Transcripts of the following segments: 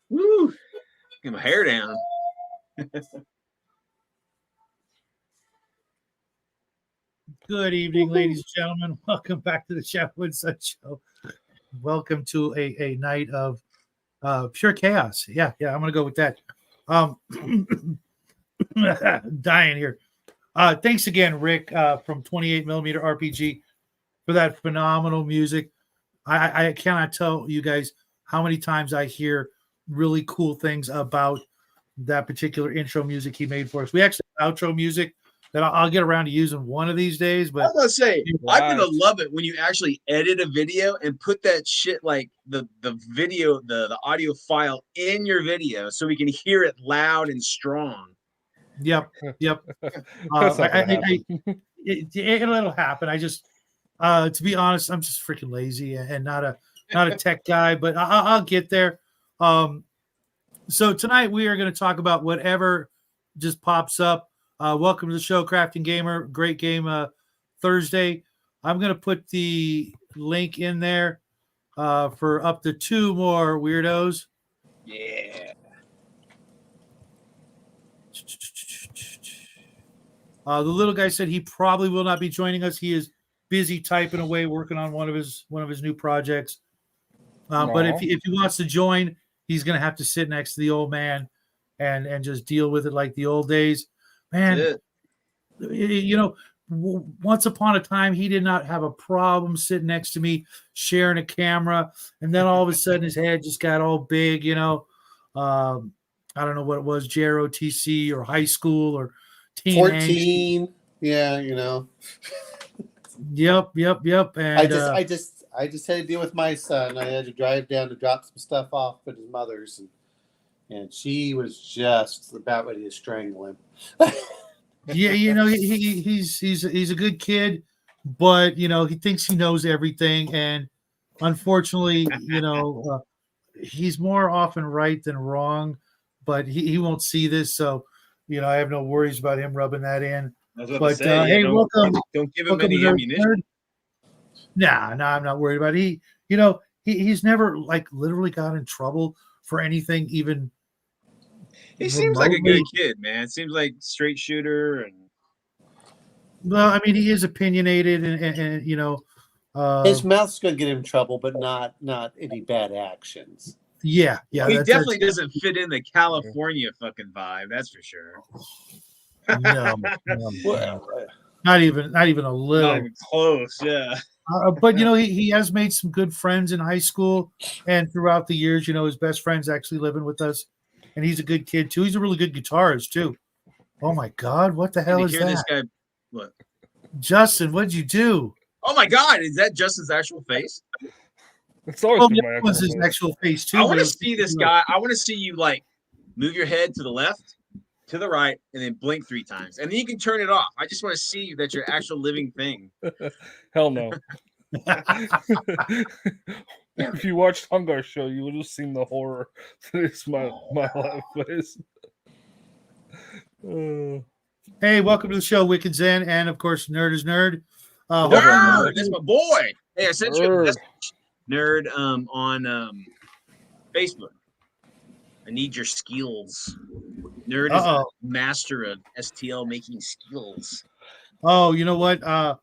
Woo! Get my hair down. Good evening, ladies and gentlemen. Welcome back to the Shadowchat Show. Welcome to a night of pure chaos. Yeah, I'm gonna go with that. Dying here. Thanks again, Rick, from 28mm RPG for that phenomenal music. I cannot tell you guys how many times I hear really cool things about that particular intro music he made for us. We actually have outro music that I'll get around to using one of these days. But I was gonna say, I'm gonna love it when you actually edit a video and put that shit like the video, the audio file in your video so we can hear it loud and strong. Yep. It'll happen. I just, to be honest, I'm just freaking lazy and not a tech guy, but I'll get there. So tonight we are going to talk about whatever just pops up. Welcome to the show, Crafting Gamer. Great game Thursday. I'm going to put the link in there for up to 2 more weirdos. Yeah. The little guy said he probably will not be joining us. He is busy typing away, working on one of his new projects. But if he wants to join, he's going to have to sit next to the old man and just deal with it like the old days. Man, once upon a time, he did not have a problem sitting next to me, sharing a camera, and then all of a sudden his head just got all big. I don't know what it was, JROTC or high school or teen 14. Angst. Yeah, Yep. And I just had to deal with my son. I had to drive down to drop some stuff off at his mother's, and she was just about ready to strangle him. Yeah, he's a good kid, but he thinks he knows everything, and unfortunately, he's more often right than wrong. But he won't see this, so I have no worries about him rubbing that in. But hey, welcome. Don't give him any ammunition. Nah, I'm not worried about it. He's never literally got in trouble for anything, even. He seems like a good kid, man. Seems like straight shooter, and well, I mean, he is opinionated, and his mouth's gonna get him in trouble, but not any bad actions. Yeah. He definitely doesn't fit in the California fucking vibe. That's for sure. No, not even a little. Not even close. Yeah. But he has made some good friends in high school and throughout the years. His best friend's actually living with us, and he's a good kid too. He's a really good guitarist too. Oh my God, what the hell is that? This guy, what? Justin, what'd you do? Oh my God, is that Justin's actual face? It's always been my his actual face too. I want to see this guy. I want to see you move your head to the left, to the right, and then blink 3 times, and then you can turn it off. I just want to see that your actual living thing. Hell no. If you watched Hungar's show, you would have seen the horror that is my live face. Hey, welcome to the show, Wicked Zen, and of course, Nerd is Nerd. Nerd, that's my boy. Hey, I sent you a message, Nerd, on Facebook. I need your skills. Nerd is a master of STL making skills. Oh, you know what? I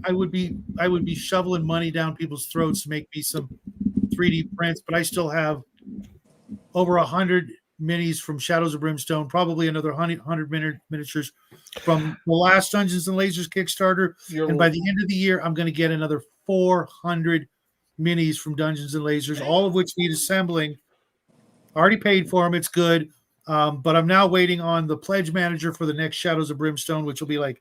would be shoveling money down people's throats to make me some 3D prints, but I still have over 100 minis from Shadows of Brimstone, probably another 100 miniatures from the last Dungeons and Lasers Kickstarter, and by the end of the year, I'm going to get another 400 minis from Dungeons and Lasers, all of which need assembling. Already paid for them. It's good. But I'm now waiting on the pledge manager for the next Shadows of Brimstone, which will be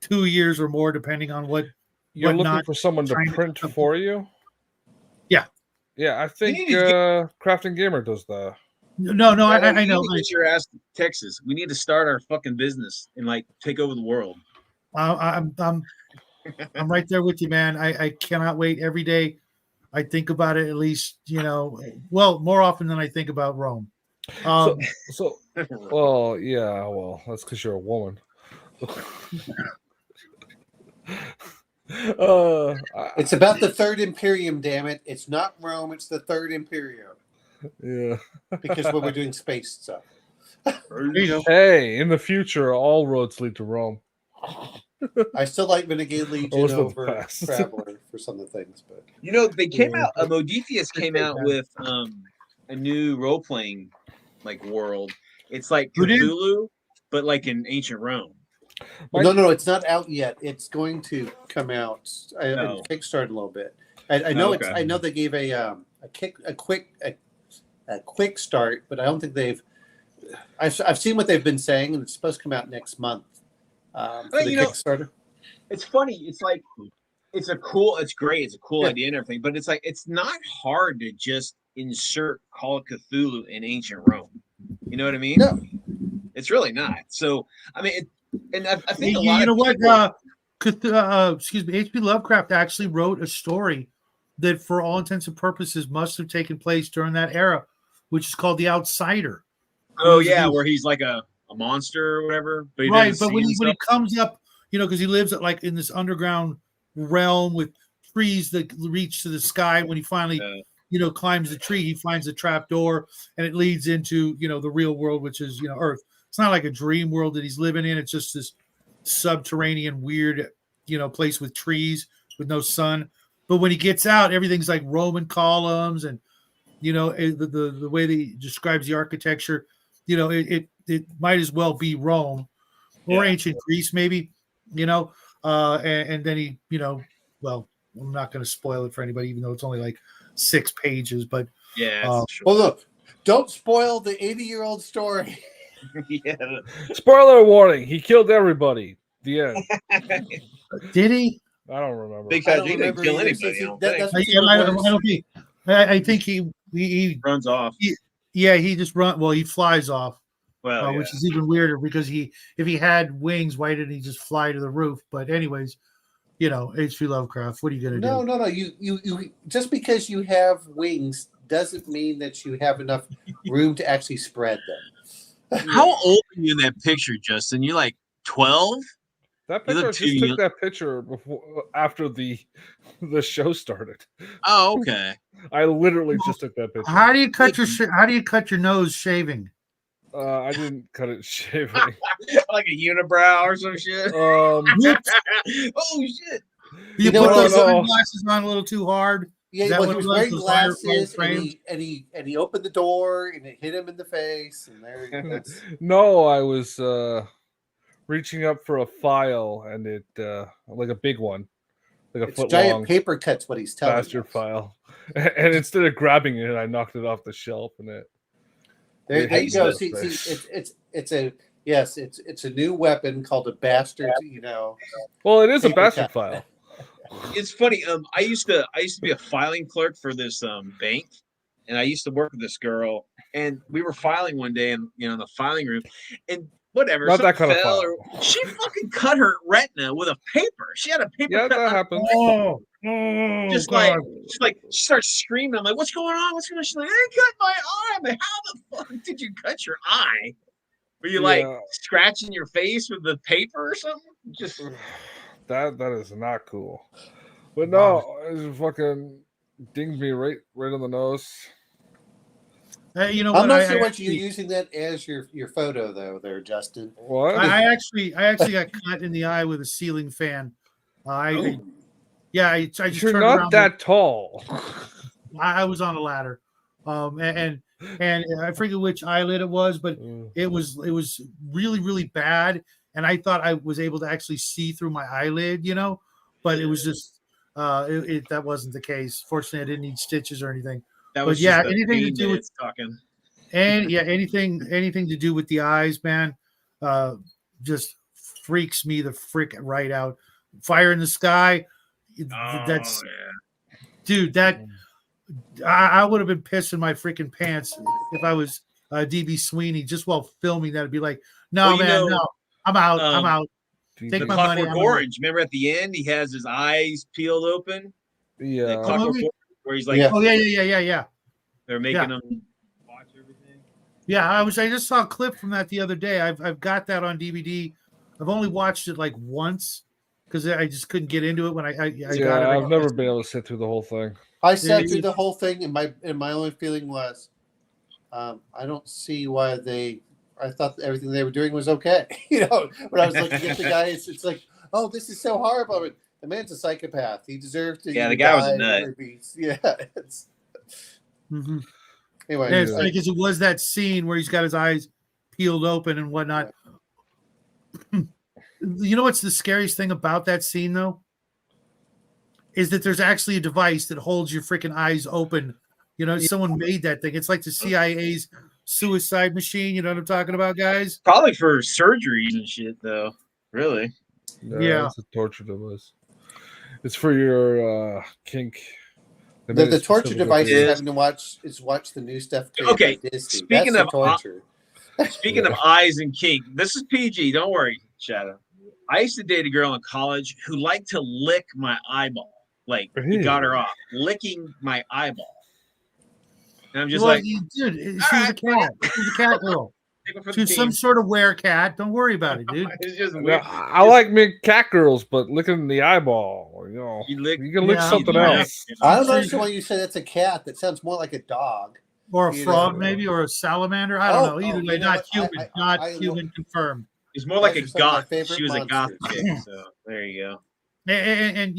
2 years or more, depending on what. You're looking for someone to print for you? Yeah. Yeah, I think Crafting Gamer does that. No, I know. Get your ass to Texas. We need to start our fucking business and take over the world. I'm right there with you, man. I cannot wait. Every day I think about it at least, more often than I think about Rome. Well, yeah, well, that's because you're a woman. It's about the Third Imperium, damn it. It's not Rome, it's the Third Imperium. Yeah. Because when we're doing space stuff. Hey, in the future, all roads lead to Rome. I still like Renegade Legion was the over past. Traveler for some of the things, but You know, they came out. Modiphius came out with a new role playing like world. It's like Who did? Cthulhu, but like in ancient Rome. no, it's not out yet. It's going to come out. I Oh. kickstarted a little bit. I know okay. I know they gave a quick start, but I don't think they've. I've seen what they've been saying, and it's supposed to come out next month for the Kickstarter. It's funny. It's like it's great. It's a cool idea and everything, but it's like it's not hard to just insert Call of Cthulhu in ancient Rome. You know what I mean? No. It's really not. So I mean, I think a you lot know of what? Excuse me. H.P. Lovecraft actually wrote a story that, for all intents and purposes, must have taken place during that era, which is called The Outsider. Oh yeah, where he's like a monster or whatever. But But when he comes up, because he lives like in this underground realm with trees that reach to the sky. When he finally, climbs the tree, he finds a trap door, and it leads into the real world, which is Earth. It's not like a dream world that he's living in. It's just this subterranean weird place with trees with no sun. But when he gets out, everything's like Roman columns, and the way that he describes the architecture, it might as well be Rome or ancient Greece, maybe, and then he, well, I'm not going to spoil it for anybody, even though it's only like 6 pages, but well, look, don't spoil the 80-year-old story. Spoiler warning: he killed everybody. The end. Did he? I don't remember. Because he didn't kill anybody. I think he runs off. He just runs. Well, he flies off. Well, which is even weirder because if he had wings, why didn't he just fly to the roof? But anyways, H.P. Lovecraft. What are you gonna do? No. You just because you have wings doesn't mean that you have enough room to actually spread them. How old are you in that picture, Justin? You're like 12? That picture just took that picture after the show started. Oh, okay. I literally just took that picture. How do you cut your nose shaving? I didn't cut it shaving. Like a unibrow or some shit. Oh shit! You put those sunglasses on a little too hard. Yeah, he was wearing glasses, and he opened the door, and it hit him in the face, and there he goes. No, I was reaching up for a file, and it like a big one, like a foot giant long paper cuts. What he's telling bastard file, and instead of grabbing it, I knocked it off the shelf, and it. There you go. See, it's a new weapon called a bastard. Well, it is a bastard file. It's funny. I used to be a filing clerk for this bank, and I used to work with this girl, and we were filing one day in the filing room, and whatever. Not that kind of file. She fucking cut her retina with a paper. She had a paper. Yeah, cut that happens. Just like she starts screaming. I'm like, "What's going on? What's going on?" She's like, "I cut my eye." I'm like, "How the fuck did you cut your eye? Were you like scratching your face with the paper or something?" Just that is not cool. But no, it fucking dinged me right on the nose. You know I'm what? not sure what you're using that as your photo though, there, Justin. What? I actually got cut in the eye with a ceiling fan. I just You're turned not around that tall. I was on a ladder, and I forget which eyelid it was, but it was really, really bad. And I thought I was able to actually see through my eyelid, but it was just that wasn't the case. Fortunately, I didn't need stitches or anything. But anything to do with talking. And anything to do with the eyes, man, just freaks me the frick right out. Fire in the Sky. Dude, that I would have been pissing my freaking pants if I was DB Sweeney just while filming that. It'd be like, no, I'm out. I'm out. Take my money. Orange. Remember at the end, he has his eyes peeled open. Yeah. Clockwork Orange, where he's like, yeah. They're making him watch everything. Yeah, I just saw a clip from that the other day. I've got that on DVD. I've only watched it like once because I just couldn't get into it when I got it. I've never been able to sit through the whole thing. I sat through the whole thing, and my only feeling was, I don't see why I thought everything they were doing was okay. When I was looking at the guy, it's like, oh, this is so horrible. But the man's a psychopath. He deserved to. Yeah, the guy was a nut. Yeah. Mm-hmm. Anyway, it's because it was that scene where he's got his eyes peeled open and whatnot. Yeah. You know what's the scariest thing about that scene, though? Is that there's actually a device that holds your freaking eyes open. Someone made that thing. It's like the CIA's suicide machine. You know what I'm talking about, guys? Probably for surgeries and shit, though. Really? Yeah. It's a torture device. It's for your kink. The torture device is having to watch the new stuff. Okay. Disney. Speaking That's of torture. Speaking of eyes and kink, this is PG. Don't worry, Shadow. I used to date a girl in college who liked to lick my eyeball. Like, he got her off licking my eyeball. And I'm just dude, she was a cat. She was a cat girl. She was some sort of werecat. Don't worry about it, dude. It's just weird. I like big cat girls, but licking the eyeball, you can lick something else. I don't understand why you say that's a cat. That sounds more like a dog. Or a frog, maybe, or a salamander. I don't know. Either way, not human. Not human confirmed. It's more like a goth. She was a goth chick, so there you go. And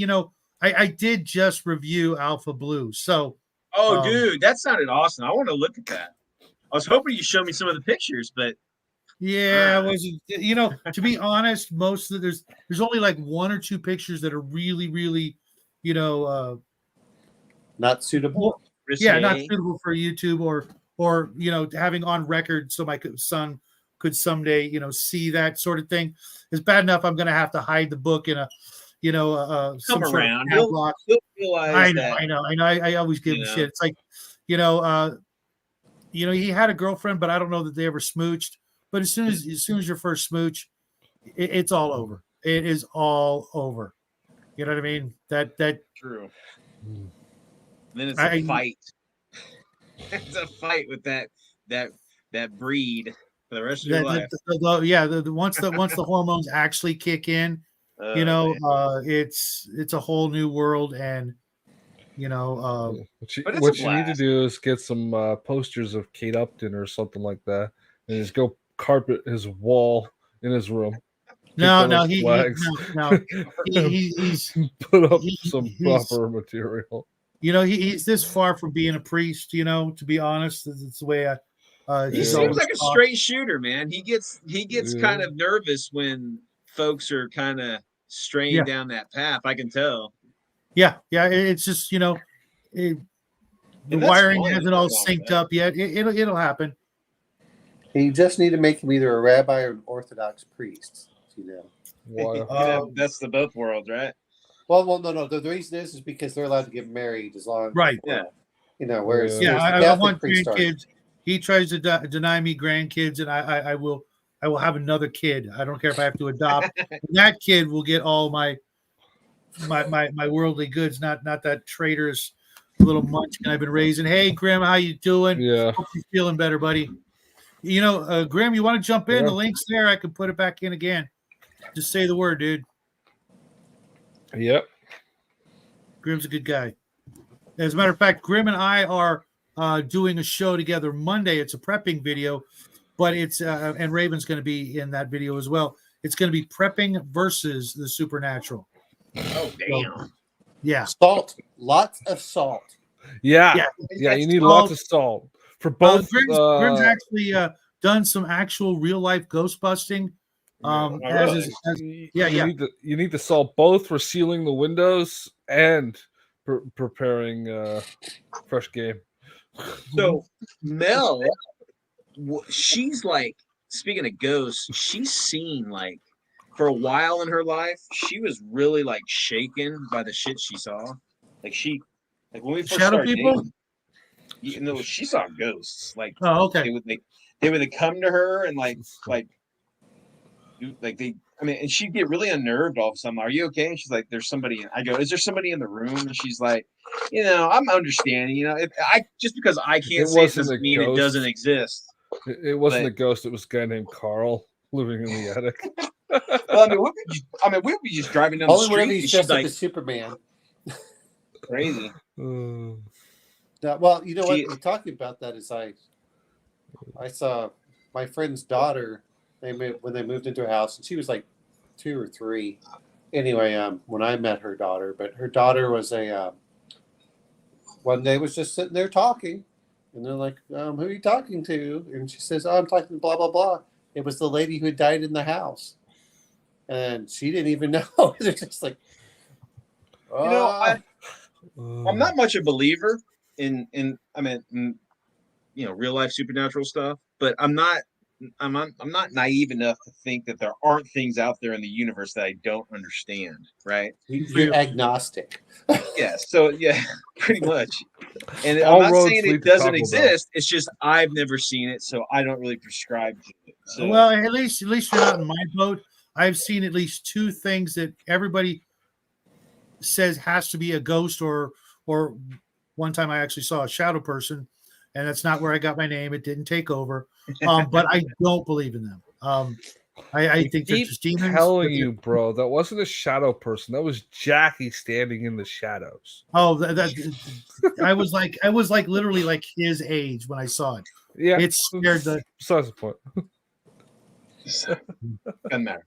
I did just review Alpha Blue, so. Oh, dude, that sounded awesome. I want to look at that. I was hoping you'd show me some of the pictures, but yeah, it wasn't. To be honest, most of there's only like one or two pictures that are really, really, not suitable. Yeah, not suitable for YouTube or having on record so my son could someday see that sort of thing. It's bad enough I'm going to have to hide the book in a some come around. He'll realize I know. I always give him shit. It's like he had a girlfriend, but I don't know that they ever smooched. But as soon as your first smooch, it's all over. It is all over. You know what I mean? That true. Then it's a fight. It's a fight with that breed for the rest of your life. Once the hormones actually kick in, it's a whole new world, and what you need to do is get some posters of Kate Upton or something like that, and just go carpet his wall in his room. He's put up some proper material. He's this far from being a priest. To be honest, it's the way he seems like a straight shooter, man. He gets kind of nervous when folks are kind of straying down that path. I can tell. Yeah. It's just the wiring hasn't all synced up yet. It'll happen. You just need to make him either a rabbi or an Orthodox priest. That's the both worlds, right? Well, no. The reason is because they're allowed to get married as long as right. Yeah. Whereas I want grandkids. He tries to deny me grandkids, and I will have another kid. I don't care if I have to adopt. That kid will get all my worldly goods, not that traitorous little munchkin I've been raising. Hey, Grim, how you doing? Yeah. Hope you're feeling better, buddy. Grim, you want to jump in? Yeah. The link's there. I can put it back in again. Just say the word, dude. Yep. Grim's a good guy. As a matter of fact, Grim and I are doing a show together Monday. It's a prepping video, but it's and Raven's going to be in that video as well. It's going to be prepping versus the supernatural. Oh, damn. So, yeah. Salt. Lots of salt. Yeah. You need lots of salt for both. Grim's actually done some actual real life ghost busting. You need the salt both for sealing the windows and preparing fresh game. So Mel, she's like, speaking of ghosts, she's seen like for a while in her life, she was really like shaken by the shit she saw. Like when we first started dating, she saw ghosts. Like, oh, okay. They would come to her and and she'd get really unnerved all of a sudden. Are you okay? And she's like, there's somebody. I go, is there somebody in the room? And she's like, I'm understanding. Just because I can't say it doesn't mean it doesn't exist. It wasn't a ghost. It was a guy named Carl living in the attic. Well, we would be just driving down the Only street. whenever he's And dressed she's up like, as Superman. crazy. Well, you know what? You're talking about that is I saw my friend's daughter. When they moved into a house, and she was like 2 or 3. Anyway, when I met her daughter, but her daughter was one day was just sitting there talking, and they're like, "Who are you talking to?" And she says, "Oh, I'm talking to blah blah blah." It was the lady who died in the house, and she didn't even know. They're just like, I'm not much a believer in real life supernatural stuff, but I'm not naive enough to think that there aren't things out there in the universe that I don't understand, right? You're agnostic. Yeah, so yeah, pretty much. And All I'm not roads saying lead it to doesn't Taco Bell. exist. It's just I've never seen it, so I don't really prescribe to it. So. Well, at least you're not in my boat. I've seen at least 2 things that everybody says has to be a ghost, or one time I actually saw a shadow person, and that's not where I got my name. It didn't take over. But I don't believe in them. I think they're just demons. Telling you, bro, that wasn't a shadow person. That was Jackie standing in the shadows. Oh, I was like literally like his age when I saw it. Yeah, it scared the. Besides the point. Doesn't matter.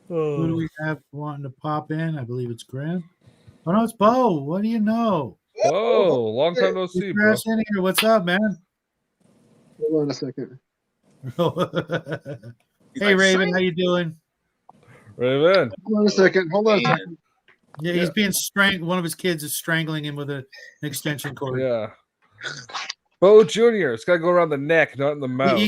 Who do we have wanting to pop in? I believe it's Graham. Oh no, it's Bo. What do you know? Oh, long time no see, bro. In here. What's up, man? Hold on a second. Hey, Raven, how you doing? Raven. Hold on a second. Yeah, he's being strangled. One of his kids is strangling him with an extension cord. Yeah. Bo Jr. It's got to go around the neck, not in the mouth.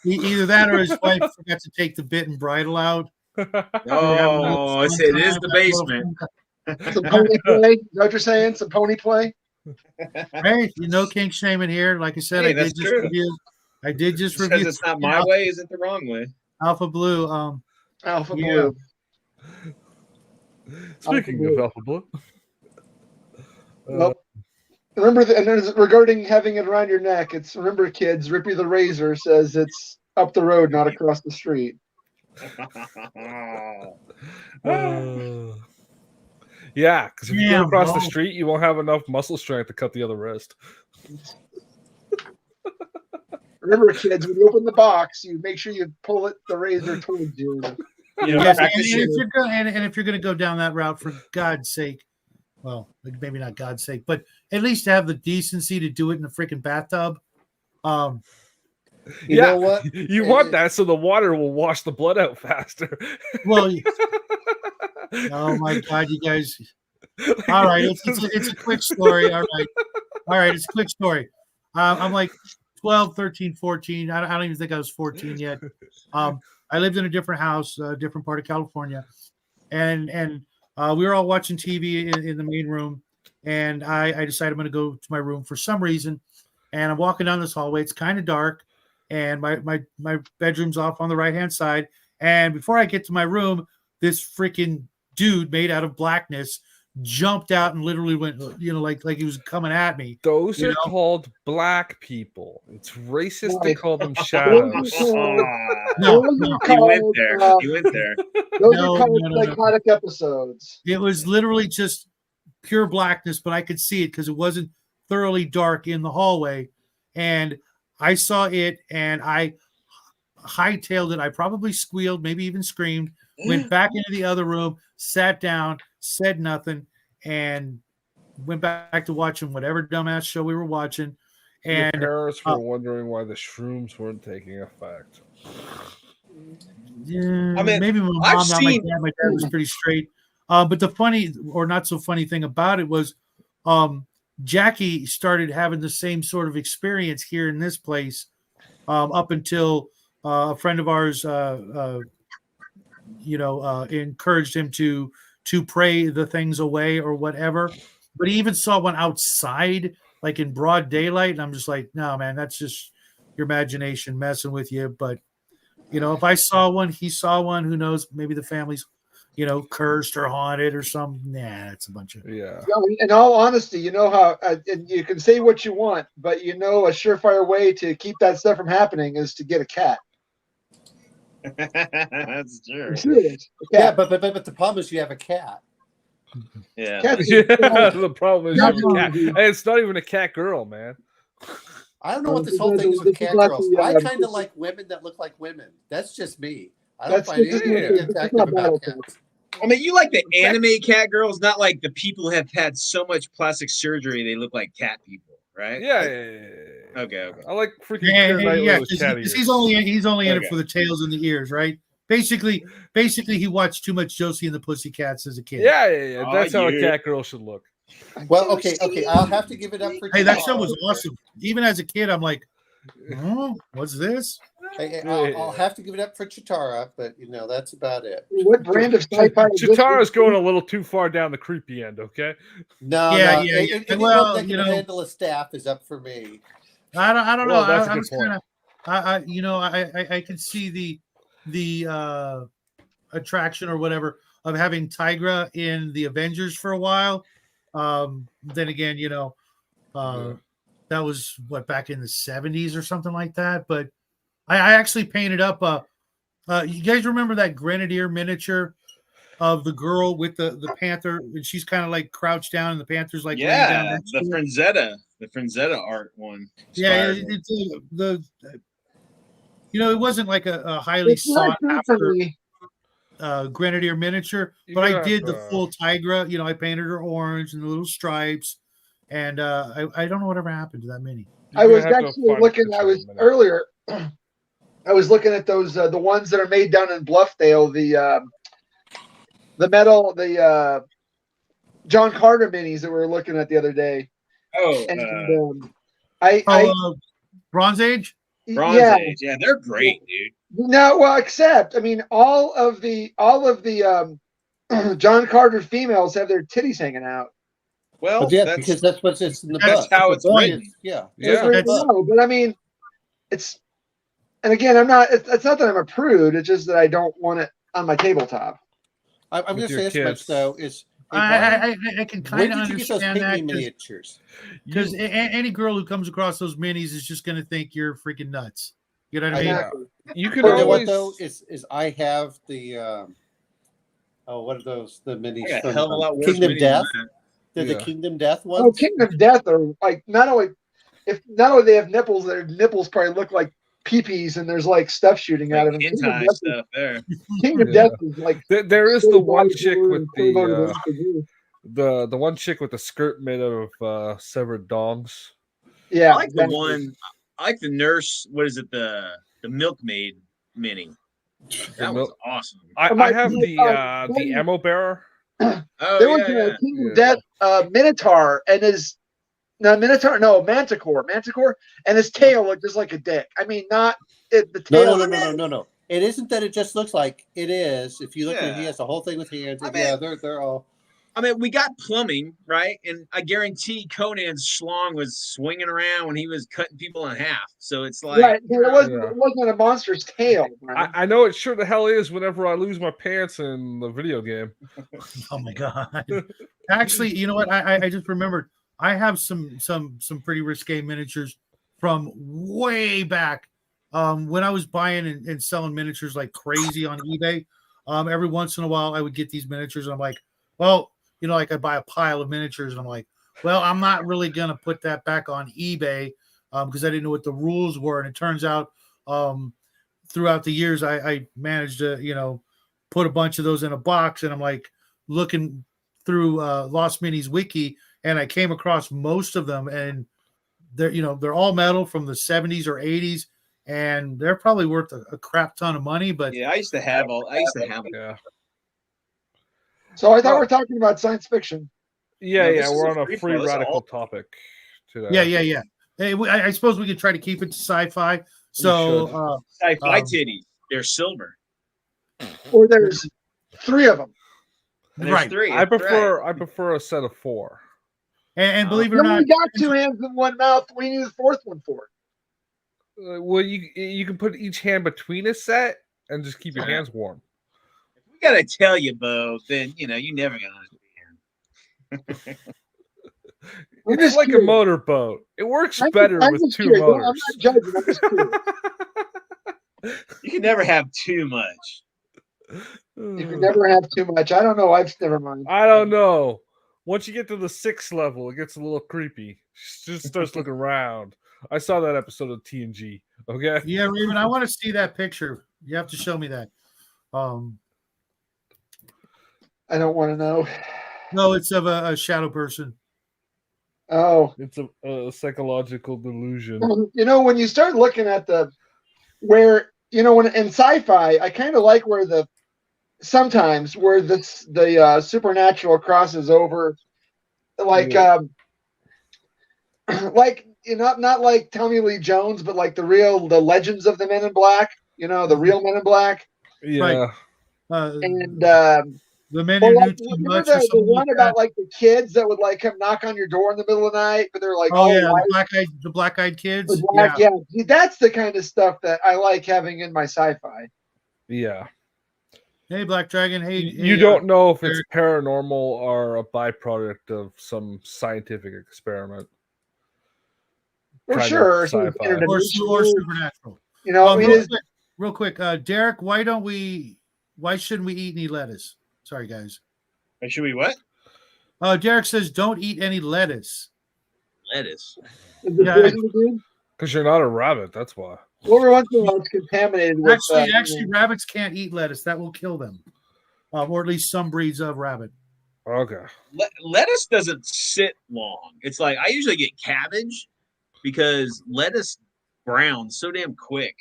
Either that or his wife forgot to take the bit and bridle out. Oh, it is the basement. Some pony play? Is that what you're saying? Some pony play? Hey, no kink shaming here. Like I said, Hey, I that's did just true. review. I did just Because review. it's not my way, is it the wrong way? Alpha Blue. Alpha Yeah. Blue. Speaking of Alpha Blue. Nope. Remember, and there's regarding having it around your neck. It's remember, kids. Rippy the Razor says it's up the road, not across the street. Yeah, because if you go across the Bo. street, you won't have enough muscle strength to cut the other wrist. Remember, kids, when you open the box, you make sure you pull the razor towards you. Yes, and if you're going to go down that route, for God's sake, well, maybe not God's sake, but at least have the decency to do it in a freaking bathtub. You know what? You want that so the water will wash the blood out faster. Well, oh my God, you guys! All right, it's a quick story. All right, it's a quick story. I'm like 12, 13, 14. I don't even think I was 14 yet. I lived in a different house, a different part of California, and we were all watching TV in the main room, and I decided I'm going to go to my room for some reason, and I'm walking down this hallway. It's kind of dark, and my bedroom's off on the right hand side, and before I get to my room, this freaking dude made out of blackness jumped out and literally went, like he was coming at me. Those are called black people. It's racist to call them shadows. No, he went there. He went there. Those are called psychotic episodes. It was literally just pure blackness, but I could see it because it wasn't thoroughly dark in the hallway. And I saw it, and I hightailed it. I probably squealed, maybe even screamed, went back into the other room, sat down, said nothing, and went back to watching whatever dumbass show we were watching. And your parents were wondering why the shrooms weren't taking effect. Yeah, maybe my mom, not my dad. My dad was pretty straight. But the funny or not so funny thing about it was Jackie started having the same sort of experience here in this place up until a friend of ours, encouraged him to pray the things away or whatever. But he even saw one outside, like in broad daylight. And I'm just like, no, man, that's just your imagination messing with you. But, if I saw one, he saw one, who knows, maybe the family's, cursed or haunted or something. Nah, it's a bunch of In all honesty, you know how, and you can say what you want, but a surefire way to keep that stuff from happening is to get a cat. That's true. I'm serious. Yeah, but the problem is you have a cat. Yeah. The problem is you have a cat. Hey, it's not even a cat girl, man. I don't know what this whole thing is with cat girls. I kind of like women that look like women. That's just me. I don't find anything attractive about cats. I mean, you like the anime cat girls, not like the people who have had so much plastic surgery they look like cat people, right? Yeah. Okay. I like freaking he's only in it for the tails and the ears, right? Basically, he watched too much Josie and the Pussycats as a kid. Yeah. That's how a cat girl should look. Well, okay. I'll have to give it up for. Hey, that show was awesome. Even as a kid, I'm like, what's this? I'll have to give it up for Chitara, but that's about it. What brand of sci-fi? Chitara's going a little too far down the creepy end. Okay. No. Well, that can handle a staff is up for me. I don't know. Well, that's a good point. I can see the attraction or whatever of having Tigra in the Avengers for a while. Then again, that was back in the 70s or something like that. But I actually painted up you guys remember that Grenadier miniature of the girl with the panther, and she's kind of like crouched down and the panther's like laying down. The Franzetta art one. Yeah, it's it wasn't like a highly sought after Grenadier miniature, but I did the full Tigra. I painted her orange and the little stripes, and I don't know whatever happened to that mini. I was actually looking. Earlier. I was looking at those the ones that are made down in Bluffdale. The metal, the John Carter minis that we were looking at the other day. Oh, Bronze Age. Bronze Age, yeah, they're great, dude. No, well, except all of the John Carter females have their titties hanging out. Well, because that's what's in the book. That's how it's written. Yeah. But it's, and again, I'm not. It's not that I'm a prude. It's just that I don't want it on my tabletop. I'm going to say this much though: is I can kind of understand that miniatures. Because any girl who comes across those minis is just going to think you're freaking nuts. You know what I mean? You can always. What though is I have the what are those the minis from Kingdom Death? They're the Kingdom Death ones. Oh, Kingdom Death are like not only they have nipples, their nipples probably look like peepees, and there's like stuff shooting out of them. Kingdom stuff there. Kingdom Death is like there is the one chick with the one chick with the skirt made of severed dongs. Yeah, I like the one. I like the nurse. What is it? The milkmaid mini. That was awesome. I have the ammo bearer. There was a Kingdom Death Minotaur, and his Manticore, and his tail looked just like a dick. I mean, not the tail. No. It isn't that it just looks like it is. If you look at it, he has the whole thing with hands. They're all. I mean, we got plumbing, right? And I guarantee Conan's schlong was swinging around when he was cutting people in half. So it's like... Right. It wasn't a monster's tail. I know it sure the hell is whenever I lose my pants in the video game. Oh, my God. Actually, you know what? I just remembered. I have some pretty risque miniatures from way back when I was buying and selling miniatures like crazy on eBay. Every once in a while, I would get these miniatures, and I'm like, well... like I buy a pile of miniatures and I'm like, well, I'm not really going to put that back on eBay because I didn't know what the rules were. And it turns out throughout the years, I managed to, put a bunch of those in a box, and I'm like looking through Lost Minis Wiki, and I came across most of them, and they're all metal from the 70s or 80s, and they're probably worth a crap ton of money. But yeah, I used to have them. Yeah. So I thought we're talking about science fiction. Yeah, we're on a free radical topic today. Yeah. Hey, I suppose we could try to keep it to sci-fi. So sci-fi titties, they're silver. Or there's 3 of them. Right. 3. I prefer a set of 4. And believe it or not, we got 2 hands and 1 mouth. We need a 4th one for it. Well, you can put each hand between a set and just keep your hands warm. we gotta tell you, Bo, then you never gonna understand. It's like a motorboat. It works better with two motors. I'm not judging. I'm just curious. You can never have too much. You can never have too much. I don't know. Never mind. I don't know. Once you get to the 6th level, it gets a little creepy. She just starts looking around. I saw that episode of TNG. Okay. Yeah, Raven, I want to see that picture. You have to show me that. I don't want to know. No, it's of a shadow person. Oh, it's a psychological delusion. When you start looking at when in sci-fi, I kind of like where the supernatural crosses over, like not like Tommy Lee Jones, but like the legends of the Men in Black. The real Men in Black. Yeah. Right. And the men who knew too remember much. the one about like the kids that would like come knock on your door in the middle of the night, but they're like, the black-eyed kids. Yeah. See, that's the kind of stuff that I like having in my sci-fi. Yeah. Hey, Black Dragon. Hey, you don't know if it's paranormal or a byproduct of some scientific experiment. For sure, or supernatural. Real quick, Derek, why shouldn't we eat any lettuce? Sorry, guys. Why should we what? Derek says don't eat any lettuce. Lettuce? Yeah, because you're not a rabbit. That's why. Every once in a while, it's contaminated with. Actually, rabbits can't eat lettuce. That will kill them, or at least some breeds of rabbit. Okay. Lettuce doesn't sit long. It's like I usually get cabbage because lettuce browns so damn quick.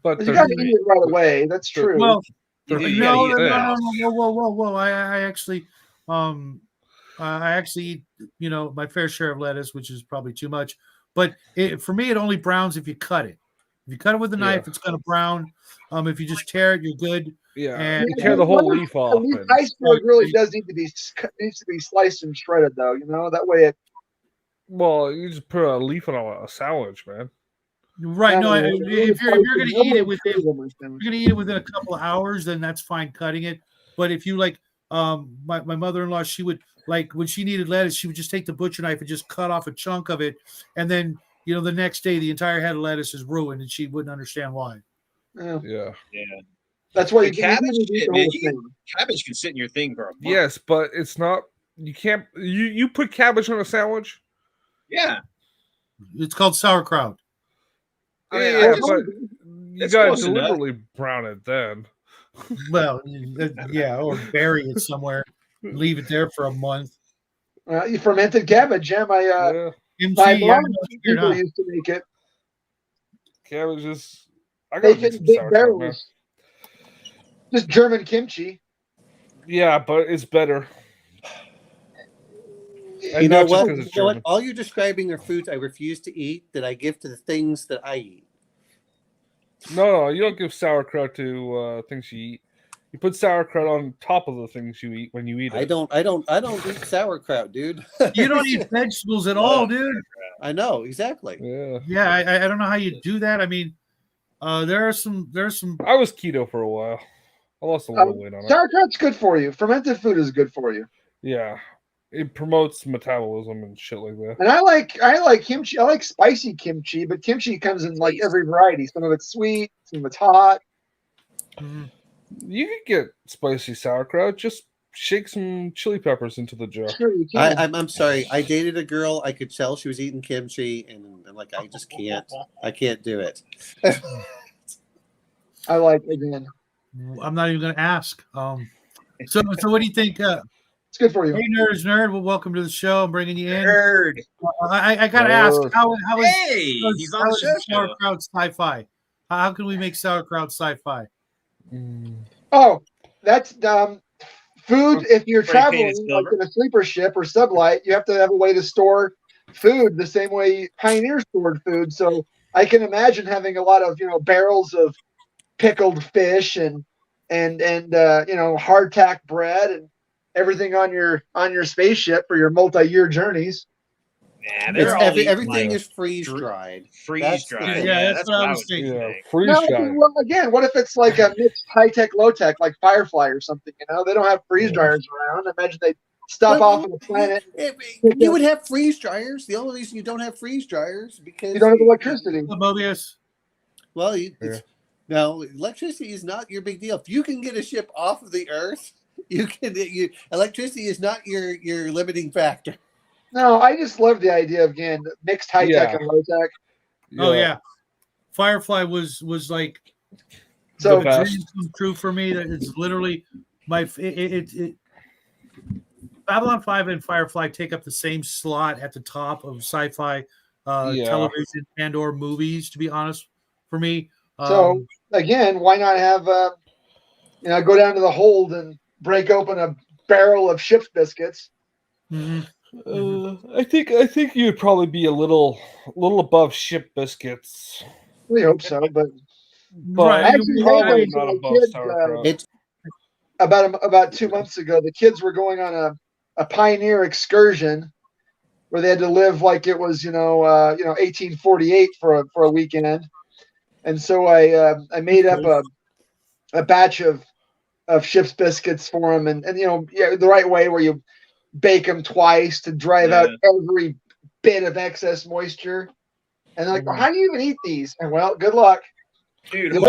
But you got to eat it right away. That's true. Well, whoa! I actually eat my fair share of lettuce, which is probably too much. But for me, it only browns if you cut it. If you cut it with a knife, it's going to brown. If you just tear it, you're good. Yeah, and you tear the whole leaf off. The iceberg really does need to be sliced and shredded, though. That way it. Well, you just put a leaf on a sandwich, man. Right. No, if you're going to eat it within a couple of hours, then that's fine cutting it. But if you like, my mother-in-law, she would like when she needed lettuce, she would just take the butcher knife and just cut off a chunk of it, and then the next day the entire head of lettuce is ruined, and she wouldn't understand why. Yeah. That's why cabbage can sit in your thing for a month. Yes, but it's not. You can't. You put cabbage on a sandwich. Yeah. It's called sauerkraut. But you gotta deliberately brown it then. Well, yeah, or bury it somewhere, leave it there for a month. You fermented cabbage, my mom people used to make it. Cabbage is. I got big barrels. Just German kimchi. Yeah, but it's better. You know what? All you're describing are foods I refuse to eat that I give to the things that I eat. No, you don't give sauerkraut to things you eat. You put sauerkraut on top of the things you eat when you eat it. I don't eat sauerkraut, dude. You don't eat vegetables at all, dude. I know, exactly. Yeah, I don't know how you do that. I mean, there are some. I was keto for a while. I lost a little weight on it. Sauerkraut's good for you. Fermented food is good for you. Yeah. It promotes metabolism and shit like that. And I like kimchi. I like spicy kimchi, but kimchi comes in like every variety. Some of it's sweet, some of it's hot. Mm-hmm. You could get spicy sauerkraut. Just shake some chili peppers into the jar. Sure, you can. I'm sorry. I dated a girl. I could tell she was eating kimchi, and like I just can't. I can't do it. I like it, again. I'm not even going to ask. So what do you think? It's good for you. Hey, nerd. Well, welcome to the show. I'm bringing you in. Nerd. I got to ask, how he's on the show. Sauerkraut sci-fi? How can we make sauerkraut sci-fi? Oh, that's food. If you're traveling like in a sleeper ship or sublight, you have to have a way to store food the same way Pioneer stored food. So I can imagine having a lot of barrels of pickled fish and hardtack bread and everything on your spaceship for your multi-year journeys. Everything is freeze dried. Freeze dried. Yeah, that's what I was thinking. Yeah, freeze No, dried. well, again, what if it's like a mixed high tech, low tech, like Firefly or something? They don't have freeze dryers around. Imagine they stop off on the planet. You would have freeze dryers. The only reason you don't have freeze dryers because You don't have electricity. Mobius. Well, no, electricity is not your big deal. If you can get a ship off of the Earth, electricity is not your limiting factor. No, I just love the idea of, again, mixed high tech and low tech. Oh yeah, Firefly was like So the dream come true for me. That it's literally my Babylon 5 and Firefly take up the same slot at the top of sci-fi television and or movies. To be honest, for me. So again, why not have go down to the hold and break open a barrel of ship's biscuits? I think you'd probably be a little above ship biscuits. We hope so, but Right. I actually probably made not those above kids, sauerkraut. about 2 months ago. The kids were going on a pioneer excursion where they had to live like it was 1848 for a weekend, and so I made up a batch of ship's biscuits for them, and the right way where you bake them twice to drive out every bit of excess moisture. And they're like, well, how do you even eat these? And well, good luck. Dude, Good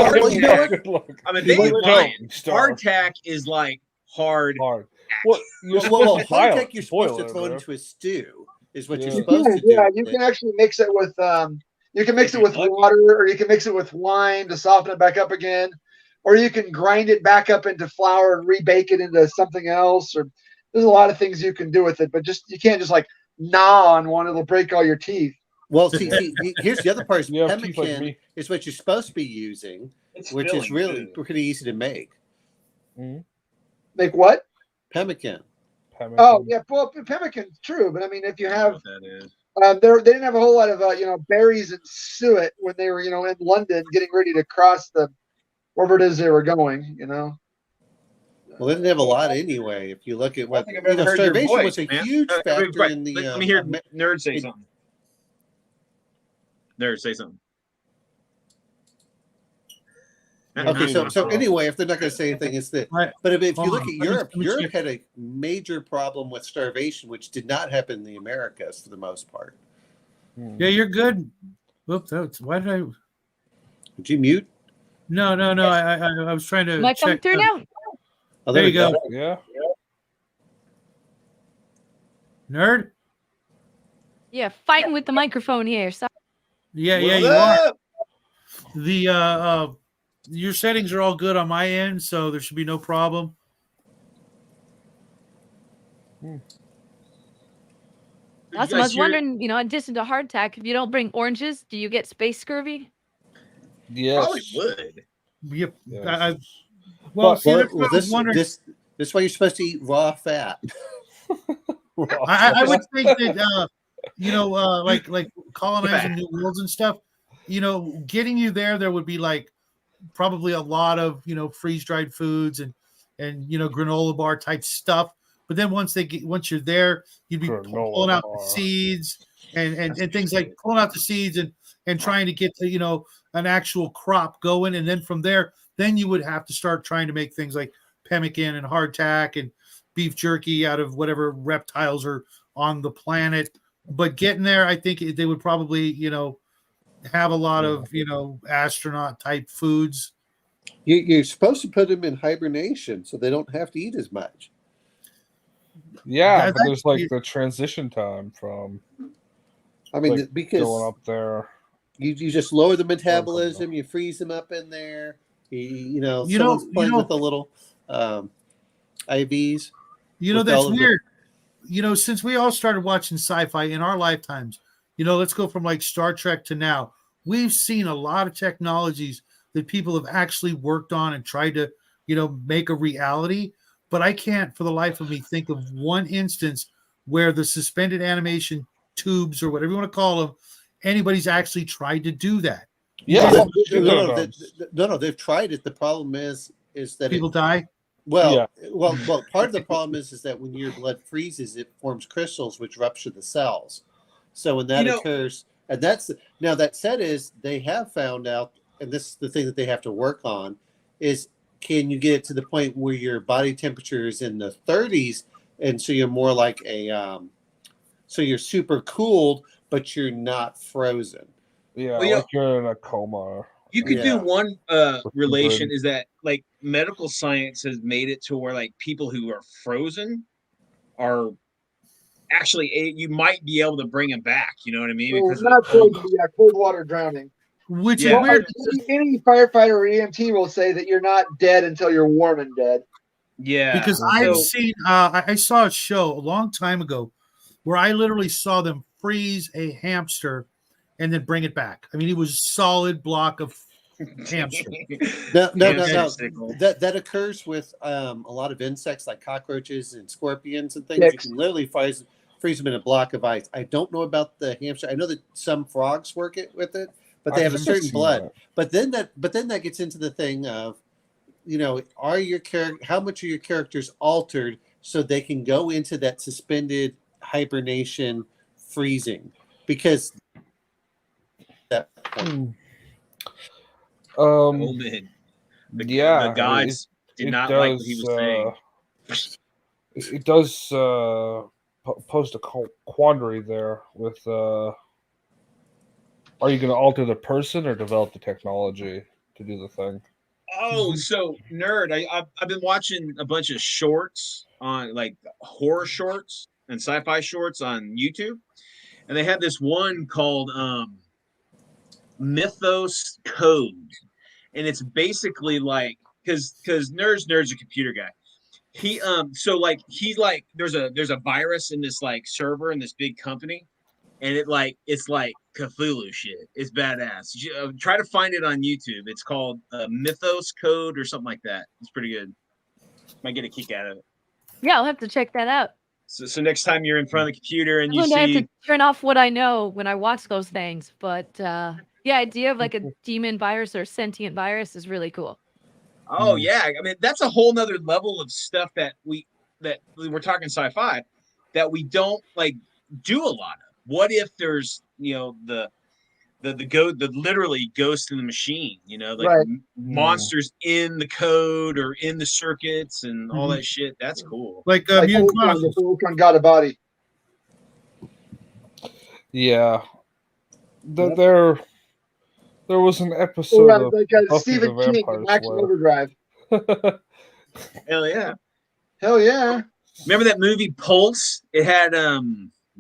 luck. I mean, they ain't lying. Hardtack is like hard. Well, hardtack you're supposed to throw into a stew is what you're supposed to do. Yeah, you can actually mix it with water, or you can mix it with wine to soften it back up again, or you can grind it back up into flour and rebake it into something else. Or there's a lot of things you can do with it, but you can't just like gnaw on one; it'll break all your teeth. Well, see, here's the other part. Pemmican is what you're supposed to be using, which is really pretty easy to make. Make what? Pemmican. Oh yeah, well, pemmican's true, but I mean, if you have, they didn't have a whole lot of berries and suet when they were in London getting ready to cross wherever it is they were going. Well, they didn't have a lot anyway. If you look at what starvation was a huge factor in the. Let me hear Nerd say something. Nerd, say something. Okay, so anyway, if they're not going to say anything, it's that. But if you look at Europe, Europe had a major problem with starvation, which did not happen in the Americas for the most part. Yeah, you're good. Whoops, why did I? Did you mute? No. I was trying to. Am I coming through now? Oh, there you go. Yeah. Nerd. Yeah, fighting with the microphone here. So. Yeah, you are. The your settings are all good on my end, so there should be no problem. That's what I was wondering. In addition to hardtack, if you don't bring oranges, do you get space scurvy? Yes. Probably would. Yep. Yes. This is why you're supposed to eat raw fat. I would think that like colonizing new worlds and stuff. Getting you there would be like probably a lot of freeze dried foods and granola bar type stuff. But then once you're there, you'd be pulling out the seeds and things like pulling out the seeds and trying to get to an actual crop going, and then from there, then you would have to start trying to make things like pemmican and hardtack and beef jerky out of whatever reptiles are on the planet. But getting there, I think they would probably have a lot of astronaut type foods. You're supposed to put them in hibernation so they don't have to eat as much. Yeah, but there's like the transition time from. I mean, because going up there, you just lower the metabolism. You freeze them up in there. Someone's playing with the little IVs. That's weird. Since we all started watching sci-fi in our lifetimes, let's go from like Star Trek to now. We've seen a lot of technologies that people have actually worked on and tried to, make a reality. But I can't for the life of me think of one instance where the suspended animation tubes or whatever you want to call them, anybody's actually tried to do that. Yeah. No, they've tried it. The problem is that people die. Well, part of the problem is that when your blood freezes, it forms crystals which rupture the cells. So when that occurs, and that's now that said is they have found out, and this is the thing that they have to work on, is can you get it to the point where your body temperature is in the 30s, and so you're more like so you're super cooled, but you're not frozen. Yeah, like you're in a coma. You could do one relation is that like medical science has made it to where like people who are frozen are actually you might be able to bring them back. You know what I mean? Well, Because not cold water drowning. Which is weird. Any firefighter or EMT will say that you're not dead until you're warm and dead. Yeah, because I've seen. I saw a show a long time ago where I literally saw them freeze a hamster and then bring it back. I mean, it was a solid block of hamster. No. That occurs with a lot of insects like cockroaches and scorpions and things. You can literally freeze them in a block of ice. I don't know about the hamster. I know that some frogs work with it, but they have a certain blood. But then that gets into the thing of, are your how much are your characters altered so they can go into that suspended hibernation freezing? Because that point. The gods did not like what he was saying. It does pose a quandary there with are you going to alter the person or develop the technology to do the thing? Oh, so nerd! I've been watching a bunch of shorts on like horror shorts and sci-fi shorts on YouTube, and they have this one called Mythos Code, and it's basically like because nerd's a computer guy. There's a virus in this like server in this big company, and it's like Cthulhu shit. It's badass. Try to find it on YouTube. It's called Mythos Code or something like that. It's pretty good. Might get a kick out of it. Yeah, I'll have to check that out. So next time you're in front of the computer and you see, I have to turn off what I know when I watch those things. But the idea of like a demon virus or sentient virus is really cool. Oh yeah, I mean that's a whole nother level of stuff that we're talking sci-fi that we don't like do a lot of. What if there's the literally ghost in the machine, monsters in the code or in the circuits and all that shit. That's cool. Like Ultron got a body. Yeah, there was an episode of Stephen King, Max Overdrive. Hell yeah! Remember that movie Pulse? It had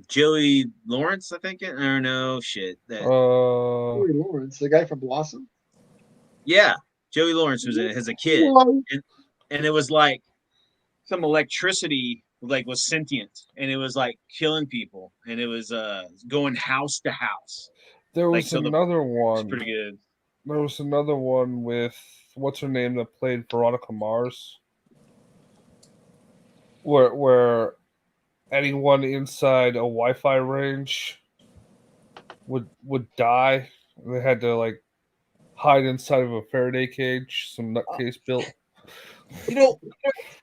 Joey Lawrence, I think. Or no, shit. Joey Lawrence, the guy from Blossom. Yeah, Joey Lawrence was in it as a kid, and it was like some electricity was sentient, and it was like killing people, and it was going house to house. There was another one. It's pretty good. There was another one with what's her name that played Veronica Mars, where anyone inside a Wi-Fi range would die. They had to hide inside of a Faraday cage some nutcase built.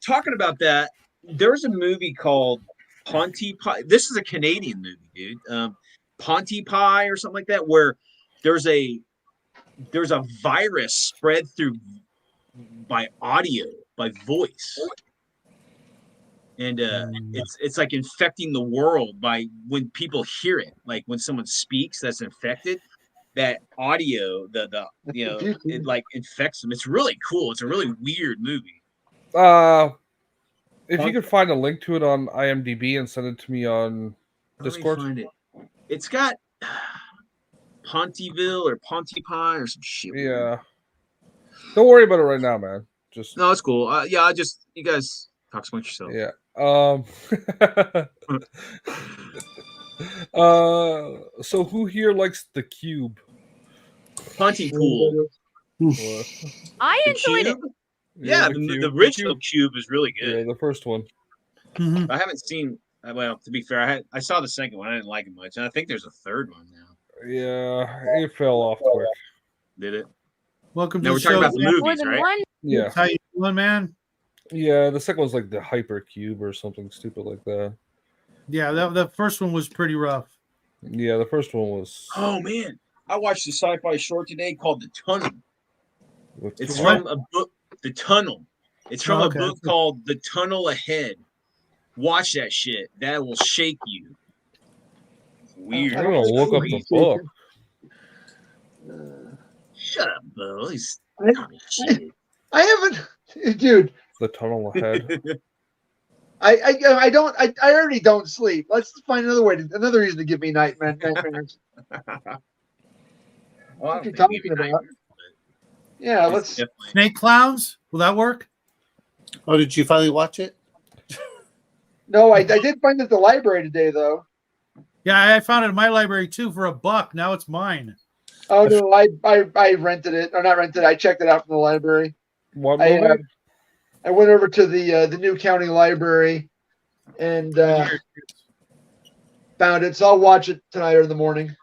Talking about that, there's a movie called Pontypie. This is a Canadian movie, dude. Pontypie or something like that, where there's a virus spread through by audio, by voice. And it's like infecting the world by when people hear it. Like when someone speaks that's infected, that audio, it like infects them. It's really cool. It's a really weird movie. If you could find a link to it on IMDb and send it to me on Discord. Find it. It's got Pontyville or Pontypie or some shit. Yeah. Don't worry about it right now, man. No, it's cool. You guys talk amongst yourself. Yeah. So who here likes the cube? Pontypool. I enjoyed it. Yeah, the original cube is really good. Yeah, the first one. I haven't seen. Well, to be fair, I saw the second one. I didn't like it much, and I think there's a third one now. Yeah, it fell off quick. Did it? Welcome to the show. We're talking about the movies, right? One? Yeah. How you doing, man? Yeah, the second one's like the hypercube or something stupid like that. Yeah, that first one was pretty rough. Yeah, the first one was. Oh man, I watched a sci-fi short today called The Tunnel. It's What? from a book, The Tunnel. It's from a book called The Tunnel Ahead. Watch that shit. That will shake you. It's weird. I'm gonna look up the book. Shut up, Bo. He's I haven't, dude. The Tunnel Ahead. I already don't sleep. Let's find another reason to give me nightmares. What you talking about? Yeah, let's. Snake Clowns. Will that work? Oh, did you finally watch it? No, I did find it at the library today, though. Yeah, I found it in my library too for $1. Now it's mine. Oh no, I rented it, or not rented. I checked it out from the library. What movie? I went over to the new county library and found it. So I'll watch it tonight or in the morning.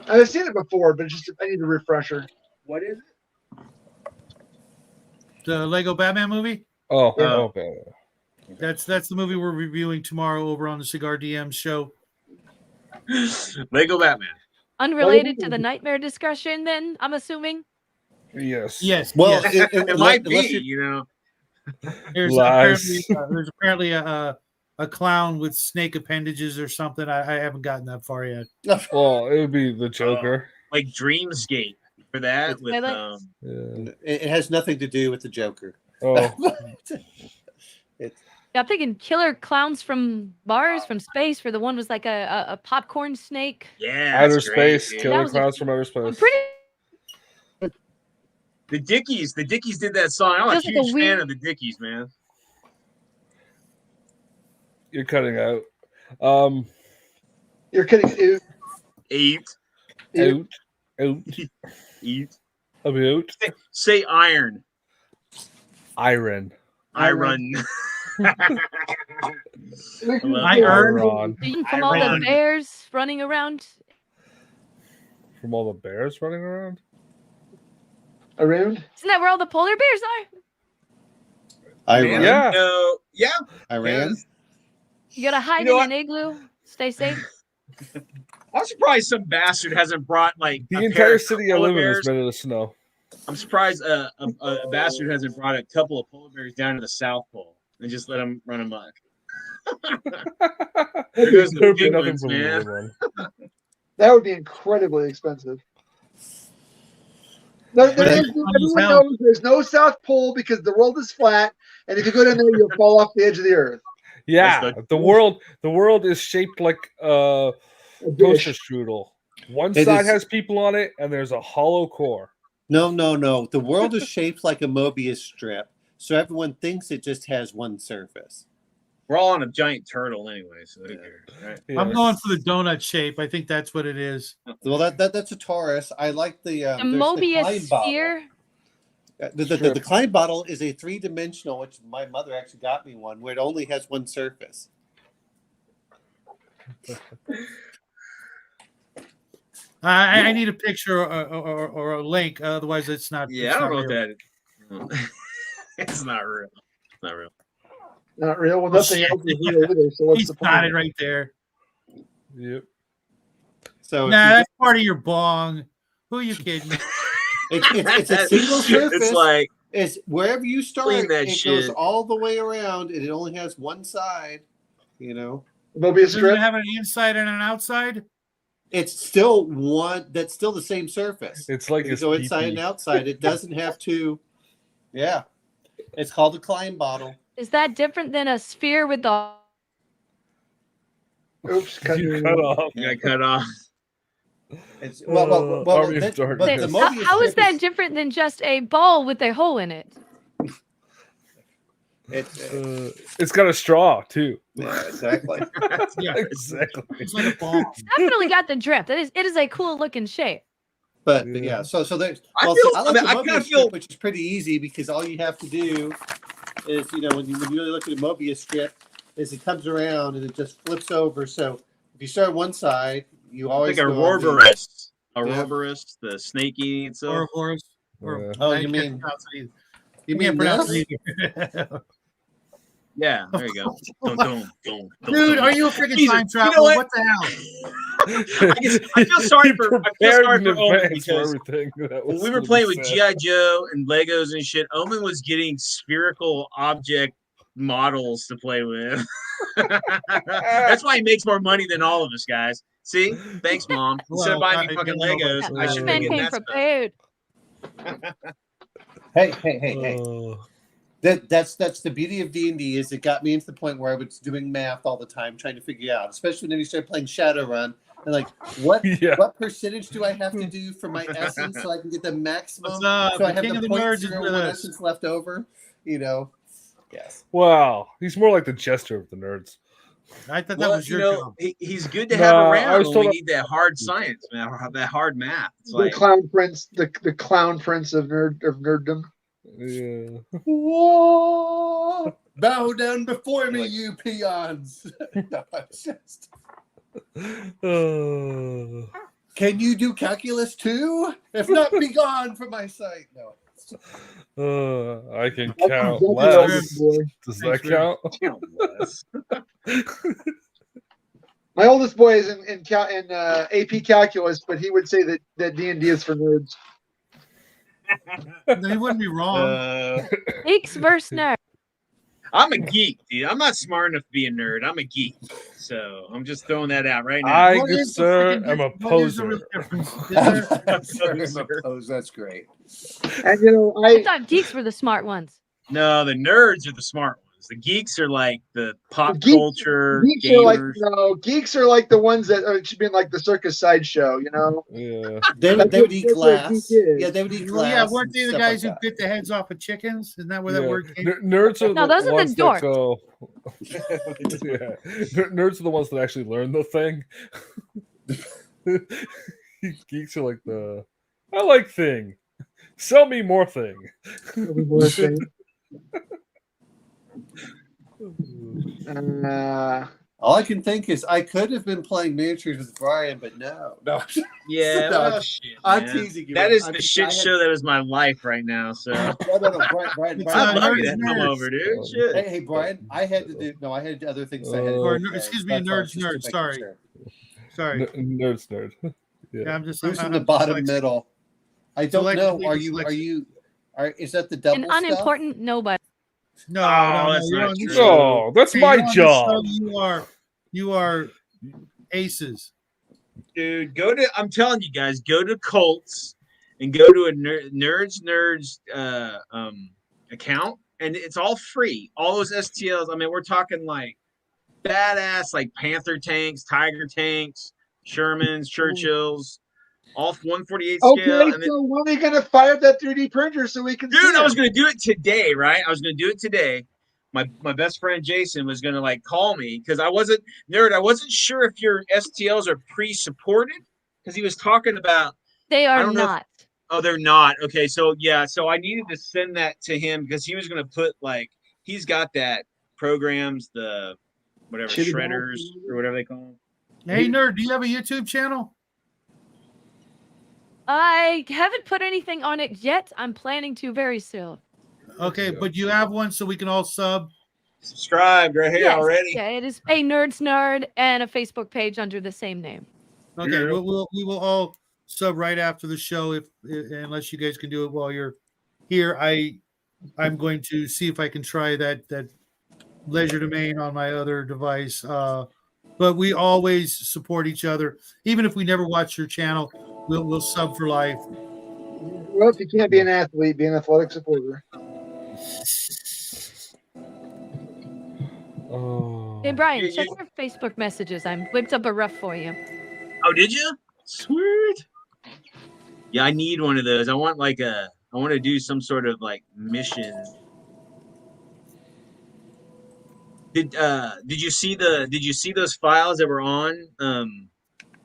I've seen it before, but I need a refresher. What is it? The Lego Batman movie. Oh, Yeah. okay. That's the movie we're reviewing tomorrow over on the Cigar DM show. Lego Batman. Unrelated to the nightmare discussion, then I'm assuming. Yes. Yes. Well, yes. It might be, you know. There's apparently a clown with snake appendages or something. I haven't gotten that far yet. Well, it would be the Joker. Like Dreamscape for that. With, Yeah. It has nothing to do with the Joker. Oh. Yeah, I'm thinking killer clowns from Mars, from space, for the one was like a popcorn snake. Yeah. Outer space, great, killer clowns from outer space. I'm pretty. The Dickies did that song. I'm a huge fan of the Dickies, man. You're cutting out. You're kidding. Eight. Out. Eat. About. Say iron. Iron. Iron. Iron. From all the bears running around. From all the bears running around? Around? Isn't that where all the polar bears are? Iran. Yeah. No. Yeah. Iran. You gotta hide in an igloo. Stay safe. I'm surprised some bastard hasn't brought like the entire city I live in is made of snow. I'm surprised a bastard hasn't brought a couple of polar bears down to the South Pole and just let them run amok. There goes the penguins, man. That would be incredibly expensive. Everyone knows there's no South Pole because the world is flat, and if you go down there, you'll fall off the edge of the earth. Yeah, the world is shaped like a toaster strudel. One side has people on it, and there's a hollow core. No. The world is shaped like a Mobius strip, so everyone thinks it just has one surface. We're all on a giant turtle anyway, so who cares, right? Yeah. I'm going for the donut shape. I think that's what it is. Well, that's a Taurus. I like the Mobius sphere. The Klein bottle is a 3-dimensional, which my mother actually got me one, where it only has one surface. I need a picture or a link, otherwise it's not. Yeah, I don't know that. It's not real. It's not real. Not real. Well, nothing else is real either. So what's the point? Got it right there. Yep. So that's part of your bong. Who are you kidding? It's a single surface. It's like it's wherever you start. It goes all the way around, and it only has one side. You know, Does it have an inside and an outside? It's still one. That's still the same surface. It's like you go inside and outside. It doesn't have to. Yeah, it's called a Klein bottle. Is that different than a sphere with the? Oops, cut off. You got cut off. It's, well, how is that different than just a ball with a hole in it? It's got a straw too. Yeah, exactly. Yeah, exactly. It's like a ball. Definitely got the drift. It is a cool looking shape. But yeah, so there's. I kind of feel which is pretty easy because all you have to do is when you really look at a Mobius strip, is it comes around and it just flips over. So if you start one side, you always like a Ouroboros. Ouroboros, the snake eating itself. Ouroboros. Oh, you mean Yeah, there you go. Don't. Dude, are you a freaking time traveler? What the hell? I feel sorry for Omen because everything when we were playing with G.I. Joe and Legos and shit, Omen was getting spherical object models to play with. That's why he makes more money than all of us, guys. See? Thanks, Mom. Instead of buying me fucking Legos, I should be getting that prepared. Hey. That's the beauty of D&D is it got me into the point where I was doing math all the time trying to figure out, especially when you start playing Shadowrun, and like what percentage do I have to do for my essence so I can get the maximum? So I have the 0.01 essence left over. Yes. Wow, he's more like the jester of the nerds. I thought that was your job. He's good to have around when we need that hard science, man, that hard math. It's the clown prince, the clown prince of nerddom. Yeah. Whoa! Bow down before me, you peons. No, Can you do calculus too? If not, be gone from my sight. No. I can count less. Does that count? My oldest boy is in AP calculus, but he would say that D&D is for nerds. He wouldn't be wrong. Geeks versus nerds. I'm a geek, dude. I'm not smart enough to be a nerd. I'm a geek. So I'm just throwing that out right now. I, good sir, am a poser. That's great. And I thought geeks were the smart ones. No, the nerds are the smart ones. The geeks are like the pop culture geeks are like the ones that should be in like the circus sideshow, Yeah. They would eat glass. Yeah, they would eat glass. Yeah, weren't they the guys who bit the heads off of chickens? Isn't that where that word came from? Nerds are those are the dorks. Nerds are the ones that actually learn the thing. Geeks are like I like thing. Sell me more thing. All I can think is I could have been playing miniatures with Brian, but no. Yeah, no, shit, I'm teasing you. That is the shit show that is my life right now. So no, Brian. I'd love you to come over, dude. Shit. Hey, Brian. I had other things. Excuse me, nerds. Sorry. Nerd. Yeah, I'm just. Who's in the bottom middle? I don't know. Is that the double? An unimportant nobody. No, that's not true. No, that's my job. You are aces. Dude, I'm telling you guys, go to Colts and go to a Nerds account, and it's all free. All those STLs. I mean, we're talking like badass, like Panther tanks, Tiger tanks, Shermans, Churchills. All 148 scale. Okay, so when are you going to fire up that 3D printer so we can? Dude, I was going to do it today, right? I was going to do it today. My best friend Jason was going to call me because I wasn't sure if your STLs are pre-supported because he was talking about. They are not. They're not. Okay, so yeah, so I needed to send that to him because he was going to put he's got that programs, the whatever shredders or whatever they call them. Hey, nerd, do you have a YouTube channel? I haven't put anything on it yet. I'm planning to very soon. Okay, but you have one so we can all subscribe right here already. Yeah, it is a Nerds Nerd and a Facebook page under the same name. Okay, we will all sub right after the show unless you guys can do it while you're here. I'm going to see if I can try that Leisure Domain on my other device. But we always support each other, even if we never watch your channel. We'll sub for life. Well, if you can't be an athlete, be an athletic supporter. Hey, Brian, check your Facebook messages. I whipped up a rough for you. Oh, did you? Sweet. Yeah, I need one of those. I want I want to do some sort of mission. Did you see those files that were on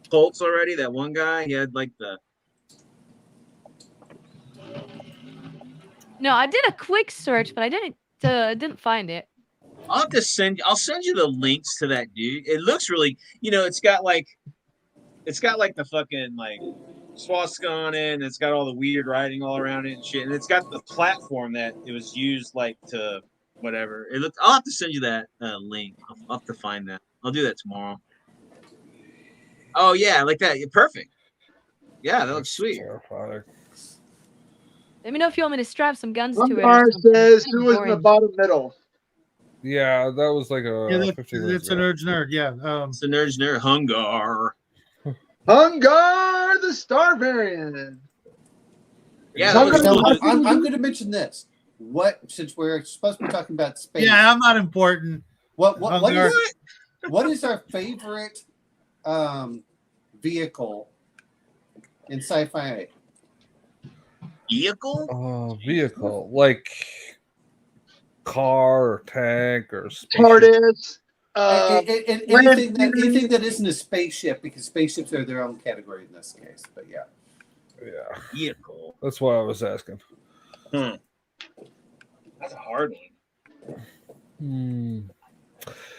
Colts already? That one guy, he had the. No, I did a quick search, but I didn't find it. I'll send you the links to that dude. It looks really, it's got the fucking swastika on it, and it's got all the weird writing all around it and shit, and it's got the platform that it was used to whatever. I'll have to send you that link. I'll have to find that. I'll do that tomorrow. Oh yeah, like that. Perfect. Yeah, that looks sweet. Terrifying. Let me know if you want me to strap some guns to it. Or Umgar something. says, It's who was in the boring. bottom middle? Yeah, that was like a Yeah, 15 that's minutes a ago. nerd. Yeah. It's the nerd Hungar. Umgar, the Star variant. Yeah, So that looks cool. I'm going to mention this. What, since we're supposed to be talking about space? Yeah, I'm not important. What Hungar. is our favorite vehicle in sci-fi? Vehicle? Vehicle like car or tank or spaceship. TARDIS. Anything that isn't a spaceship, because spaceships are their own category in this case. But yeah. Yeah, Vehicle. that's why I was asking. That's a hard one.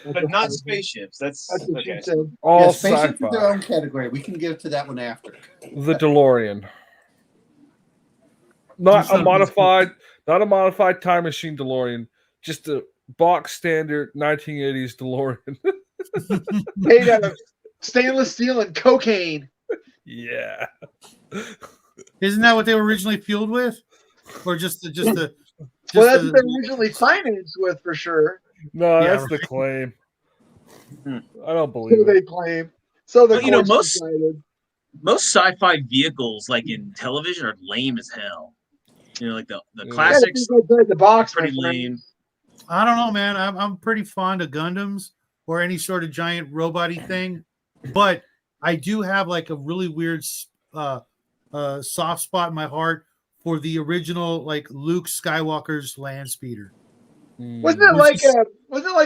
But not spaceships. That's what okay. she said. All spaceships sci-fi. are their own category. We can get to that one after. The DeLorean. Not a modified time machine DeLorean, just a box standard 1980s DeLorean. Made out of stainless steel and cocaine. Yeah. Isn't that what they were originally fueled with, or just the? Well, that's what they were originally financed with, for sure. No, Yeah, that's the claim. I don't So believe they it. claim. So the Well, courts decided. most sci-fi vehicles, like in television, are lame as hell. Like the Yeah. classics, The box, my pretty friend. lame. I don't know, man. I'm pretty fond of Gundams or any sort of giant robot-y thing, but I do have like a really weird soft spot in my heart for the original, like Luke Skywalker's land speeder. Wasn't it like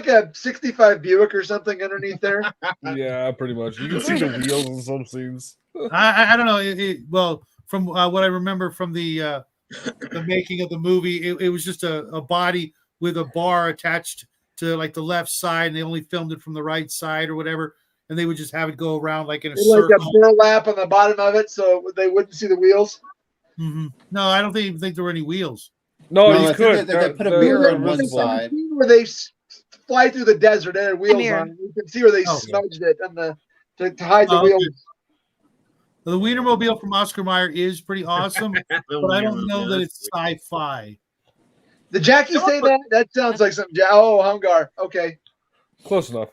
a 65 Buick or something underneath there? Yeah, pretty much. You can see the wheels in some scenes. I don't know. Well, from what I remember from the making of the movie, it was just a body with a bar attached to like the left side, and they only filmed it from the right side or whatever, and they would just have it go around like in a circle. Like a burlap on the bottom of it, so they wouldn't see the wheels. Mm-hmm. No, I don't even think there were any wheels. No, you could. They put a mirror on one side where they fly through the desert and had wheels on. You can see where they smudged it on to hide the wheels. Okay. The Wienermobile from Oscar Mayer is pretty awesome, but I don't know that it's sci-fi. Did Jackie say that? That sounds like something. Oh, Hungar. Okay. Close enough.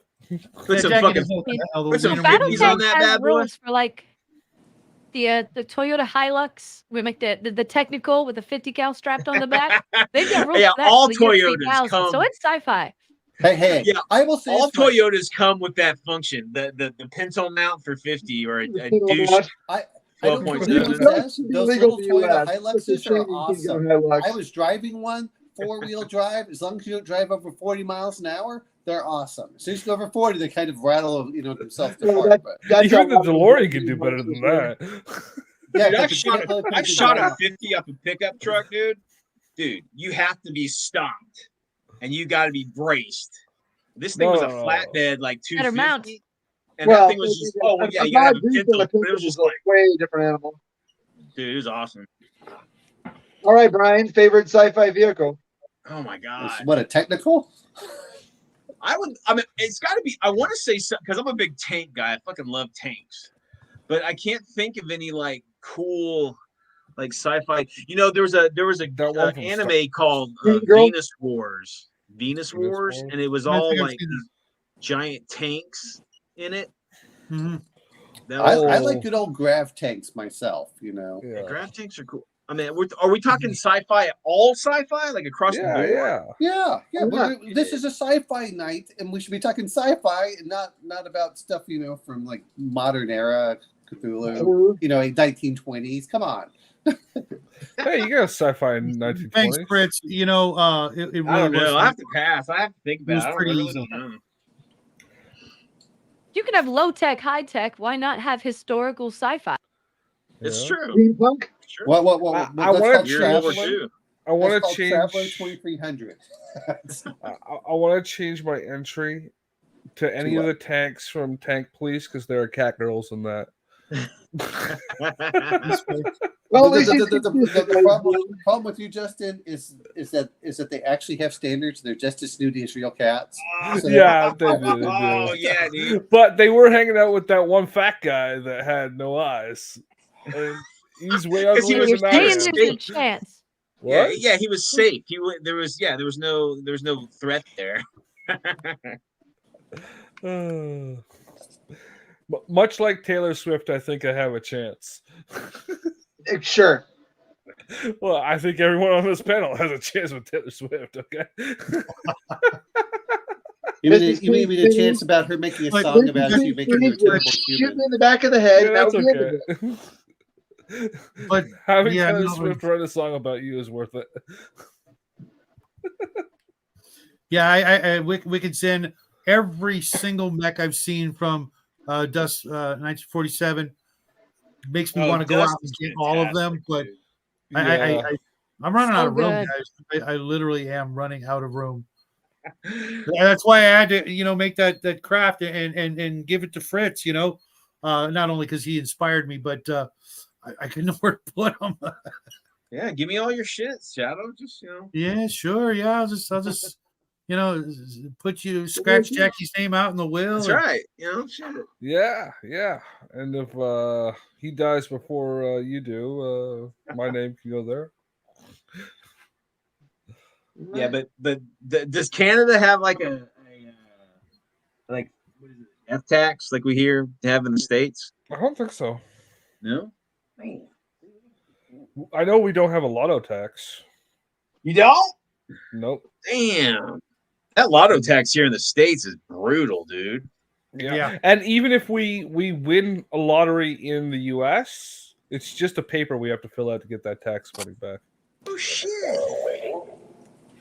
Put some fucking put some 50s on that bad boy. Rules for like the Toyota Hilux. We make the technical with the 50 cal strapped on the back. They've got rules for that all for the year Toyotas 3000, come. so it's sci-fi. Hey, yeah, I will say all Toyotas come with that function, the pinto mount for 50 or a douche. I don't care what anyone says. Those little Toyota Hiluxes are awesome. I was driving one, 4-wheel drive. As long as you don't drive over 40 miles an hour, they're awesome. As soon as you go over 40, they kind of rattle, themselves apart. Even the DeLorean can do better than that. Yeah, dude, I shot a 50 up a pickup truck, dude. Dude, you have to be stopped, and you got to be braced. This thing was a flatbed, like 250. And that thing was just, you gotta have a pinto, but it was just like way different animal. Dude, it was awesome. All right, Brian, favorite sci-fi vehicle? Oh my god! What, a technical? I mean, it's got to be. I want to say something because I'm a big tank guy. I fucking love tanks, but I can't think of any like cool, like sci-fi. There was a anime called Venus Wars. And it was all like giant tanks in it. Mm-hmm. I like good old grav tanks myself. Yeah, grav tanks are cool. I mean, are we talking sci-fi? All sci-fi, like across the board? Yeah. This is a sci-fi night, and we should be talking sci-fi, and not about stuff from like modern era Cthulhu. 1920s. Come on. Hey, you got a sci-fi in 1920s. Thanks, Fritz. It really I don't know. I have to pass. I have to think about it. Pretty easy. You can have low tech, high tech. Why not have historical sci-fi? It's true. Steampunk? Sure. What? I want to change. Traveler 2300. I want to change my entry to any of the tanks from Tank Police because there are cat girls in that. Well, the problem with you, Justin, is that they actually have standards. They're just as snooty as real cats. So Yeah, they do. Oh yeah, dude. But they were hanging out with that one fat guy that had no eyes. And he's way Because he uglier was- You're than I saying am. there's a chance. Yeah, What? yeah, he was safe. There was no threat there. Much like Taylor Swift, I think I have a chance. sure. Well, I think everyone on this panel has a chance with Taylor Swift. Okay. You mean a chance about her making a song about you making you a terrible Shoot human? me in the back of the head. Yeah, that's okay. But having yeah, Taylor no, Swift write a song about you is worth it. Yeah, I Wicked Sin. Every single mech I've seen from Dust 1947 makes me want to go Dust out and is get all of them. But Yeah. I'm running out So of room, good. guys. I literally am running out of room. That's why I had to, make that craft and give it to Fritz. Not only because he inspired me, but I couldn't know where to put him. Yeah, give me all your shit, Shadow. Just Yeah, sure. Yeah, I'll just scratch Jackie's name out in the will. That's right. Shit. Yeah. And if he dies before you do, my name can go there. Yeah, but does Canada have like a like what is it, F tax like we hear have in the States? I don't think so. No. I know we don't have a lotto tax. You don't? Nope. Damn. That lotto tax here in the States is brutal, dude. Yeah. And even if we win a lottery in the US, it's just a paper we have to fill out to get that tax money back. Oh shit.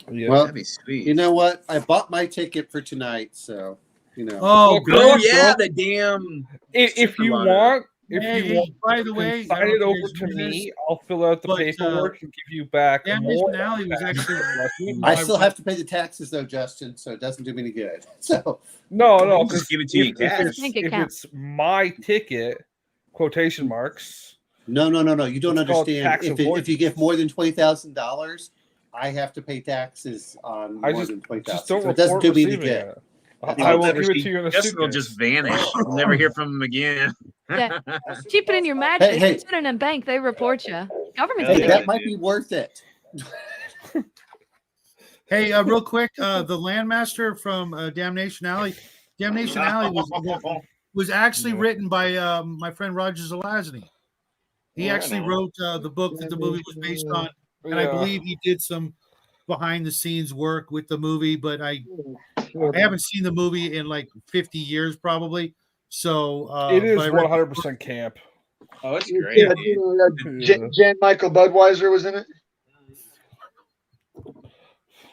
Yeah. Well, That'd be sweet. you know what? I bought my ticket for tonight, so Oh, Oh yeah, the damn. If you want, by the way, sign it over to me. I'll fill out the paperwork and give you back more. Alley was actually. I still have to pay the taxes though, Justin, so it doesn't do me any good. So no, just give it to you in cash. If it's my ticket, quotation marks. No. You don't understand. If you give more than $20,000, I have to pay taxes on more than $20,000. So it doesn't do me any good. I will give it to you in a Justin will just vanish. We'll never hear from him again. Yeah. Keep it in your mattress. Hey. Put it in a bank. They report you. Government. Hey, that might be worth it. Hey, real quick, the Landmaster from Damnation Alley. Damnation Alley was actually written by my friend Roger Zelazny. He actually wrote the book that the movie was based on, and I believe he did some behind-the-scenes work with the movie. But I haven't seen the movie in like 50 years, probably. So it is 100% camp. Oh, it's great. Jan Michael Budweiser was in it.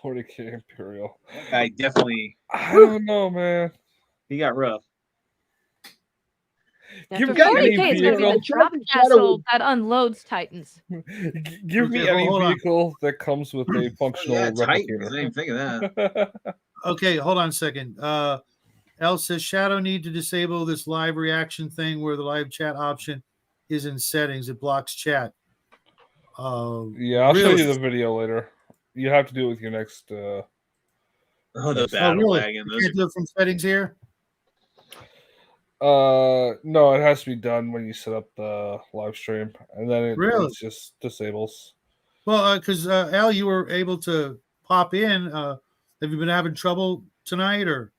40K Imperial. I definitely. I don't know, man. He got rough. Give me any vehicle drop castle that unloads Titans. Give me any vehicle that comes with a functional replicator. Titans, I didn't even think of that. Okay, hold on a second. Elle says Shadow need to disable this live reaction thing where the live chat option is in settings. It blocks chat. Yeah, I'll show you the video later. You have to do it with your next. The battle wagon. You can't do it from settings here. No, it has to be done when you set up the live stream, and then it just disables. Well, because Al, you were able to pop in. Have you been having trouble tonight, or?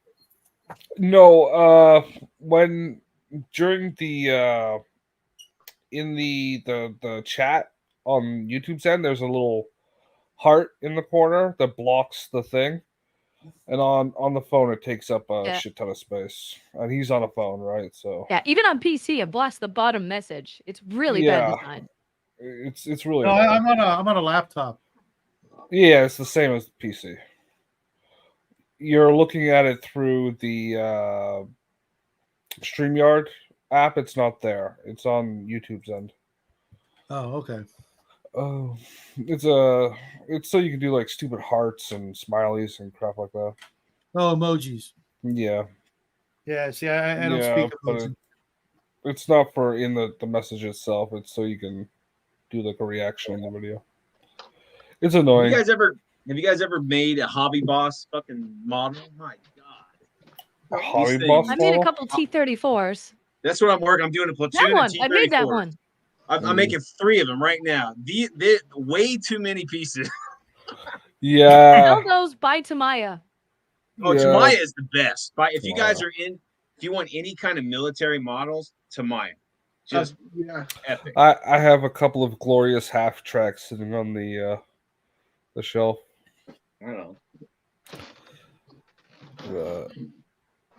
No, when during the in the chat on YouTube's end, there's a little heart in the corner that blocks the thing. And on the phone, it takes up a shit ton of space. And he's on a phone, right? So yeah, even on PC, it blocks the bottom message. It's really bad design. It's really. No, I'm on a laptop. Yeah, it's the same as the PC. You're looking at it through the StreamYard app. It's not there. It's on YouTube's end. Oh, okay. Oh, it's so you can do like stupid hearts and smileys and crap like that. Oh, emojis. Yeah. Yeah. See, I don't speak emoji. It's not for in the message itself. It's so you can do like a reaction on the video. It's annoying. Have you guys ever made a Hobby Boss fucking model? My God. A Hobby Boss I made a model? couple T-34s. That's what I'm working. I'm doing a platoon. That one. Of I made that T-34s. one. I'm making 3 of them right now. The way too many pieces. Yeah. Sell those by Tamaya. Oh, Yeah. Tamaya is the best. If you Tamaya. guys are if you want any kind of military models, Tamaya. Just epic. I have a couple of glorious half tracks sitting on the shelf. I don't know.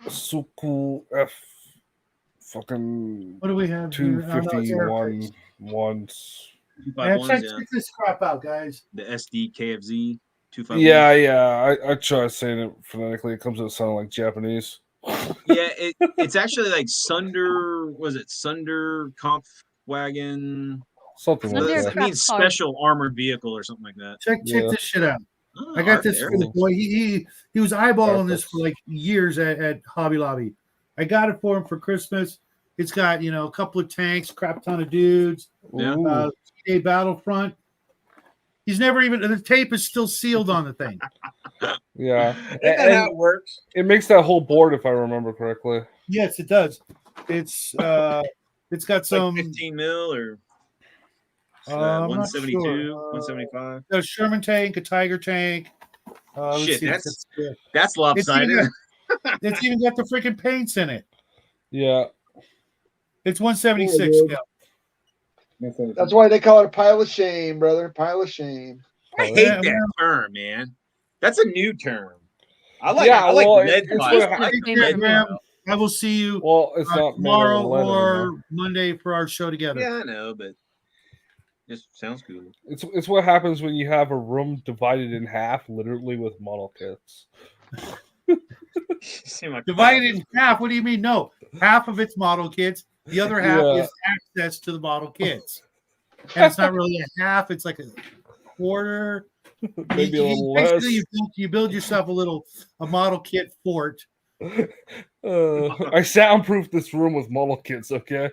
Suku F fucking What do we have? 251 ones. Check this crap out, guys. The SD KFZ 251. Yeah. I try saying it phonetically. It comes out sounding like Japanese. Yeah, it's actually like Sunder. Was it Sunder Kampfwagen? Something like that. It means special armored vehicle or something like that. Check this shit out. Oh, I got this for the boy. He was eyeballing this for like years at Hobby Lobby. I got it for him for Christmas. It's got a couple of tanks, crap ton of dudes. Yeah. T-Day Battlefront. He's never even. The tape is still sealed on the thing. Yeah, and how it works. It makes that whole board, if I remember correctly. Yes, it does. It's got some like 15 mil or 172, sure. 175. A Sherman tank, a Tiger tank. Shit, that's lopsided. It's even got the freaking paints in it. Yeah, it's 176 scale. That's why they call it a pile of shame, brother. Pile of shame. I hate that term, man. That's a new term. I like. I like lead pile. I will see you. Well, it's not tomorrow or Monday for our show together. Yeah, I know, but it sounds cool. It's what happens when you have a room divided in half, literally with model kits. Divided in half? What do you mean? No, half of it's model kits. The other half is access to the model kits. And it's not really a half. It's like a quarter. Maybe a little less. You build yourself a model kit fort. I soundproof this room with model kits, okay?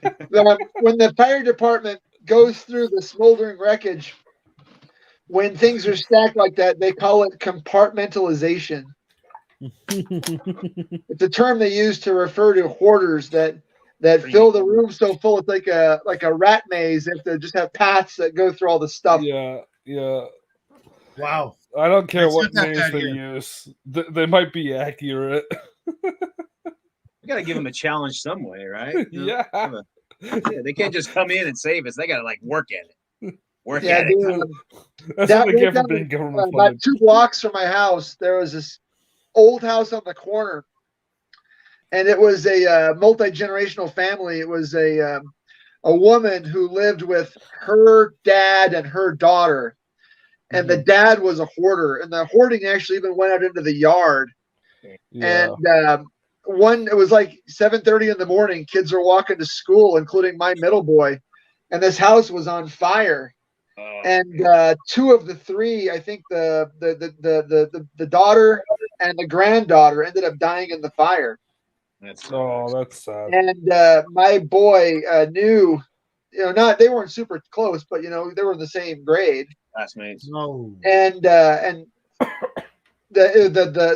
When the fire department goes through the smoldering wreckage, when things are stacked like that, they call it compartmentalization. It's a term they use to refer to hoarders that fill the room so full it's like a rat maze. They have to just have paths that go through all the stuff. Yeah. Wow. I don't care what names they use. They might be accurate. You got to give them a challenge some way, right? Yeah. They can't just come in and save us. They got to work at it. Work at it. That's what they get for being government about 2 blocks from my house, there was this old house on the corner, and it was a multi-generational family. It was a woman who lived with her dad and her daughter, and the dad was a hoarder, and the hoarding actually even went out into the yard. And it was like 7:30 in the morning. Kids are walking to school, including my middle boy, and this house was on fire. And 2 of the 3, I think the daughter and the granddaughter ended up dying in the fire. That's sad. And my boy knew, they weren't super close, but they were in the same grade, classmates. No. And the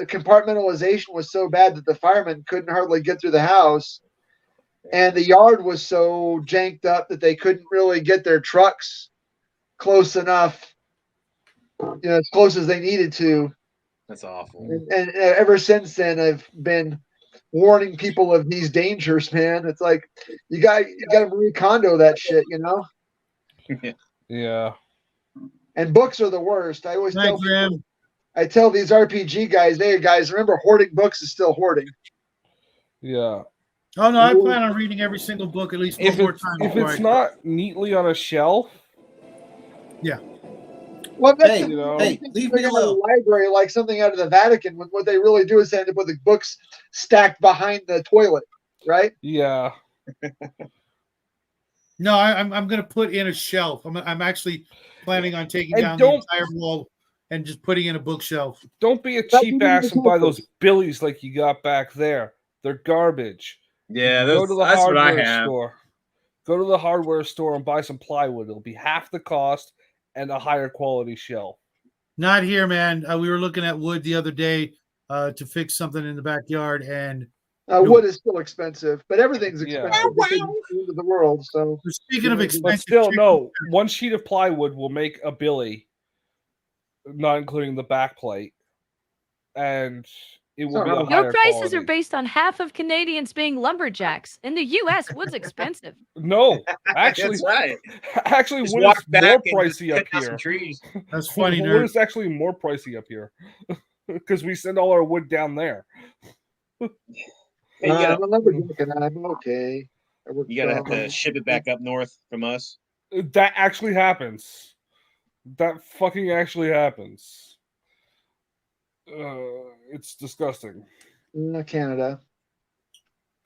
compartmentalization was so bad that the firemen couldn't hardly get through the house, and the yard was so janked up that they couldn't really get their trucks close enough, as close as they needed to. That's awful. And ever since then, I've been warning people of these dangers, man. It's like you got to Marie Kondo that shit, Yeah. And books are the worst. I always tell these RPG guys, hey guys, remember hoarding books is still hoarding. Yeah. Oh no, I plan on reading every single book at least one more time. If it's not neatly on a shelf. Yeah. Well, hey, leave me alone. Library, like something out of the Vatican. What they really do is end up with the books stacked behind the toilet, right? Yeah. No, I'm going to put in a shelf. I'm actually planning on taking down the entire wall and just putting in a bookshelf. Don't be a cheap ass and buy those Billies like you got back there. They're garbage. Yeah, Go to the that's what I hardware have. store. Go to the hardware store and buy some plywood. It'll be half the cost and a higher quality shelf. Not here, man. We were looking at wood the other day to fix something in the backyard, and wood is still expensive, but everything's Yeah. expensive because it's the end of the world. So speaking of But expensive, still, no. One sheet of plywood will make a billy, not including the back plate, and it will be a higher Your prices quality. are based on half of Canadians being lumberjacks. In the U.S., wood's expensive. No, actually, That's right. actually, Just wood walk is back more and just pricey up cut down some here. trees. That's funny, Wood nerd. is actually more pricey up here because we send all our wood down there. Hey, you I'm a lumberjack and I'm okay. gotta have to ship it back up north from us. That actually happens. That fucking actually happens. It's disgusting. Canada.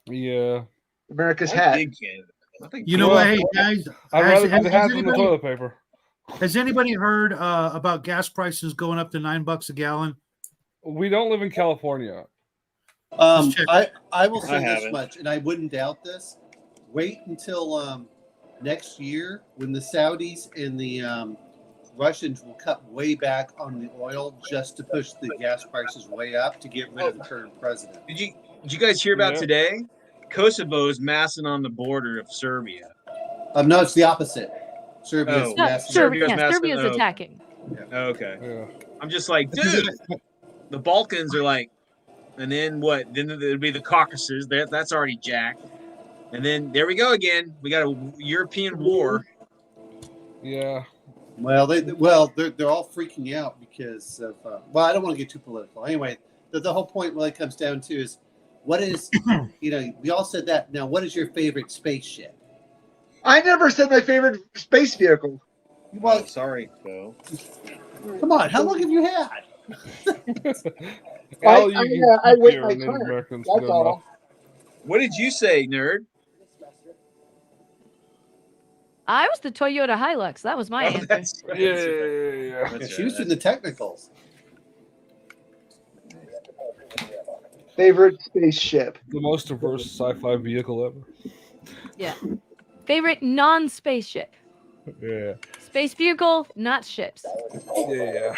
Yeah. America's I hat. dig Canada. I think You know what? Hey, guys. I'd rather do the hat than the toilet paper. Has anybody heard about gas prices going up to $9 a gallon? We don't live in California. I will say I this haven't. much, and I wouldn't doubt this. Wait until next year when the Saudis and the Russians will cut way back on the oil just to push the gas prices way up to get rid of the current president. Did you guys hear about today? Kosovo is massing on the border of Serbia. No, it's the opposite. Serbia's Serbia's attacking. Okay. Yeah. I'm just like, dude, the Balkans are like, and then what? Then there'll be the Caucasus. That's already jacked. And then there we go again. We got a European war. Yeah. Well, they're all freaking out because of. Well, I don't want to get too political. Anyway, the whole point really comes down to is, what is, we all said that. Now, what is your favorite spaceship? I never said my favorite space vehicle. Well, sorry, Phil. Come on, how long have you had? I wait my turn. That's all. What did you say, nerd? I was the Toyota Hilux. That was my answer. That's right. Yeah. She was doing the technicals. Favorite spaceship. The most diverse sci-fi vehicle ever. Yeah. Favorite non-spaceship. Yeah. Space vehicle, not ships. Yeah.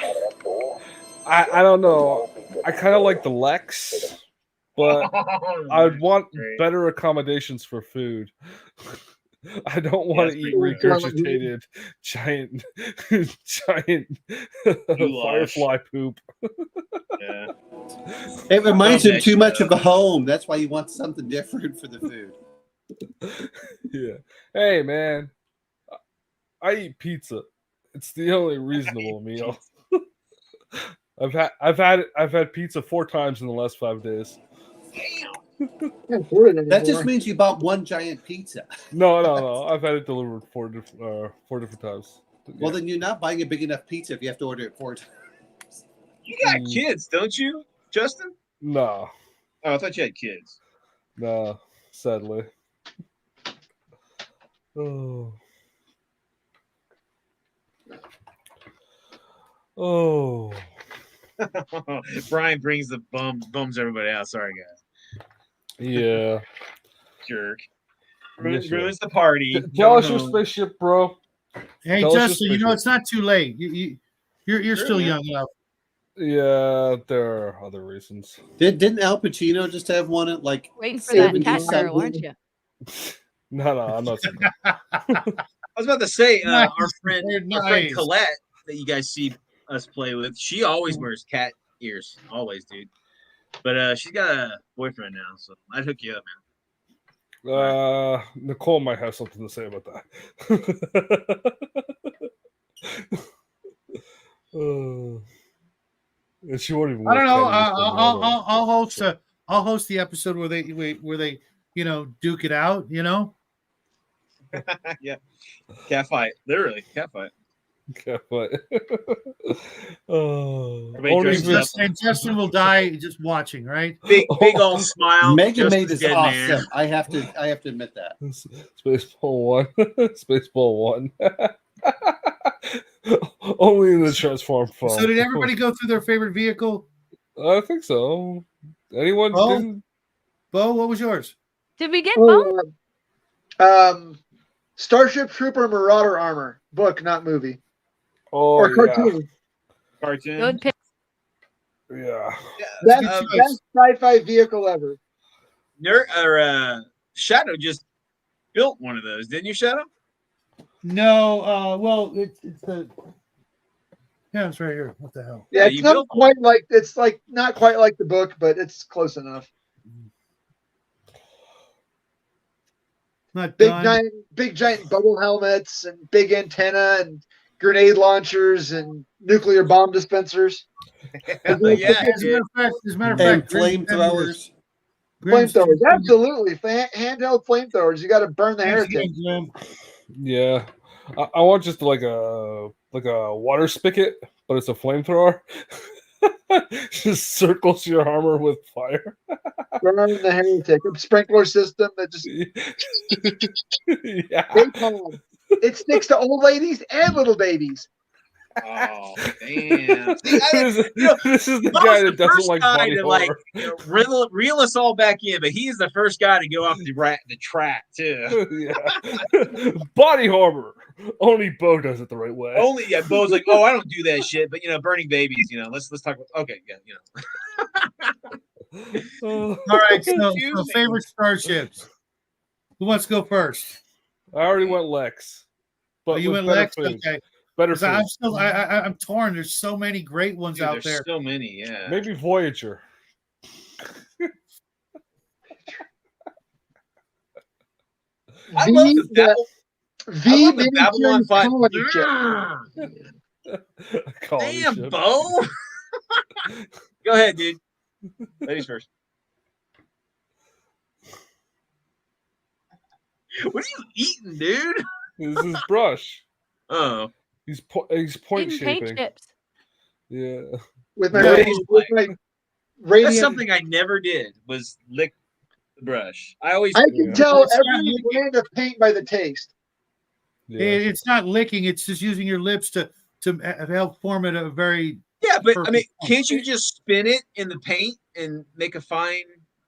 I don't know. I kind of like the Lex, but I'd want better accommodations for food. I don't want to eat regurgitated giant firefly poop. Yeah. It reminds him too much of a home. That's why you want something different for the food. Yeah. Hey, man. I eat pizza. It's the only reasonable meal. I've had pizza 4 times in the last 5 days. That just means you bought one giant pizza. No. I've had it delivered 4 different times. Well, then you're not buying a big enough pizza if you have to order it 4 times. You got kids, don't you, Justin? No. Oh, I thought you had kids. No, sadly. Oh. Oh. Brian brings the bums everybody out. Sorry, guys. Yeah. Jerk. Yes, Ruins the party. Tell us your spaceship, bro. Hey, Tell us Justin, your it's not too late. You're Sure, still man. young enough. Yeah, there are other reasons. Didn't Al Pacino just have one at like Waiting for that 70 cat girl, something? aren't you? No, I'm not saying that. I was about to say, Nice. our friend Nice. Colette that you guys see us play with, she always wears cat ears. Always, dude. But she's got a boyfriend now, so I'd hook you up, man. Nicole might have something to say about that. And she won't even. I don't know. I'll host the episode where they duke it out. Yeah. Cat fight. Literally, cat fight. And Justin will die just watching, right? Big old smile. Mega Mate Justin's is dead, awesome. man. I have to admit that. Spaceball 1. Spaceball 1. Only in the transform form. So did everybody go through their favorite vehicle? I think so. Anyone Oh. didn't? Bo, what was yours? Did we get both? Starship Trooper Marauder armor book, not movie. Oh, Or yeah. cartoon. Cartoon. Good pick. Yeah. Best sci-fi vehicle ever. Shadow just built one of those, didn't you, Shadow? No, well, it's the yeah, it's right here. What the hell? Yeah, it's not quite like not quite like the book, but it's close enough. Not big giant bubble helmets and big antenna and grenade launchers and nuclear bomb dispensers. Yeah, as a matter of fact, flamethrowers. Flamethrowers, absolutely. Handheld flamethrowers. You got to burn the heretic. Yeah, I want just like a water spigot, but it's a flamethrower. Just circles your armor with fire. Burn the heretic. A sprinkler system that just it sticks to old ladies and little babies. Oh damn! This is the guy that doesn't like body horror. Reel us all back in, but he's the first guy to go off the track too. Yeah. Body horror. Only Bo does it the right way. Bo's like, oh, I don't do that shit, but burning babies. Let's talk about. Okay, yeah, All right, so favorite starships. Who wants to go first? I already went Lex. But you went Lex. Food. Okay. Better food. I'm torn. There's so many great ones out there. So many, yeah. Maybe Voyager. I love the Babylon 5. Damn, Bo. Go ahead, dude. Ladies first. What are you eating, dude? This is brush. Oh. He's point shaping. Paint chips. Yeah. With my radiant. That's something I never did was lick the brush. I can tell every brand of paint by the taste. Yeah. It's not licking, it's just using your lips to help form it a very but I mean, can't you just spin it in the paint and make a fine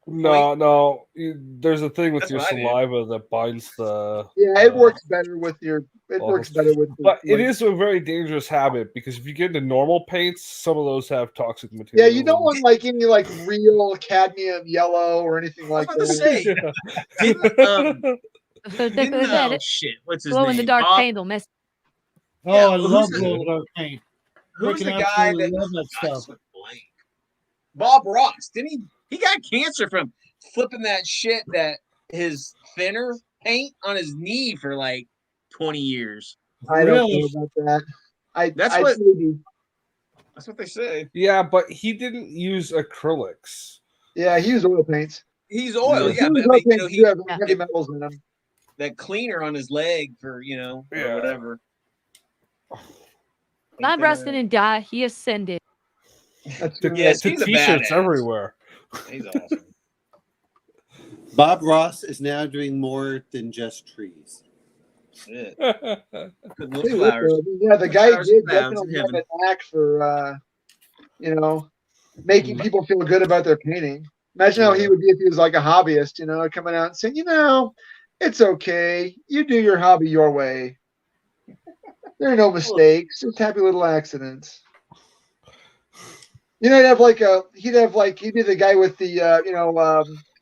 No. There's a thing with your saliva that binds the. Yeah, it works better with your. It works better with. But it is a very dangerous habit because if you get into normal paints, some of those have toxic material. Yeah, you don't want like any like real cadmium yellow or anything like that. Shit, what's his glow name? in the dark paint will mess. Oh, I love glow in the dark paint. Who's the guy that love that stuff? Bob Ross, didn't he? He got cancer from flipping that shit, that his thinner paint on his knee for like 20 years. I don't know about that. That's what they say. Yeah, but he didn't use acrylics. Yeah, he used oil paints. He's oil, yeah. But he have heavy metals in them. That cleaner on his leg for or whatever. Bob Ross didn't die; he ascended. Yes, he's a t-shirts badass. Everywhere. He's awesome. Bob Ross is now doing more than just trees. Yeah, the guy did definitely have an knack for, making people feel good about their painting. Imagine how he would be if he was like a hobbyist, coming out and saying, it's okay. You do your hobby your way. There are no mistakes. Just happy little accidents. He'd be the guy with the,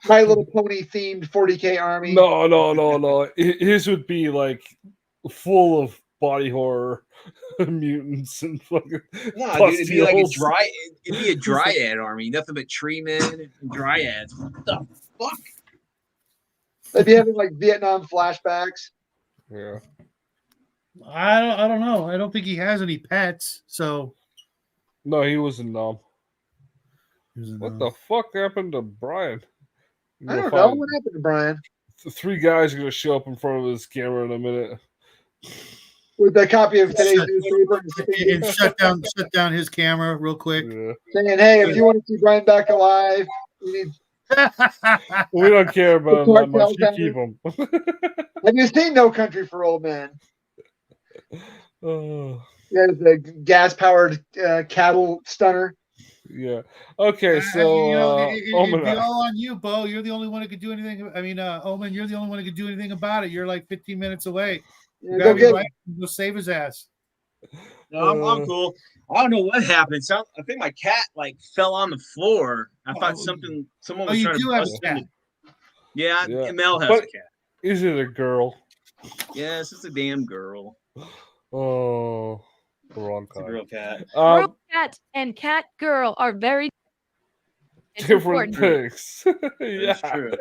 My Little Pony themed 40K army. No. His would be like full of body horror mutants and fucking. No, dude, it'd be like a dryad army. Nothing but tree men and dryads. What the fuck? They'd be having like Vietnam flashbacks. Yeah. I don't know. I don't think he has any pets, so. No, he was in Nom. What the fuck happened to Brian? I don't know. What happened to Brian? The 3 guys are going to show up in front of his camera in a minute. With a copy of today's newspaper. And shut down his camera real quick. Yeah. Saying, hey, if you want to see Brian back alive, we don't care about him that much. You keep him. Have you seen No Country for Old Men? Oh. Yeah, the gas-powered cattle stunner. Yeah. Okay, so it'd be all on you, Bo. You're the only one who could do anything. I mean, Omen, you're the only one who could do anything about it. You're like 15 minutes away. Yeah, go get him. Go save his ass. No, I'm cool. I don't know what happened. I think my cat like fell on the floor. I thought someone was trying to bust in. Yeah, Mel has a cat. Is it a girl? Yes, it's a damn girl. Oh, the wrong kind. It's a girl cat. Girl cat and cat girl are very different things. Yeah, that's true.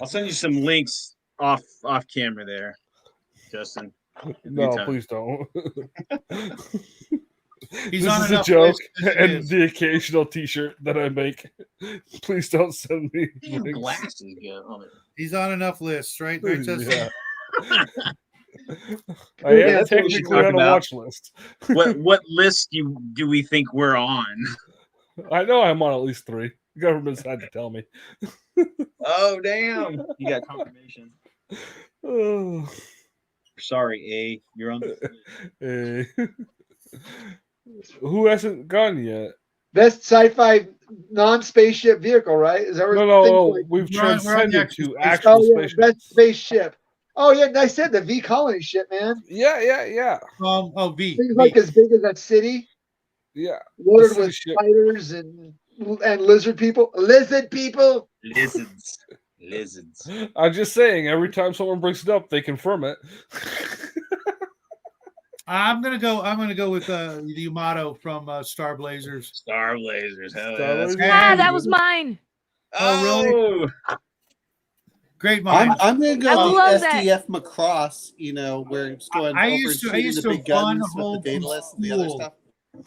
I'll send you some links off camera there, Justin. No, please don't. This is a joke and the occasional T-shirt that I make. Please don't send me glasses. He's on enough lists, right? Yeah. I am technically on a watch list. What list do we think we're on? I know I'm on at least 3. The government's had to tell me. Oh damn! You got confirmation. Oh. Sorry, A. You're on the Who hasn't gone yet? Best sci-fi non-spaceship vehicle, right? Is that no? We've transcended to actual spaceship. Best spaceship. Oh yeah, I said the V Colony ship, man. Yeah. V. Things like as big as that city. Yeah. Loaded with spiders and lizard people. Lizards. I'm just saying, every time someone brings it up, they confirm it. I'm gonna go with the Yamato from Star Blazers. Star Blazers, hell yeah! That was mine. Oh, really? Great mind. I'm gonna go with SDF Macross. You know, where it's going over shooting the big guns with the dataless and the other stuff.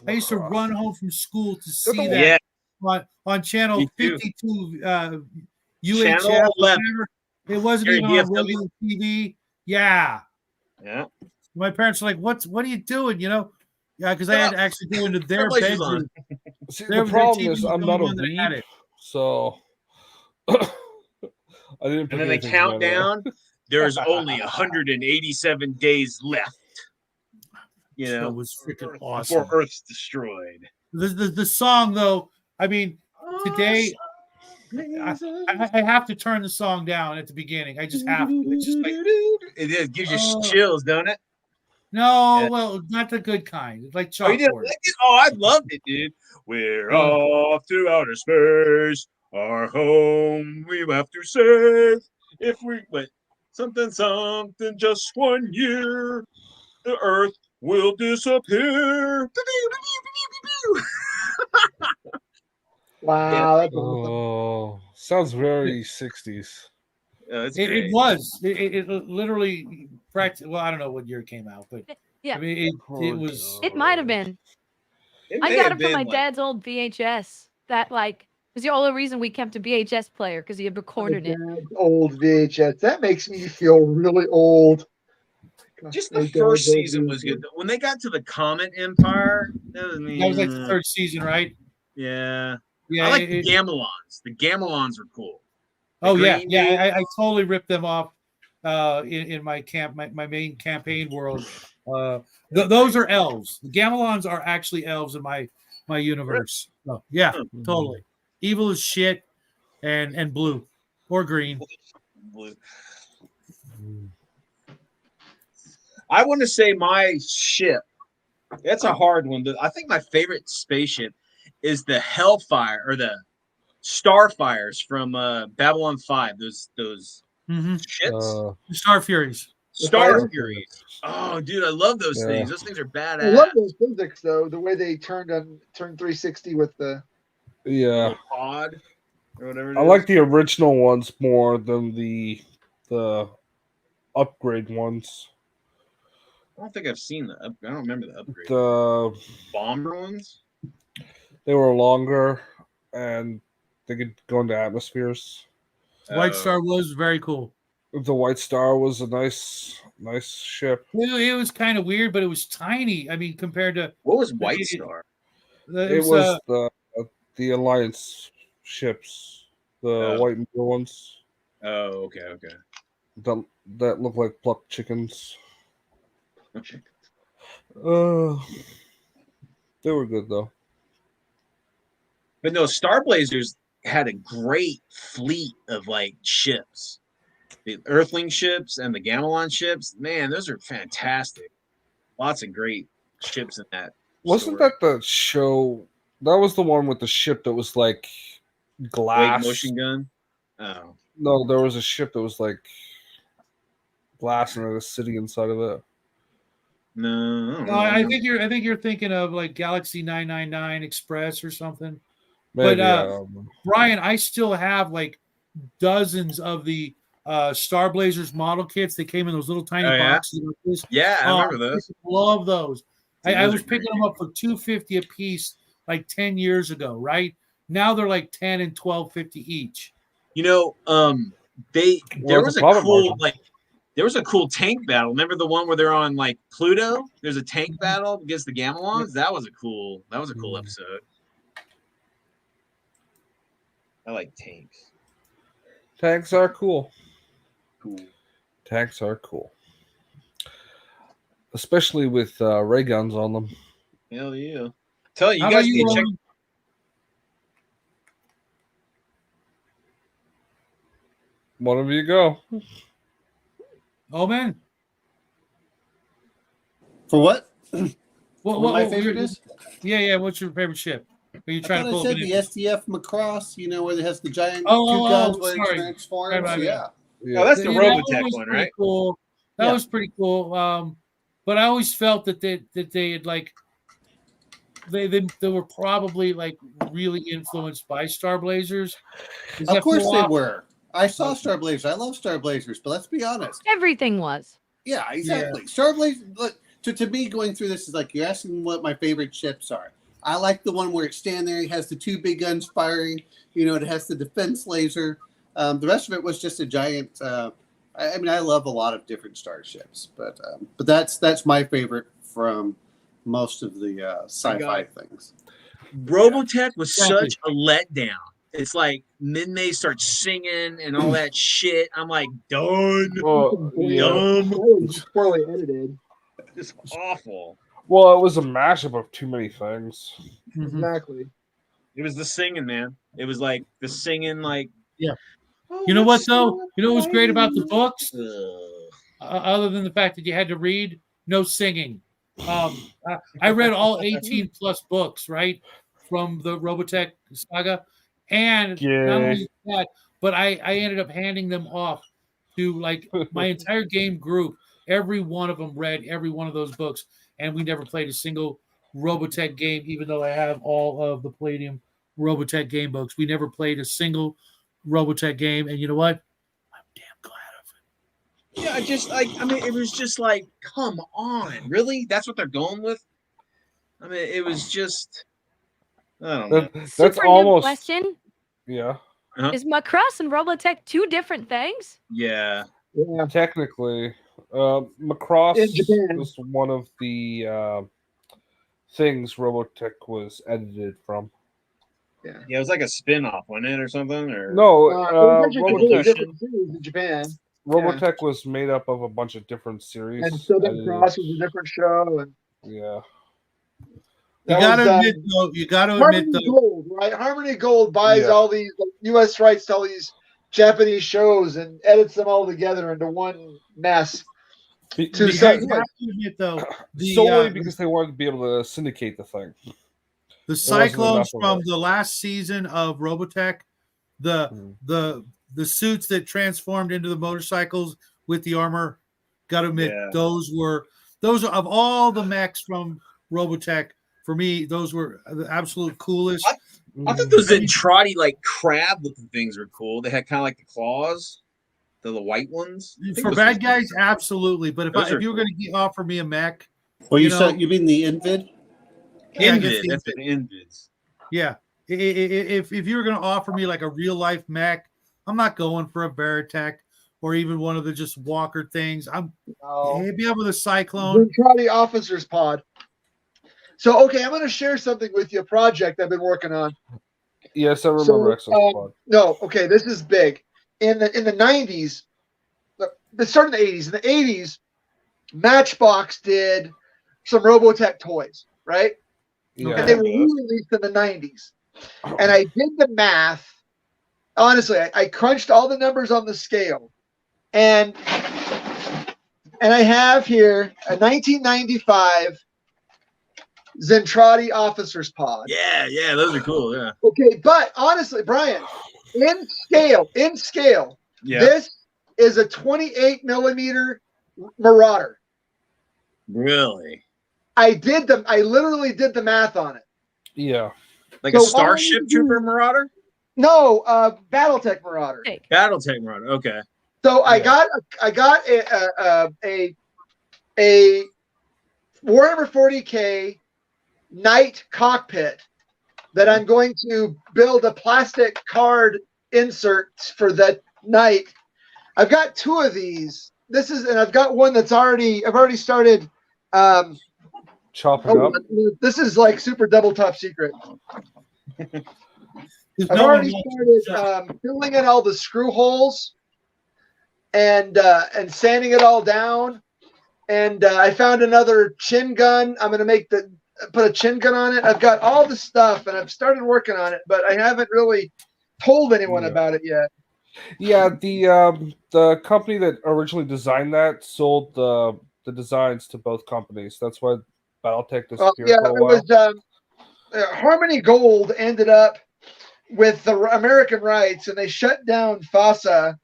I used to run home from school to see that on channel 52 UHF. It wasn't even on regular TV. Yeah. My parents were like, "What are you doing?" You know, because I had to actually go into their bedroom. See, the problem is I'm not a weeb, so I didn't. And then they count down. There's only 187 days left. You know, it was freaking awesome. Before Earth's destroyed. The song, though, I mean, today I have to turn the song down at the beginning. I just have to. It's just like it gives you chills, don't it? No, well, not the good kind. It's like chalkboard. I loved it, dude. We're off to outer space. Our home we have to save. If we wait, something, just 1 year, the Earth will disappear. Wow. That's sounds very 60s. It was. It literally practically. Well, I don't know what year it came out, but yeah, I mean, it was. It might have been. I got it from my dad's old VHS. That was the only reason we kept a VHS player because he had recorded it. Old VHS. That makes me feel really old. Just the first season was good. When they got to the Comet Empire, that was like the 3rd season, right? Yeah. I like the Gamelons. The Gamelons were cool. I totally ripped them off in my camp, my main campaign world. Those are elves. The Gamelons are actually elves in my universe. So, totally. Evil as shit, and blue or green. Blue. I want to say my ship. That's a hard one. I think my favorite spaceship is the Hellfire or the Starfires from Babylon 5. Those ships. Star Furies. Star Furies. Oh, dude, I love those things. Those things are badass. I love those physics, though. The way they turned 360 with the pod or whatever. I like the original ones more than the upgrade ones. I don't think I've seen I don't remember the upgrade. The bomber ones. They were longer, and they could go into atmospheres. White Star was very cool. The White Star was a nice ship. It was kind of weird, but it was tiny. I mean, compared to what was White Star? It was the Alliance ships, the white and blue ones. Oh, okay. That look like plucked chickens. They were good though. But no, Star Blazers had a great fleet of like ships. The Earthling ships and the Gamelon ships, man, those are fantastic. Lots of great ships in that. Wasn't story. that the show? That was the one with the ship that was like glass. Wake motion gun? Oh. No, there was a ship that was like glass and there was a city inside of it. No, I think you're thinking of like Galaxy 999 Express or something. Maybe, But Brian, I still have like dozens of the Star Blazers model kits. They came in those little tiny boxes. Like this. Yeah, I remember those. I love those. Dude, I was picking them up for $250 a piece like 10 years ago, right? Now they're like 10 and $12.50 each. You know, there was a cool tank battle. Remember the one where they're on like Pluto? There's a tank battle against the Gamelons. That was a cool episode. I like tanks. Tanks are cool. Cool. Tanks are cool. Especially with ray guns on them. Hell yeah. Tell you guys need to check. One of you go. Oh man. For what? What my favorite is? Yeah. What's your favorite ship? Are you trying to pull it? The SDF Macross, where it has the giant two guns where it transforms. Yeah. Oh, that's the Robotech one, right? Cool. That was pretty cool. But I always felt that they had like they were probably like really influenced by Star Blazers. Of course they were. I saw Star Blazers. I love Star Blazers, but let's be honest. Everything was. Yeah, exactly. Yeah. Star Blazers. Look, to me, going through this is like you're asking what my favorite ships are. I like the one where it's standing there. It has the two big guns firing. It has the defense laser. The rest of it was just a giant. I love a lot of different starships, but that's my favorite from most of the sci-fi things. Robotech was such a letdown. It's like Min-May starts singing and all that shit. I'm like, done. Dumb. Poorly edited. Just awful. Well, it was a mashup of too many things. Exactly. It was the singing, man. It was like the singing, like. Yeah. You know what, though? You know what was great about the books? Other than the fact that you had to read, no singing. I read all 18-plus books, right, from the Robotech saga. And not only that, but I ended up handing them off to, like, my entire game group. Every one of them read every one of those books. And we never played a single Robotech game, even though I have all of the Palladium Robotech game books. We never played a single Robotech game, and you know what? I'm damn glad of it. Yeah, it was just like, come on, really? That's what they're going with? I mean, it was just, I don't know. That's almost question. Yeah. Uh-huh. Is Macross and Robotech two different things? Yeah. Technically, Macross was one of the things Robotech was edited from. Yeah, it was like a spin-off, wasn't it, or something? Or no, Robotech in Japan. Robotech was made up of a bunch of different series, and Southern Cross was a different show. And yeah, you gotta admit, though, Gold, right? Harmony Gold buys all these U.S. rights to all these Japanese shows and edits them all together into one mess. Solely because they wanted to be able to syndicate the thing. The Cyclones from the last season of Robotech, the suits that transformed into the motorcycles with the armor, gotta admit, those are of all the mechs from Robotech, for me, those were the absolute coolest. I thought those trotty like crab looking things were cool. They had kind of like the claws, the white ones. For bad guys, absolutely. But if you were going to offer me a mech, well, you mean the Invid? Invids. Yeah. If you were going to offer me like a real life mech, I'm not going for a Veritech or even one of the just walker things. Maybe I'm with a Cyclone. Try the officer's pod. So, okay, I'm going to share something with you, a project I've been working on. Yes, I remember Exo's pod. No, okay, this is big. In the 90s, it started in the 80s. In the 80s, Matchbox did some Robotech toys, right? Yeah. And they were released in the 90s. and I did the math. Honestly, I crunched all the numbers on the scale, and I have here a 1995 Zentradi Officer's Pod. Yeah, those are cool. Yeah. Okay, but honestly, Brian, in scale, this is a 28 millimeter Marauder. Really? I literally did the math on it. Yeah. Like a Starship Trooper Marauder? No, BattleTech Marauder. BattleTech Marauder. Okay. So I got a Warhammer 40K Knight cockpit that I'm going to build a plastic card insert for the Knight. I've got 2 of these. And I've got one that's I've already started chopping up. This is like super double top secret. I've already started filling in all the screw holes and sanding it all down. And I found another chin gun. I'm going to put a chin gun on it. I've got all the stuff and I've started working on it, but I haven't really told anyone about it yet. Yeah, the company that originally designed that sold the designs to both companies. That's why BattleTech disappeared for a while. It was Harmony Gold ended up with the American rights, and they shut down FASA,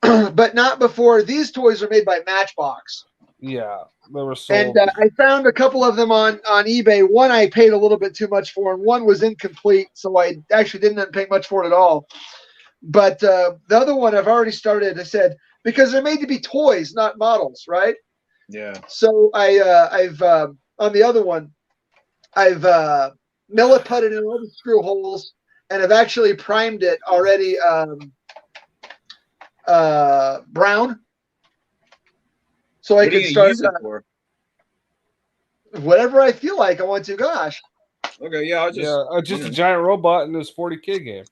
but not before. These toys are made by Matchbox. Yeah, they were sold. And I found a couple of them on eBay. One I paid a little bit too much for, and one was incomplete, so I actually didn't pay much for it at all. But the other one I've already started. I said, because they're made to be toys, not models, right? Yeah. So I've on the other one, I've milliputted in all the screw holes, and I've actually primed it already brown. So I can start use it for? Whatever I feel like. I want to. Gosh. Okay. Yeah. Just a giant robot in this 40K game.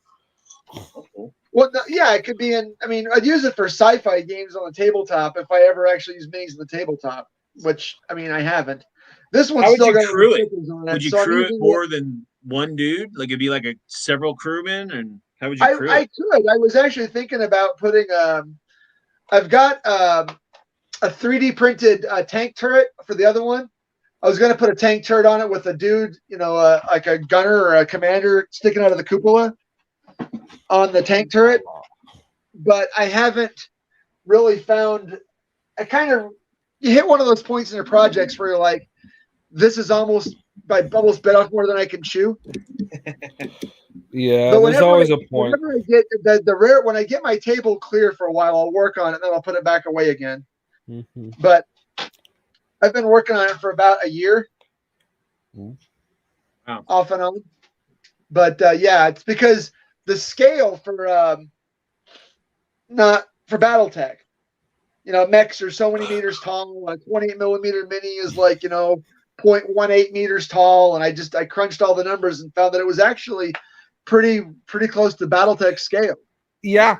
Cool. Well, yeah, it could be in. I mean, I'd use it for sci-fi games on the tabletop if I ever actually use minis on the tabletop. Which I mean, I haven't. This one's still got crew it. On it. Would you crew it more than one dude? Like it'd be like several crewmen, and how would you crew it? I could. I was actually thinking about putting. I've got a 3D printed tank turret for the other one. I was going to put a tank turret on it with a dude, like a gunner or a commander sticking out of the cupola on the tank turret. But I haven't really found. You hit one of those points in your projects where you're like, this is almost bit off more than I can chew. Yeah, there's always a point. Whenever I get when I get my table clear for a while, I'll work on it, and then I'll put it back away again. Mm-hmm. But I've been working on it for about a year, off and on. But yeah, it's because the scale for not for BattleTech, mechs are so many meters tall. A 28 millimeter mini is like 0.18 meters tall, and I crunched all the numbers and found that it was actually pretty close to BattleTech scale. Yeah.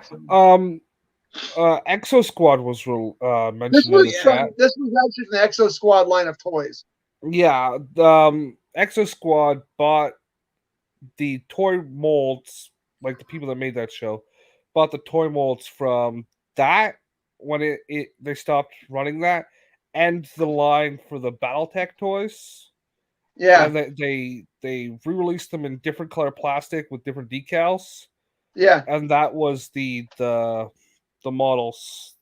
Exo Squad was mentioned in the chat. This was actually the Exo Squad line of toys. Yeah, Exo Squad bought the toy molds, like the people that made that show, bought the toy molds from that when they stopped running that, and the line for the BattleTech toys. Yeah, and they re-released them in different color plastic with different decals. Yeah, and that was the models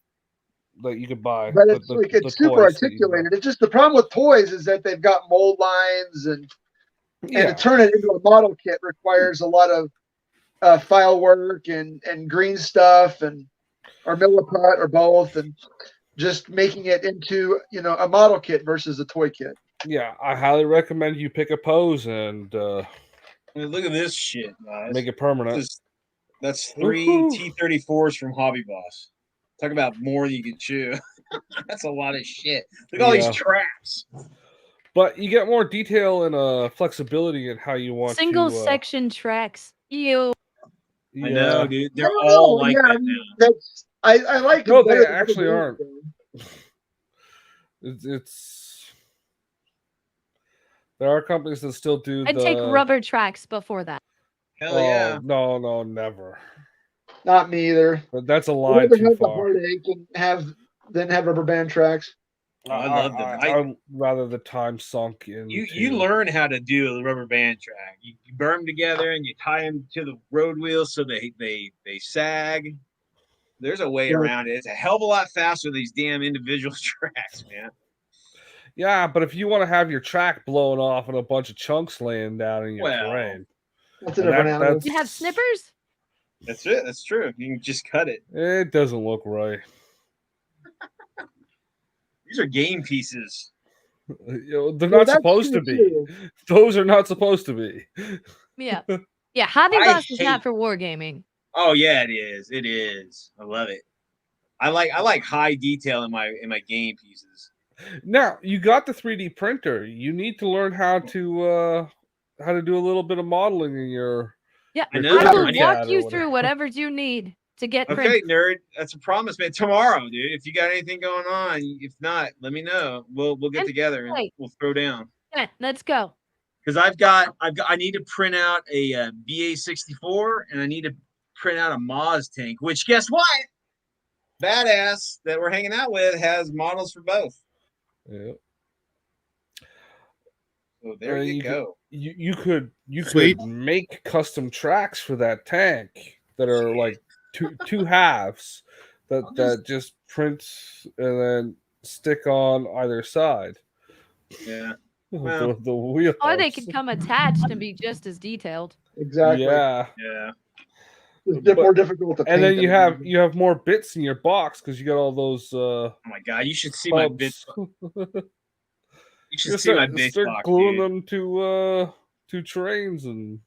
that you could buy. But it's super articulated. It's just the problem with toys is that they've got mold lines, and to turn it into a model kit requires a lot of file work and green stuff or milliput or both, and just making it into a model kit versus a toy kit. Yeah, I highly recommend you pick a pose and look at this shit, guys. Make it permanent. That's 3 T-34s from Hobby Boss. Talk about more than you can chew. That's a lot of shit. Look at all these traps. But you get more detail and flexibility in how you want single section tracks. Ew. Yeah. I know, dude. They're all like that now. I like. No, they actually aren't. There are companies that still do. I'd take rubber tracks before that. Hell yeah. No, never. Not me either. But that's a I'd line rather too have the far. heartache and then have rubber band tracks. I love them. I'd rather the time sunk in. You learn how to do a rubber band track. You burn them together and you tie them to the road wheels so they sag. There's a way around it. It's a hell of a lot faster than these damn individual tracks, man. Yeah, but if you want to have your track blown off and a bunch of chunks laying down in your terrain, that's a different animal. You have snippers? That's it. That's true. You can just cut it. It doesn't look right. These are game pieces. They're not supposed to be. Those are not supposed to be. Yeah. Yeah, Hobby Boss is not for wargaming. Oh yeah, it is. It is. I love it. I like high detail in my game pieces. Now, you got the 3D printer. You need to learn how to do a little bit of modeling in your. Yeah, I know. I will walk you through whatever you need to get printed. Okay, nerd. That's a promise, man. Tomorrow, dude. If you got anything going on, if not, let me know. We'll get together and we'll throw down. Yeah, let's go. Because I need to print out a BA-64 and I need to print out a Maz tank. Which, guess what? Badass that we're hanging out with has models for both. Yeah. So there you go. You could make custom tracks for that tank that are like two halves that just prints and then stick on either side. Yeah. Well, the wheel. Or they could come attached and be just as detailed. Exactly. Yeah. Yeah. It's more difficult to paint. And then you have more bits in your box because you got all those. Oh my god! You should see my bits. You should see my bits start box, gluing dude. them to trains and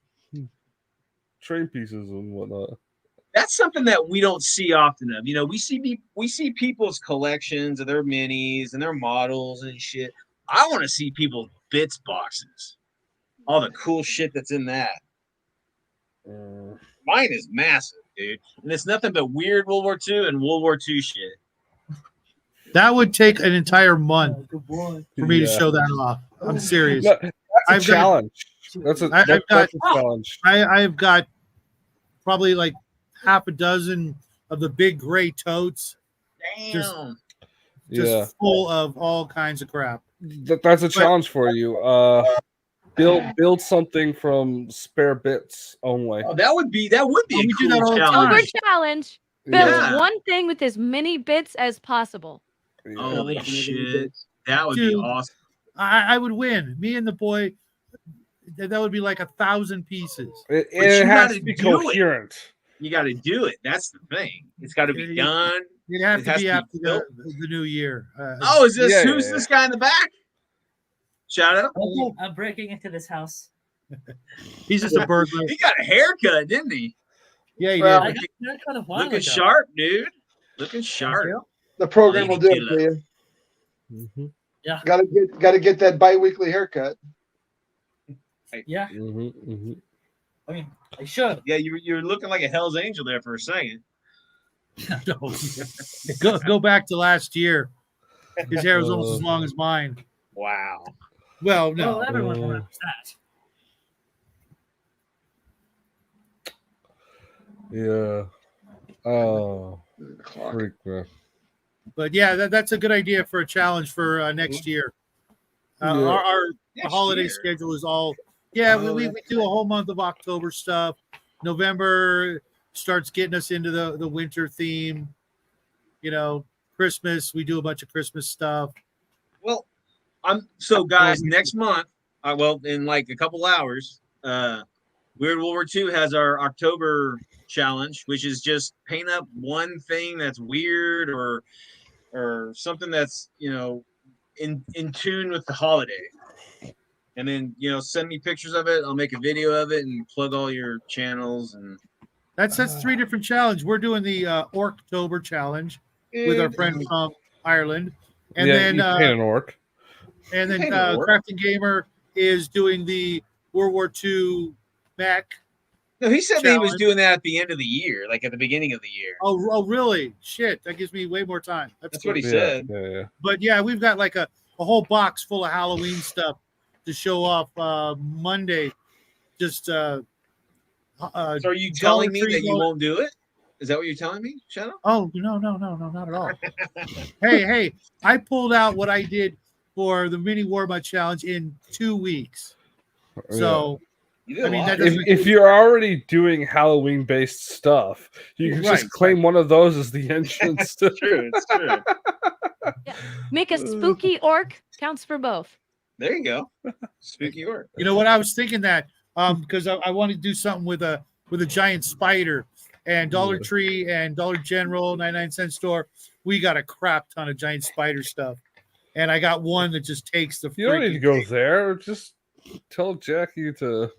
train pieces and whatnot. That's something that we don't see often of. You know, we see people's collections of their minis and their models and shit. I want to see people's bits boxes. All the cool shit that's in that. Mine is massive, dude. And it's nothing but weird World War II and World War II shit. That would take an entire month for me to show that off. I'm serious. No, that's a challenge. That's a challenge. I've got probably like half a dozen of the big gray totes. Damn. Just full of all kinds of crap. That's a challenge for you. Build something from spare bits only. Oh, that would be a cool challenge. Build one thing with as many bits as possible. Yeah. Holy shit. That would be awesome. I would win. Me and the boy, that would be like 1,000 pieces. It has to be coherent. You got to do it. That's the thing. It's got to be done. It has to be after the new year. Who's this guy in the back? Shout out. I'm breaking into this house. He's just a burglar. He got a haircut, didn't he? Yeah, he did. Looking sharp, dude. Looking sharp. The program will do it for you. Mm-hmm. Yeah. Gotta get that bi-weekly haircut. Yeah. Mm-hmm, mm-hmm. I mean, I should. Yeah, you're looking like a Hell's Angel there for a second. Go back to last year. His hair was almost as long as mine. Wow. Well, no. Well, everyone remembers that. Yeah. Oh. Freak, man. But yeah, that's a good idea for a challenge for next year. Our holiday schedule is all. Yeah, we do a whole month of October stuff. November starts getting us into the winter theme. You know, Christmas, we do a bunch of Christmas stuff. Well, guys, next month, in like a couple hours, Weird World War II has our October challenge, which is just paint up one thing that's weird or something that's, in tune with the holiday. And then, send me pictures of it. I'll make a video of it and plug all your channels. And that's 3 different challenges. We're doing the Orktober challenge with our friend from Ireland. And then you paint an orc. And then Crafting Gamer is doing the World War II mech. No, he said that he was doing that at the end of the year, like at the beginning of the year. Oh, really? Shit, that gives me way more time. That's what he said. Yeah. But yeah, we've got like a whole box full of Halloween stuff to show off Monday. Just So are you Dollar telling me Tree that you going- won't do it? Is that what you're telling me, Shadow? Oh no, not at all. hey, I pulled out what I did for the mini Warbutt challenge in 2 weeks. So You did I mean, a lot. that doesn't. If you're already doing Halloween based stuff, you can Right, just claim one of those as the entrance. It's true. It's true. Yeah. Make a spooky orc counts for both. There you go. Spooky orc. You know what I was thinking that because I want to do something with a giant spider, and Dollar Tree and Dollar General 99-cent store, we got a crap ton of giant spider stuff, and I got one that just takes the. You don't need to go there. Just tell Jackie to.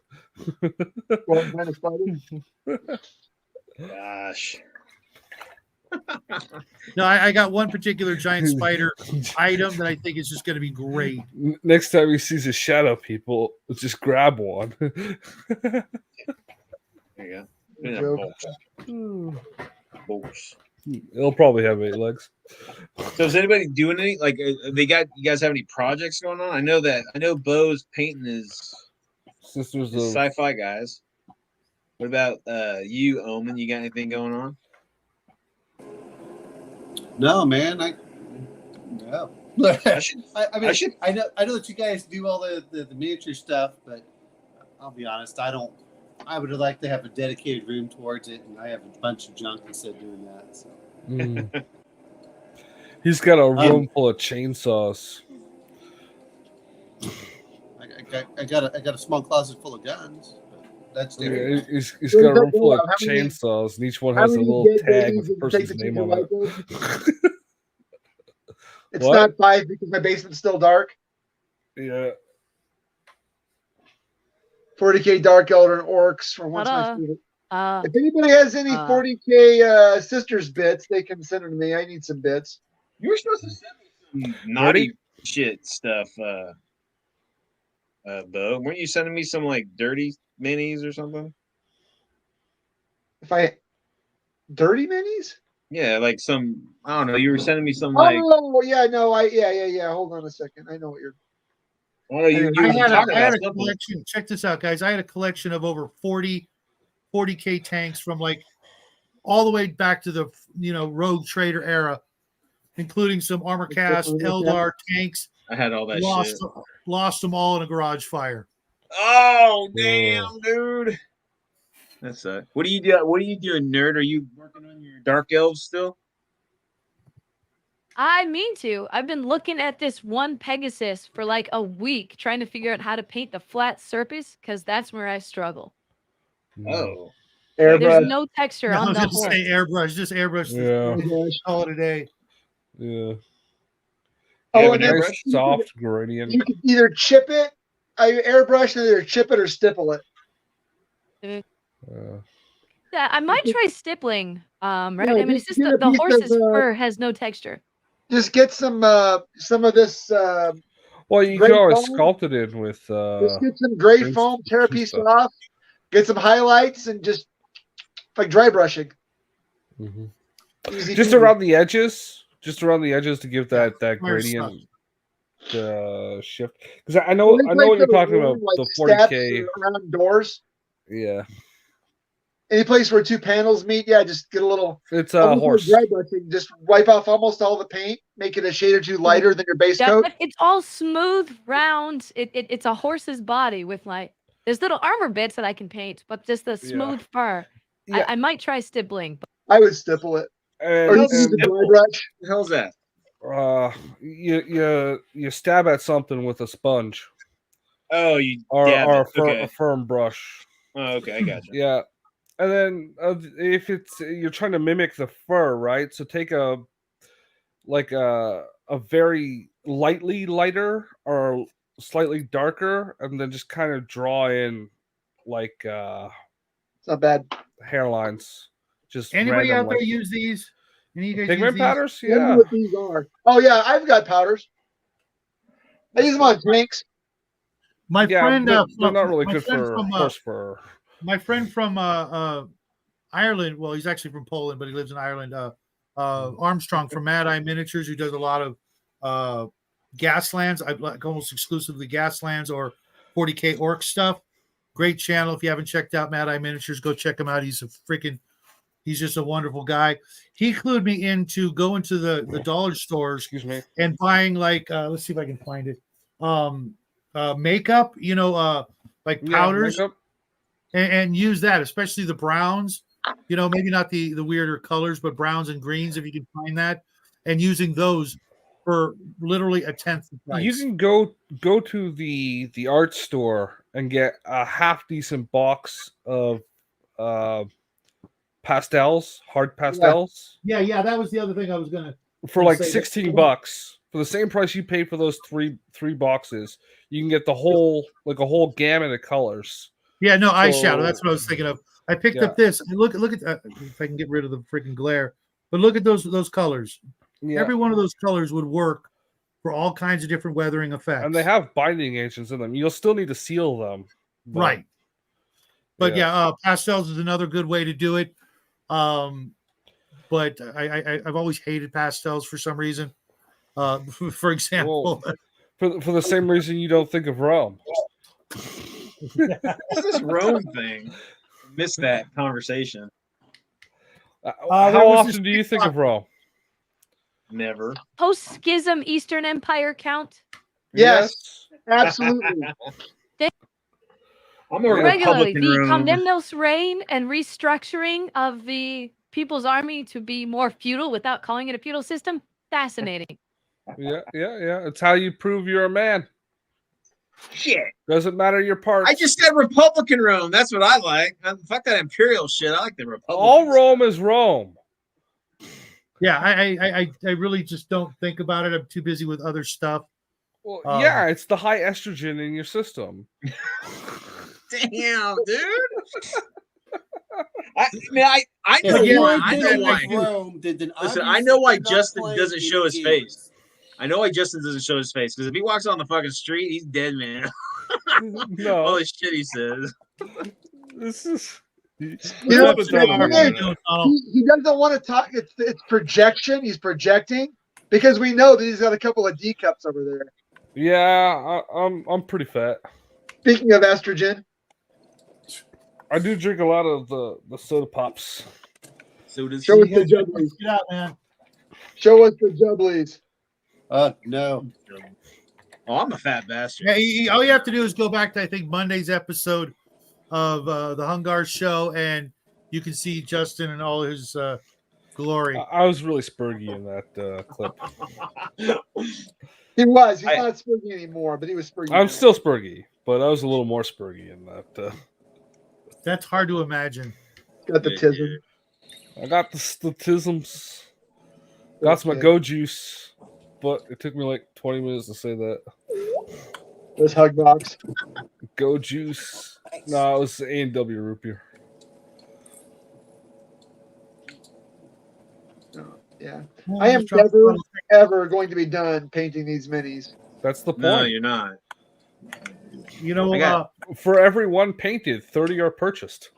Gosh. No, I got one particular giant spider item that I think is just going to be great. Next time he sees a shadow people, just grab one. There you go. Bolts. It'll probably have 8 legs. So is anybody doing any like you guys have any projects going on? I know Bo's painting his Sisters of sci-fi guys. What about you, Omen? You got anything going on? No, man. No. I know that you guys do all the miniature stuff, but I'll be honest, I don't. I would like to have a dedicated room towards it, and I have a bunch of junk instead of doing that. So. He's got a room full of chainsaws. I got a small closet full of guns. But that's Yeah, different. he's got a room full of chainsaws, and each one has a little tag with the person's name on it. It's not 5 because my basement's still dark. Yeah. 40k Dark Elder and Orcs for once my favorite. If anybody has any 40k sisters bits, they can send them to me. I need some bits. You were supposed to send me some naughty shit stuff, Bo. Weren't you sending me some like dirty minis or something? Dirty minis? Yeah, like some. I don't know. You were sending me some like. Oh yeah, no, yeah. Hold on a second. I know what you're. I had a collection. Check this out, guys. I had a collection of over 40k tanks from like all the way back to the Rogue Trader era, including some armor cast Eldar tanks. I had all that shit. Lost them all in a garage fire. Oh damn, dude! That's what do you do? What are you doing, nerd? Are you working on your dark elves still? I mean to. I've been looking at this one Pegasus for like a week, trying to figure out how to paint the flat surface, because that's where I struggle. Oh. Airbrush. There's no texture on the horse. Say airbrush, just airbrush. Yeah. Call it a day. Yeah. Oh, and then nice soft gradient. You can either chip it, airbrush, and either chip it or stipple it. Yeah, I might try stippling. Right? Yeah, I mean, it's just the horse's fur has no texture. Just get some of this. Well, you can always sculpt it in with. Just get some gray foam, tear a piece off, get some highlights, and just like dry brushing. Mm-hmm. Just around the edges. Just around the edges to give that gradient shift. Because I know what you're talking about. Like the 40k around doors. Yeah. Any place where 2 panels meet, just get a little. It's a horse. Dry brushing. Just wipe off almost all the paint, make it a shade or 2 lighter than your base coat. But it's all smooth, round. It's a horse's body with like there's little armor bits that I can paint, but just the smooth fur. Yeah. I might try stippling. But... I would stipple it. Or use the dry brush. What the hell's that? You stab at something with a sponge. Oh, you a firm brush. Oh, okay, I got you. Yeah, and then if you're trying to mimic the fur, right? So take a very lightly lighter or slightly darker, and then just kind of draw in like it's not bad hairlines. Just anybody out there use these? Pigment powders? Yeah. I know what these are. Oh yeah, I've got powders. I use them on tanks. My friend, they're not really good for horse fur. My friend from Ireland. Well, he's actually from Poland, but he lives in Ireland. Armstrong from Mad Eye Miniatures, who does a lot of Gaslands. I like almost exclusively Gaslands or 40K Orc stuff. Great channel. If you haven't checked out Mad Eye Miniatures, go check him out. He's just a wonderful guy. He clued me into going to the dollar stores and buying like let's see if I can find it. Makeup, like powders, and use that, especially the browns. Maybe not the weirder colors, but browns and greens if you can find that, and using those for literally a tenth the price. You can go to the art store and get a half decent box of pastels, hard pastels. Yeah, that was the other thing I was gonna for like $16 for the same price you pay for those three boxes. You can get the whole a gamut of colors. Yeah, no, eyeshadow. That's what I was thinking of. I picked up this. Look at if I can get rid of the freaking glare. But look at those colors. Yeah. Every one of those colors would work for all kinds of different weathering effects. And they have binding agents in them. You'll still need to seal them. Right. But pastels is another good way to do it. But I've always hated pastels for some reason. For example, for the same reason you don't think of Rome. What's this Rome thing? Missed that conversation. How often do you think of Rome? Never. Post-schism Eastern Empire count? Yes. Absolutely. I'm a regularly the Republican Comnenus reign and restructuring of the People's Army to be more feudal without calling it a feudal system. Fascinating. Yeah. It's how you prove you're a man. Shit. Doesn't matter your parts. I just said Republican Rome. That's what I like. Fuck that imperial shit. I like the Republican. All Rome is Rome. Yeah, I really just don't think about it. I'm too busy with other stuff. Well, it's the high estrogen in your system. Damn, dude. I know why Justin doesn't show his face. I know why Justin doesn't show his face, because if he walks on the fucking street, he's dead, man. No. Holy shit, he says. This is. He doesn't want to talk. It's projection. He's projecting because we know that he's got a couple of D cups over there. Yeah, I'm pretty fat. Speaking of estrogen, I do drink a lot of the soda pops. So does show us the jubblies. Get out, man. Show us the jubblies. No. Oh, I'm a fat bastard. Yeah, all you have to do is go back to, I think, Monday's episode of the Hungar show, and you can see Justin in all his glory. I was really spurgy in that clip. He was. He's not spurgy anymore, but he was spurgy. I'm still spurgy, but I was a little more spurgy in that. That's hard to imagine. Got the tism. I got the tisms. Got some go juice, but it took me like 20 minutes to say that. Those hug box. Go juice. No, it was A&W root beer. Yeah. I am never, ever going to be done painting these minis. That's the point. No, you're not. You know, for every one painted, 30 are purchased.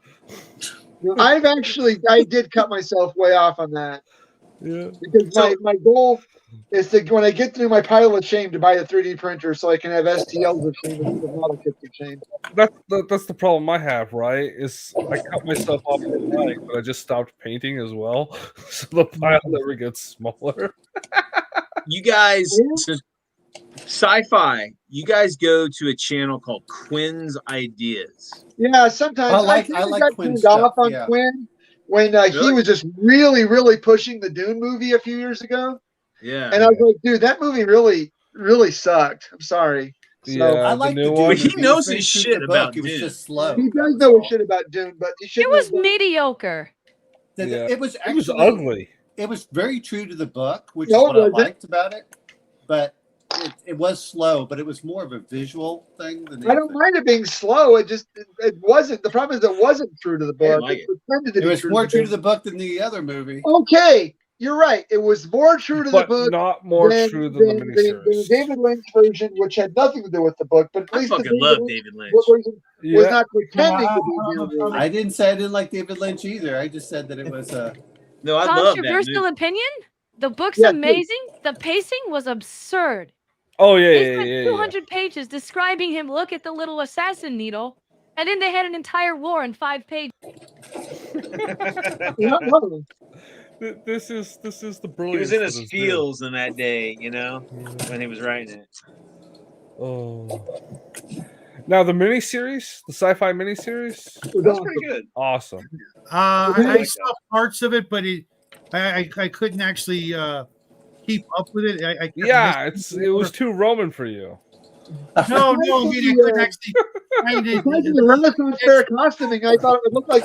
I did cut myself way off on that. Yeah. Because my goal is to, when I get through my pile of shame, to buy the 3D printer so I can have STLs of shame and model kits of shame. That's the problem I have, right? Is I cut myself off at but I just stopped painting as well. So the pile never gets smaller. You guys, sci-fi, you guys go to a channel called Quinn's Ideas. Yeah, sometimes I like Quinn stuff, on Quinn when he was just really, really pushing the Dune movie a few years ago. Yeah. And I was like, dude, that movie really, really sucked. I'm sorry. So, I like the Dune movie. He knows his shit about Dune. It was just slow. He does know his shit about Dune, but it was mediocre. It was actually, it was ugly. It was very true to the book, which is what I liked about it. But it was slow, but it was more of a visual thing than anything. I don't mind it being slow. It wasn't. The problem is it wasn't true to the book. It was more true to the book than the other movie. Okay, you're right. It was more true to the book, not more true than the miniseries. David Lynch version, which had nothing to do with the book, but at least I fucking love David Lynch. Was not pretending to be. I didn't say I didn't like David Lynch either. I just said that it was no, I love that. Controversial opinion. The book's amazing. The pacing was absurd. Oh yeah, They yeah, spent yeah, 200 pages describing him. Look at the little assassin needle, and then they had an entire war in 5 pages. This is the brilliance. He was in his that is feels in that day, you know, when he was writing it. Oh. Now the miniseries, the sci-fi miniseries, That's pretty good. Awesome. I saw parts of it, but I couldn't actually keep up with it. I Yeah, it was too Roman for you. No, I mean, I couldn't actually find it. The Renaissance fair costuming, I thought it would look like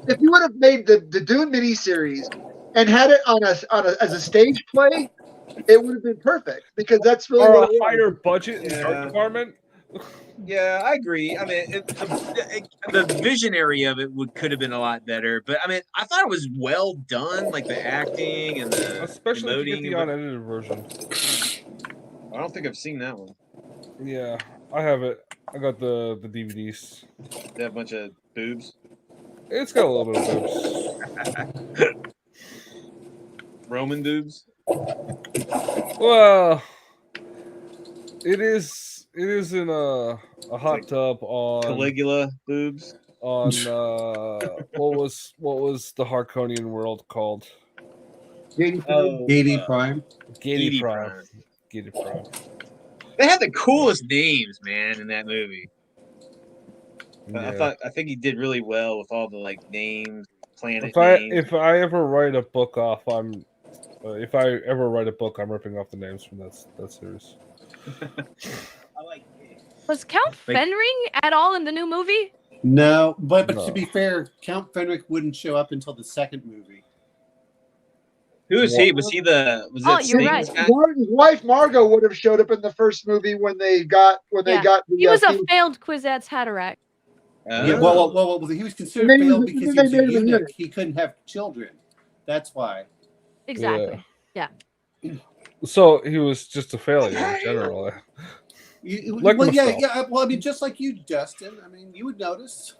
if you would have made the Dune miniseries and had it on as a stage play, it would have been perfect because that's really or what a higher budget in art department. Yeah, I agree. I mean, the visionary of it could have been a lot better, but I mean, I thought it was well done, like the acting and the especially if you get the emoting. unedited version. I don't think I've seen that one. Yeah, I have it. I got the DVDs. They have a bunch of boobs. It's got a little bit of boobs. Roman boobs. Well, it is in a hot tub on Caligula boobs. On what was the Harkonian world called? Gady Prime. Gady Prime. Gady Prime. They had the coolest names, man, in that movie. Yeah. I think he did really well with all the like names, planet names. If I ever write a book off, I'm ripping off the names from that series. Was Count Fenring at all in the new movie? No, but to be fair, Count Fenric wouldn't show up until the second movie. Who is he? Was he the? Was it you're right. Martin's wife Margot would have showed up in the first movie when they got. He was a failed Kwisatz Haderach. Yeah, well, he was considered failed because he was a eunuch. He couldn't have children. That's why. Exactly. Yeah. So he was just a failure in general. Well, I mean, just like you, Justin. I mean, you would notice.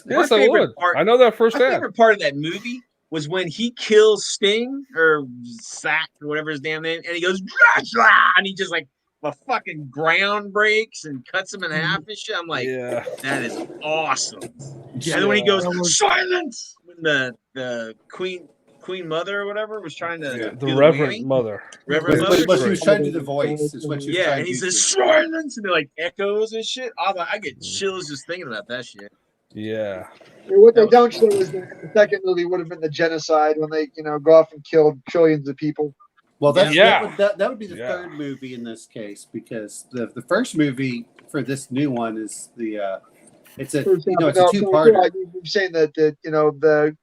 Yes, I would. I know that firsthand. My favorite part of that movie was when he kills Sting or Sack or whatever his damn name, and he goes and he just like the fucking ground breaks and cuts him in half and shit. I'm like, that is awesome. Yeah. And then when he goes silence, when the Queen Mother or whatever was trying to the Reverend Mother. Reverend Mother. But she was trying to do the voice. Is what she was trying and he says silence, and they're like echoes and shit. I get chills just thinking about that shit. Yeah. What they don't show is that the second movie would have been the genocide when they, go off and killed trillions of people. Well, that would be the third movie in this case because the first movie for this new one is it's a two-parter. You're saying that the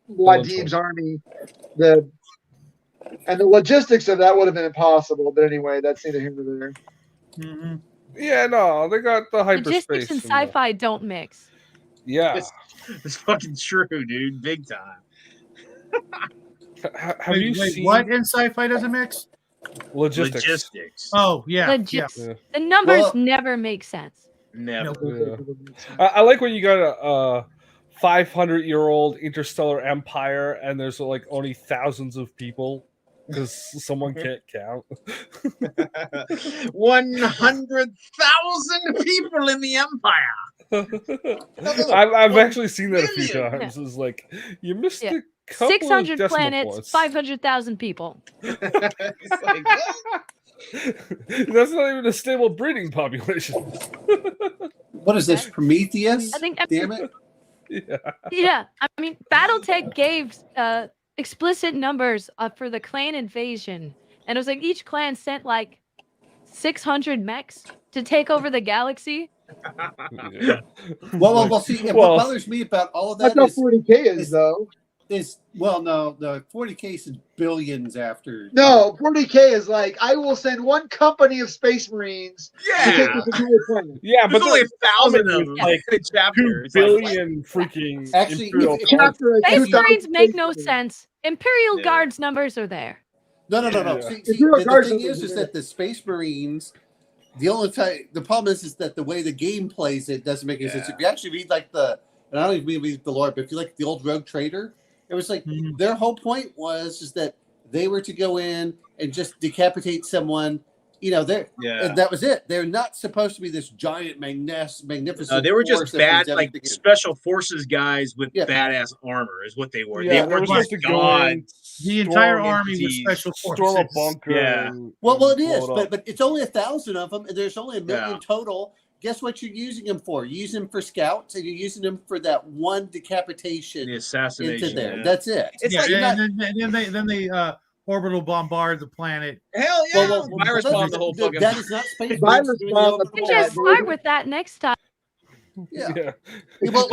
Muad'Dib's army, the logistics of that would have been impossible. But anyway, that's neither here nor there. Mm-hmm. Yeah, no, they got the hyperspace. Logistics and sci-fi don't mix. Yeah, it's fucking true, dude. Big time. Have you seen what in sci-fi doesn't mix? Logistics. Oh yeah. Yeah. The numbers never make sense. Never. Yeah. I like when you got a 500-year-old interstellar empire and there's like only thousands of people because someone can't count. 100,000 people in the empire. I've actually seen that a few times. It's like you missed a couple 600 of planets, points. 500,000 people. It's like, that's not even a stable breeding population. What is this, Prometheus? I think. Damn it. Yeah. I mean, BattleTech gave explicit numbers for the clan invasion, and it was like each clan sent like 600 mechs to take over the galaxy. Well, see, what bothers me about all of that is 40K is though. No, 40K is billions after. No, 40K is like I will send one company of Space Marines. Yeah, to take this entire planet. Yeah, but there's only 1,000 of them. Like a chapter. 2 billion freaking. Actually, Space Marines make no sense. Imperial Guards numbers are there. No. See, the thing is that the Space Marines. The problem is that the way the game plays it doesn't make any sense. If you actually read and I don't even read the lore, but if you like the old Rogue Trader, it was like their whole point was that they were to go in and just decapitate someone You know, they're Yeah. that was it. They're not supposed to be this giant, magnificent. They were force just that bad, brings like everything in. special forces guys with Yeah. badass armor, is what they were. Yeah, they were supposed just to go in, The entire storm- army was entities, special storm a forces. bunker. Yeah. Well, it blow is, up. but it's only 1,000 of them, and there's only 1 million Yeah. total. Guess what you're using them for? You're using them for scouts, and you're using them for that one decapitation the assassination. into there. Yeah. That's it. It's Yeah, like and then they orbital bombard the planet. hell yeah, Well, virus bomb the whole fucking. That is not space. Virus Marines doing bomb the the orbital You planet. just bombardment. start with that next time. Yeah. Yeah. Well,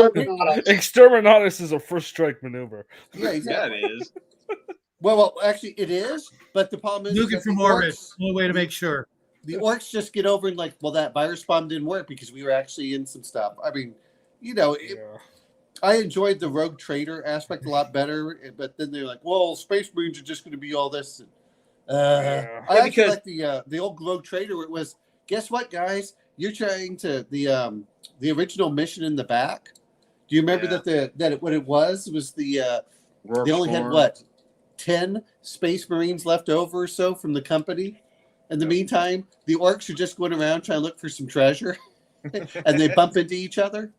Exterminatus is a first strike maneuver. yeah, Yeah, exactly. it is. Well, actually, it is. But the problem is Nuke that it from the orbit. orcs, Only way to make sure. the orcs just get over and like, well, that virus bomb didn't work because we were actually in some stuff. I mean, you know, Yeah. I enjoyed the rogue trader aspect a lot better, but then they're like, well, Space Marines are just going to be all this. Yeah. I actually because- like the old rogue trader. Where it was, guess what, guys? You're trying to the original mission in the back. Do you remember Yeah. what it was the Rourke they only had Storm. what 10 Space Marines left over or so from the company. In the meantime, the orcs are just going around trying to look for some treasure, and they bump into each other.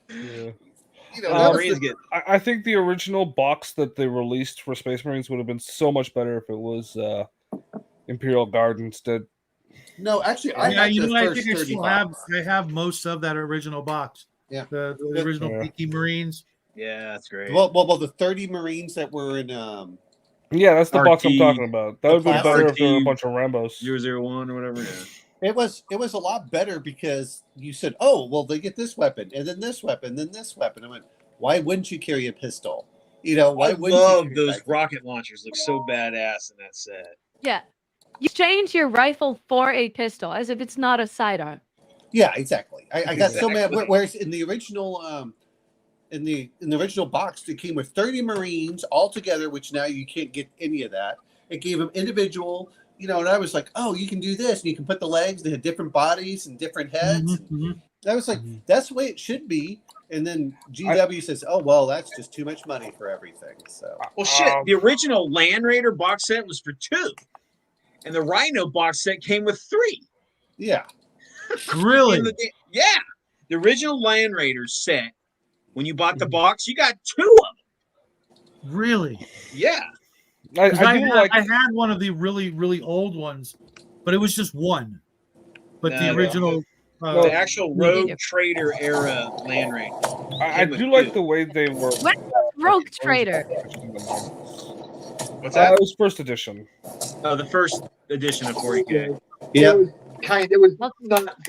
Yeah. You know, The that was Marines the- get I think the original box that they released for Space Marines would have been so much better if it was Imperial Guard instead. no, actually, I Yeah, had you the know, I first think I 30 still have. box. I have most of that original box. Yeah. The Yeah. original Yeah. Peaky Marines. yeah, that's great. Well, the 30 Marines that were in Yeah, that's the box I'm RT, talking about. That the would have been better if there were a RT. bunch of Rambos. 001 or whatever. Yeah. it was a lot better because you said, oh, well, they get this weapon and then this weapon, then this weapon. I went, why wouldn't you carry a pistol? You know, why I wouldn't love you carry those that? rocket launchers. Look so badass in that set. Yeah. You change your rifle for a pistol as if it's not a sidearm. Yeah, exactly. I got so mad. Exactly. Whereas in the original in the original box, it came with 30 Marines all together, which now you can't get any of that. It gave them individual, you know, and I was like, oh, you can do this, and you can put the legs. They had different bodies and different heads. Mhm. I was like, that's the way it should be. And then GW says, oh, well, that's just too much money for everything. So Well, shit. The original Land Raider box set was for 2, and the Rhino box set came with 3. yeah, Really? Yeah, the original Land Raider set. When you bought the box, you got 2 of them. Really? Yeah. I 'Cause do I, had, like. I had one of the really, really old ones, but it was just one. But No, the no. original. The actual Rogue Yeah. Trader era Land Raider. I do like the way they were. When was Rogue Trader? What's that? It was first edition. Oh, the first edition of 40K. yeah. It was not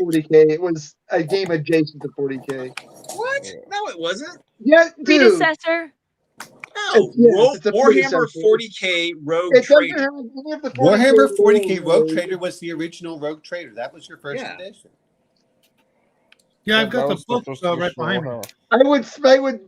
40K. It was a game adjacent to 40K. What? No, it wasn't. Yeah, dude. Predecessor? No, It's a Warhammer predecessor. 40K Rogue It doesn't Trader. have any of the 40K Warhammer 40K rules. Rogue Trader was the original Rogue Trader. That was your first Yeah. edition. Yeah, I've got That the was book first right edition behind me. Warhammer. I would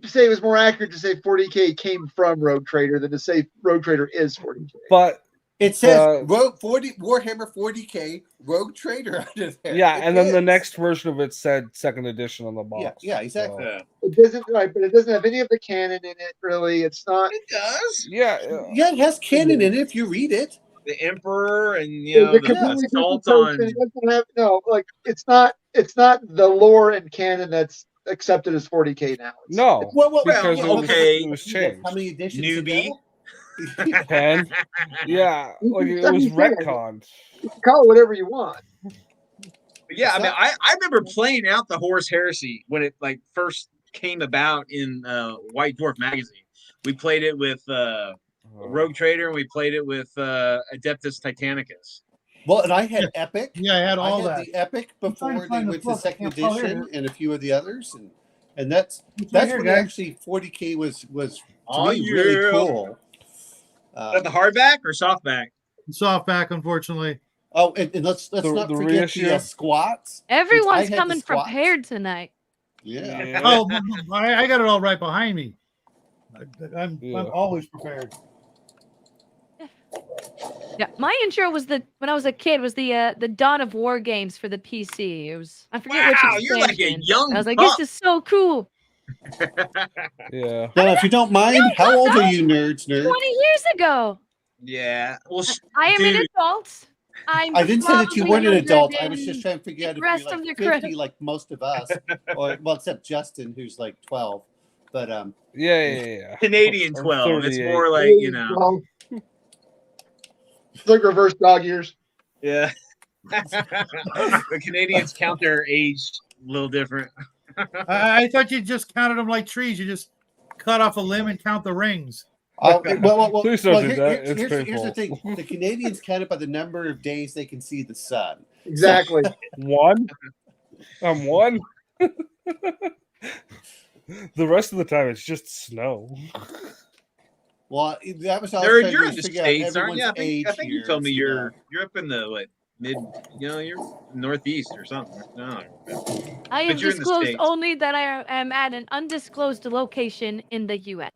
say it was more accurate to say 40K came from Rogue Trader than to say Rogue Trader is 40K. But It says Warhammer 40K Rogue Trader under there. yeah, It and then the is. next version of it said second edition on the box. Yeah, exactly. Yeah. It doesn't, right? But it doesn't have any of the canon in it. Really, it's not. It does. Yeah. Yeah, it has canon in it if you read it. The Emperor and you know It's a the completely different assault person. on. It doesn't have like it's not the lore and canon that's accepted as 40K now. No. Well, Because yeah, okay, it was you know, changed. how many editions Newbie. ago? 10. Yeah, like it was retconned. You can call it whatever you want. Yeah, I mean, I remember playing out the Horus Heresy when it like first came about in White Dwarf magazine. We played it with Rogue Trader, and we played it with Adeptus Titanicus. Well, and I had Epic. Yeah, I had all I had that. the Epic trying to before they find the went to book. I second can't find edition, it. and a few of the others, and that's right here, when guys. actually 40K was to Oh, me really yeah. cool. Is that the hardback or softback? Softback, unfortunately. Oh, and let's The- not the forget reissue? the squats. Everyone's had the coming squats. prepared tonight. Yeah. Yeah. Oh, I got it all right behind me. I'm Yeah. always prepared. Yeah, my intro was when I was a kid was the Dawn of War games for the PC. It was I forget which Wow, you're like a expansion. young I was like, pup. this is so cool. Yeah. Now, if you don't mind, how old are you, nerds? 20 years ago. Yeah. Well, I am an dude. adult. I'm I didn't say that you probably weren't an younger adult. I than was just trying to figure out the if rest you're of like the crew. 50, like most of us, or well, except Justin, who's like 12. But Yeah. Canadian I'm 12. It's 38. more like, you know. Well, it's like reverse dog years. Yeah. The Canadians count their age a little different. I thought you just counted them like trees. You just cut off a limb and count the rings. Please don't do that. It's here's the painful. thing: the Canadians count it by the number of days they can see the sun. Exactly. One? I'm one? The rest of the time, it's just snow. Well, that was all I was Nerd, trying you're to in do, the is figure out States, aren't everyone's you? age I think you here, told me you know. you're up in the what, mid, you're northeast or something. No. I But have you're in the disclosed States. only that I am at an undisclosed location in the U.S.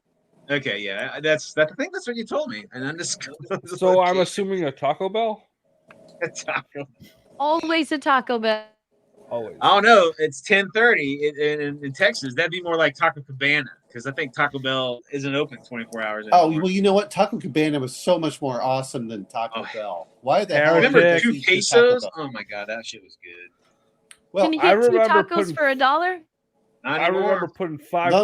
Okay, yeah, I think that's what you told me. An undisclosed So I'm location. assuming a Taco Bell? Taco. Always a Taco Bell. Always. I don't know. It's 10:30 in Texas. That'd be more like Taco Cabana because I think Taco Bell isn't open 24 hours. Oh, anymore. well, you know what? Taco Cabana was so much more awesome than Taco Bell. Why the hell? Remember Heretic. 2 did you choose pesos? Taco Bell? Oh my god, that shit was good. Well, Can you I get 2 remember tacos putting- for $1? Not I anymore. remember putting $5 No.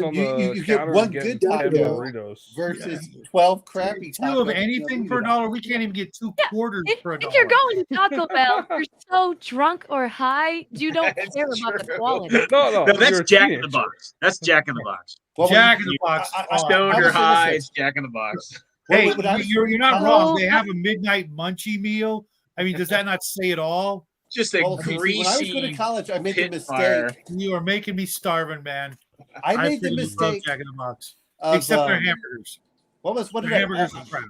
on You the get counter one and getting good 10 taco burritos. versus 12 crappy tacos. Two of anything for $1. We can't even get 2 quarters for $1. If you're going to Taco Bell, you're so drunk or high, you don't That's care about the true. quality. No, No, that's you're a Jack in the teenager. Box. That's Jack in the Box. Well, Jack in the Box. Stoned I or will say this high, much. it's Jack in the Box. Hey, When I was you're not in wrong. college- They have a midnight munchie meal. I mean, does that not say it all? Just a Well, see, when I was going to greasy college, I made the pit mistake. fire. You are making me starving, man. I made the freaking love mistake Jack in the Box, of except their hamburgers. what Their did I? hamburgers are crap.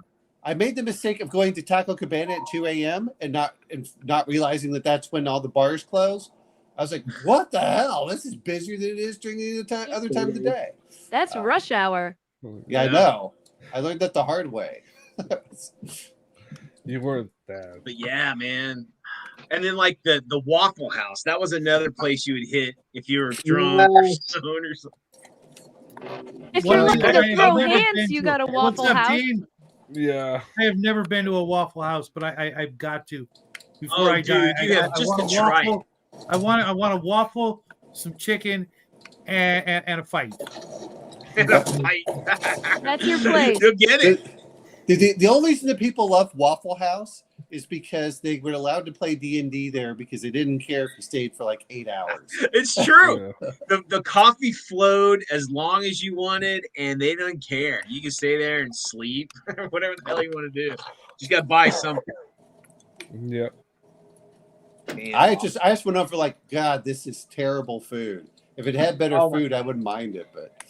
I made the mistake of going to Taco Cabana at 2 a.m. and not realizing that that's when all the bars close. I was like, "What the hell? This is busier than it is during the other time of the day." That's rush hour. Yeah, I know. I learned that the hard way. You weren't that. But yeah, man. And then like the Waffle House, that was another place you would hit if you were drunk or stoned or something. If What you're are looking they- to I've throw never hands, been you to- got a What's Waffle up, House. Dean? Yeah. I have never been to a Waffle House, but I've got to before Oh, I die. dude, you have just want to a try waffle. I want a waffle, some chicken, and a fight. And a fight. That's your place. You'll get it. The only reason that people love Waffle House is because they were allowed to play D&D there because they didn't care if you stayed for like 8 hours. It's true. Yeah. The coffee flowed as long as you wanted, and they don't care. You can stay there and sleep, whatever the hell you want to do. Just got to buy something. Yep. Man. I just went over like, God, this is terrible food. If it had better food, I wouldn't mind it. But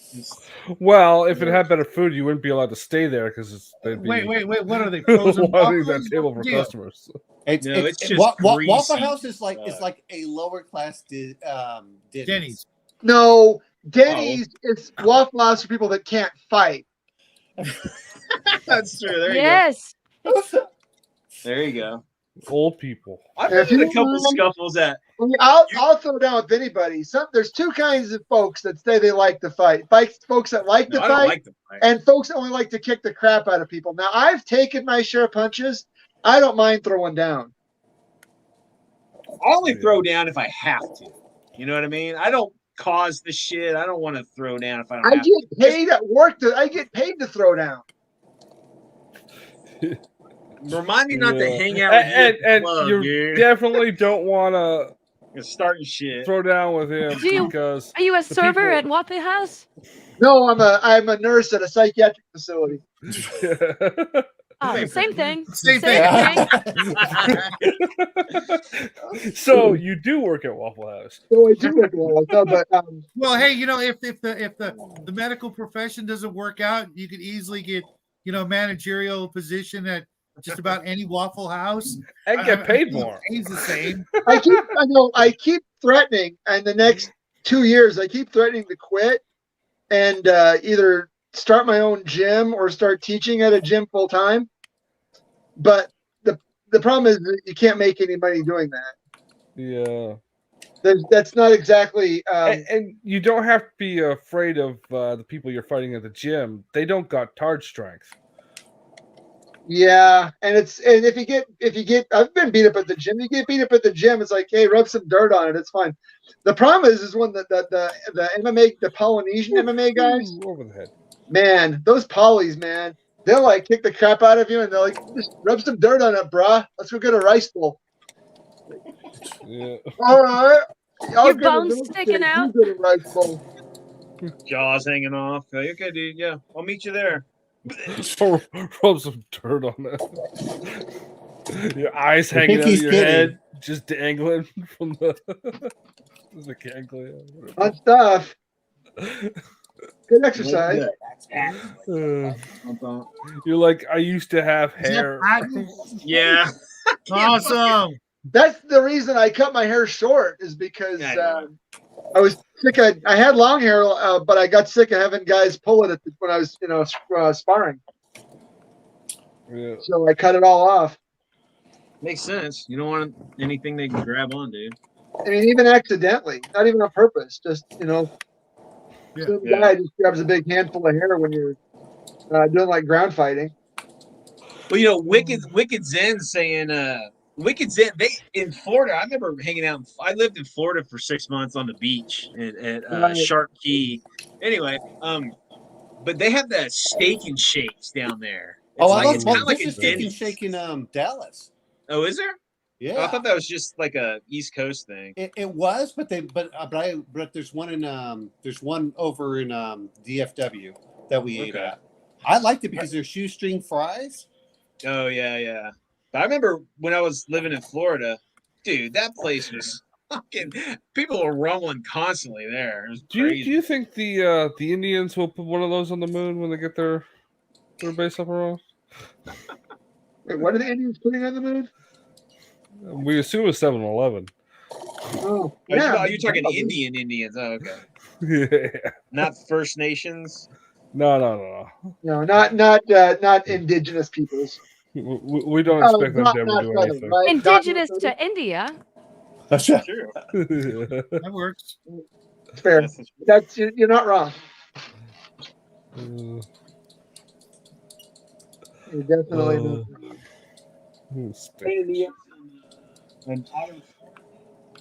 Well, if it had better food, you wouldn't be allowed to stay there because they'd be Wait! What are they? Frozen wanting that waffles? table for Deal. customers. it's just Waffle greasy House is like stuff. a lower class Denny's. No, Denny's is Waffle House for people that can't fight. That's true. There Yes. you go. There you go. Old people. I've If been in you a couple want- scuffles at. I'll throw down with anybody. There's two kinds of folks that say they like to fight. Folks that like No, to I don't fight, like them. and folks that only like to kick the crap out of people. Now, I've taken my share of punches. I don't mind throwing down. I only throw down if I have to. You know what I mean? I don't cause the shit. I don't want to throw down if I don't I have to. get paid at work. I get paid to throw down. Remind me not to Yeah. hang out with you at the And club, you dude. definitely don't want to You're starting shit. throw down with him because Are you a the server people- at Waffle House? No, I'm a nurse at a psychiatric facility. Oh, same thing. Same thing. So you do work at Waffle House. So I do work well, but Well, hey, if the medical profession doesn't work out, you could easily get managerial position at just about any Waffle House And get paid more. Pays the same. I keep threatening, and the next 2 years, I keep threatening to quit and either start my own gym or start teaching at a gym full time. But the problem is that you can't make any money doing that. Yeah. That's not exactly. And you don't have to be afraid of the people you're fighting at the gym. They don't got target strength. Yeah, and if you get I've been beat up at the gym. You get beat up at the gym, it's like, hey, rub some dirt on it. It's fine. The problem is when the MMA, the Polynesian MMA guys, over the head. man, those polys, man, they'll like kick the crap out of you, and they're like, just rub some dirt on it, brah. Let's go get a rice bowl. Yeah. All right, I'll Your get a bones milkshake, sticking out. you get a rice bowl. Jaws hanging off. Like, okay, dude. Yeah, I'll meet you there. So rub some dirt on it. Your eyes I hanging think out of he's your kidding. head, just dangling from the ganglia. Fun stuff. Good exercise. You're like, I used to have hair. Yeah. Awesome. That's the reason I cut my hair short, is because Yeah, I was sick. I had long hair, but I got sick of having guys pull it when I was, sparring. Yeah. So I cut it all off. Makes sense. You don't want anything they can grab on, dude. I mean, even accidentally, not even on purpose. Just some guy just grabs a big handful of hair when you're doing like ground fighting. Well, Wicked Zen saying, Wicked Zen, they in Florida. I remember hanging out. I lived in Florida for 6 months on the beach at Right. Shark Key. Anyway, but they have that steak and shakes down there. Oh, I it's love kind of like this a is Steak and Denny's. Shake in Dallas. Oh, is there? Yeah, I thought that was just like a East Coast thing. it was, but there's one over in DFW that we ate at. I liked it because they're shoestring fries. Oh yeah. But I remember when I was living in Florida, dude, that place was fucking. People were rumbling constantly there. It was crazy. Do you think the Indians will put one of those on the moon when they get their base up and rolling? Wait, what are the Indians putting on the moon? We assume it's 7-Eleven. Oh, You're talking Indians. Oh, okay. Yeah. Not First Nations. No. No, not indigenous peoples. We don't expect them to ever do anything. Right? Indigenous to India. That's True. That works. It's fair. You're not wrong. You're definitely not.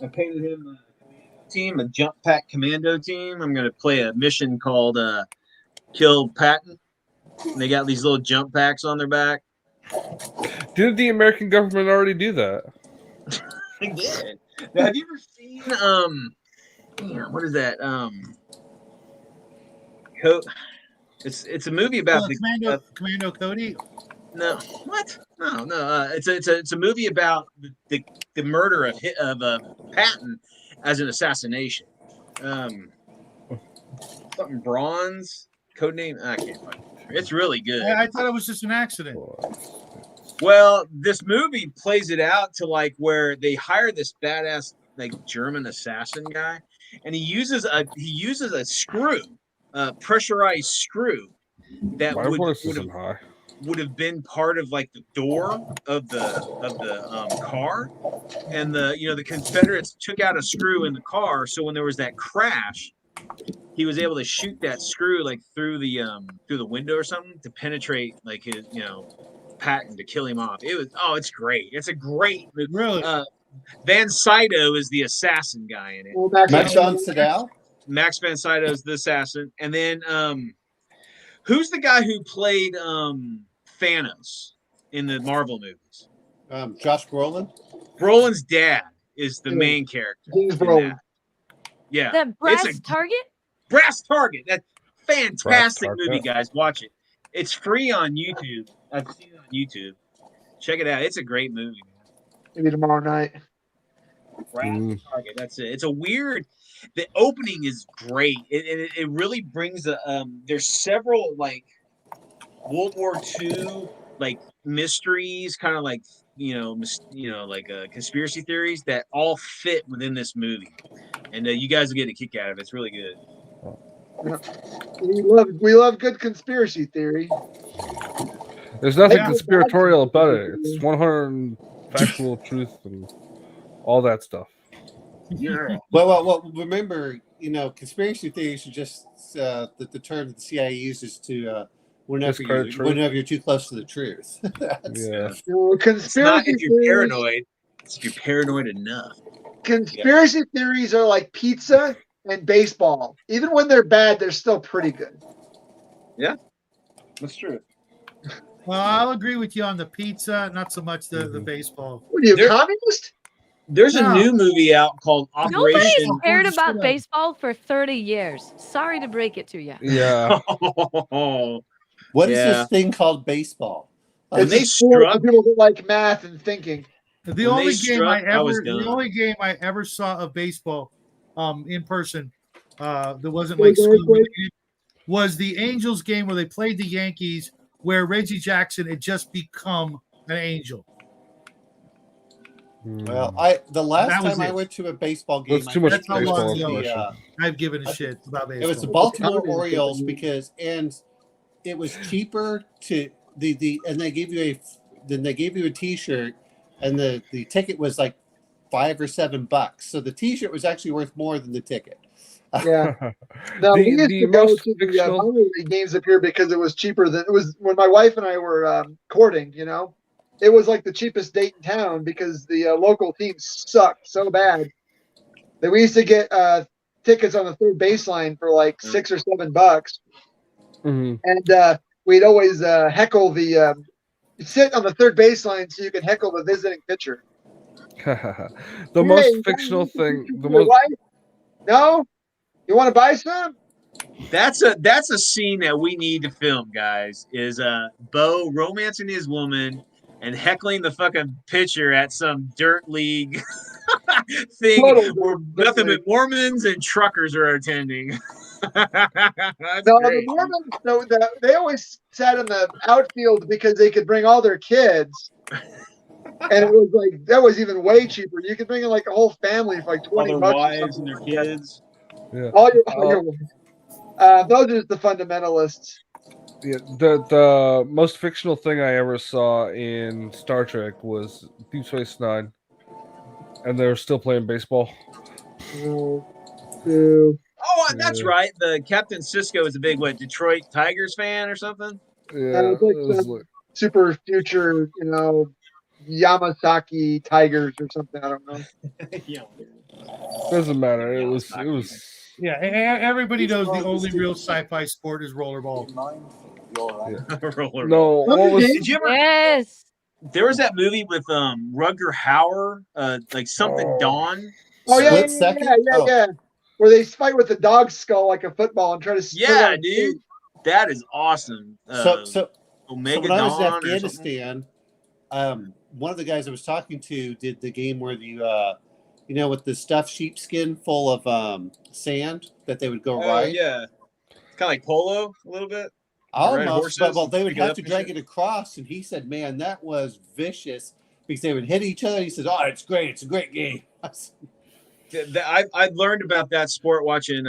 I painted him a jump pack commando team. I'm gonna play a mission called Kill Patton. And they got these little jump packs on their back. Didn't the American government already do that? They did. Now, have you ever seen what is that? It's a movie about Commando Cody. No, what? No. It's a movie about the murder of Patton as an assassination. Something Bronze codename. I can't find it. It's really good. I thought it was just an accident. Well, this movie plays it out to like where they hire this badass like German assassin guy, and he uses a screw, pressurized screw that would have been part of like the door of the car, and the Confederates took out a screw in the car, so when there was that crash, he was able to shoot that screw like through the window or something to penetrate like his Patton to kill him off. It's great. It's a great movie. Really? Van Sydow is the assassin guy in it. Max von Sydow. Max van Sydow is the assassin, and then who's the guy who played Thanos in the Marvel movies? Josh Brolin. Brolin's dad is the main character. James Brolin. Yeah. That Brass Target? Brass Target. That fantastic movie, guys. Watch it. It's free on YouTube. I've seen it on YouTube. Check it out. It's a great movie, man. Maybe tomorrow night. Brass Target. That's it. It's a weird. The opening is great. It really brings there's several like World War II like mysteries, kind of like conspiracy theories that all fit within this movie, and you guys will get a kick out of it. It's really good. We love good conspiracy theory. There's nothing conspiratorial about it. It's 100 factual truth and all that stuff. Yeah. Well. Remember, conspiracy theories are just the term that the CIA uses to whenever you're too close to the truth. Yeah. It's not if you're paranoid. It's if you're paranoid enough. Conspiracy theories are like pizza and baseball. Even when they're bad, they're still pretty good. Yeah, that's true. Well, I'll agree with you on the pizza, not so much the baseball. What are you, communist? There's a new movie out called Operation. Nobody's cared about baseball for 30 years. Sorry to break it to you. Yeah. What is this thing called baseball? It's a sport for people that like math and thinking. The only game I ever saw of baseball in person that wasn't like school related was the Angels game where they played the Yankees, where Reggie Jackson had just become an Angel. Well, the last time I went to a baseball game, that's too much baseball. I've given a shit about baseball. It was the Baltimore Orioles and it was cheaper to and they gave you a T-shirt, and the ticket was like $5 or $7. So the T-shirt was actually worth more than the ticket. Yeah. Now we used to go to the minor league games up here because it was cheaper than it was when my wife and I were courting. You know, it was like the cheapest date in town because the local teams sucked so bad that we used to get tickets on the third baseline for like $6 or $7, and we'd always heckle the. Sit on the third baseline so you can heckle the visiting pitcher. The most fictional thing. No. You want to buy some? That's a scene that we need to film, guys. Is Bo romancing his woman and heckling the fucking pitcher at some dirt league thing where nothing but Mormons and truckers are attending. The Mormons, they always sat in the outfield because they could bring all their kids. And it was like that was even way cheaper. You could bring in like a whole family for like $20. All their wives and their kids. Yeah. All your those are just the fundamentalists. Yeah, the most fictional thing I ever saw in Star Trek was Deep Space Nine, and they're still playing baseball. Oh, that's right. The Captain Sisko is a big Detroit Tigers fan or something. Yeah, it's like super future, Yamasaki Tigers or something. I don't know. Doesn't matter. It was. Yeah, everybody knows the only real sci-fi sport is rollerball. Rollerball. No, what was? Did you ever? Yes. There was that movie with Rutger Hauer, like something Dawn. Oh yeah. Where they fight with the dog skull like a football and try to. Yeah, dude, that is awesome. So Omega when I was in Dawn Afghanistan, one of the guys I was talking to did the game where with the stuffed sheepskin full of sand that they would go ride. Yeah, it's kind of like polo a little bit. Almost, but they would have to drag it across. And he said, "Man, that was vicious because they would hit each other." He says, "Oh, it's great. It's a great game." I learned about that sport watching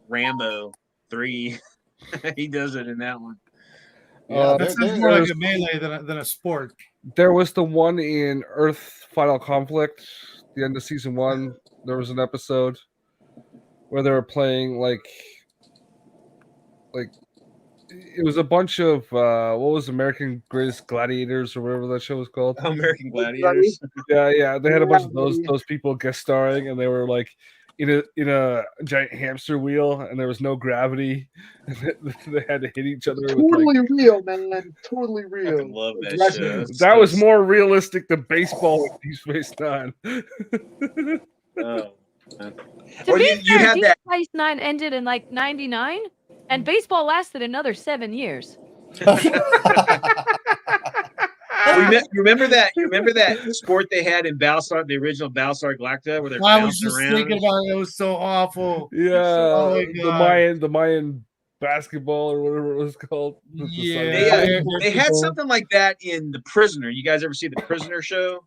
Rambo 3. He does it in that one. Yeah, that sounds more like a melee than a sport. There was the one in Earth Final Conflict, the end of season 1. There was an episode where they were playing like it was a bunch of what was American Greatest Gladiators or whatever that show was called. American Gladiators. Yeah. They had a bunch of those people guest starring, and they were like in a giant hamster wheel, and there was no gravity. They had to hit each other. Totally real, man. Totally real. I love that show. That was more realistic than baseball with Deep Space Nine. To be fair, Deep Space Nine ended in like '99. And baseball lasted another 7 years. Remember that sport they had in Battlestar, the original Battlestar Galactica, where they're I was bouncing just around? thinking about it. It was so awful. Yeah, the Mayan basketball or whatever it was called. They had something like that in The Prisoner. You guys ever see The Prisoner show?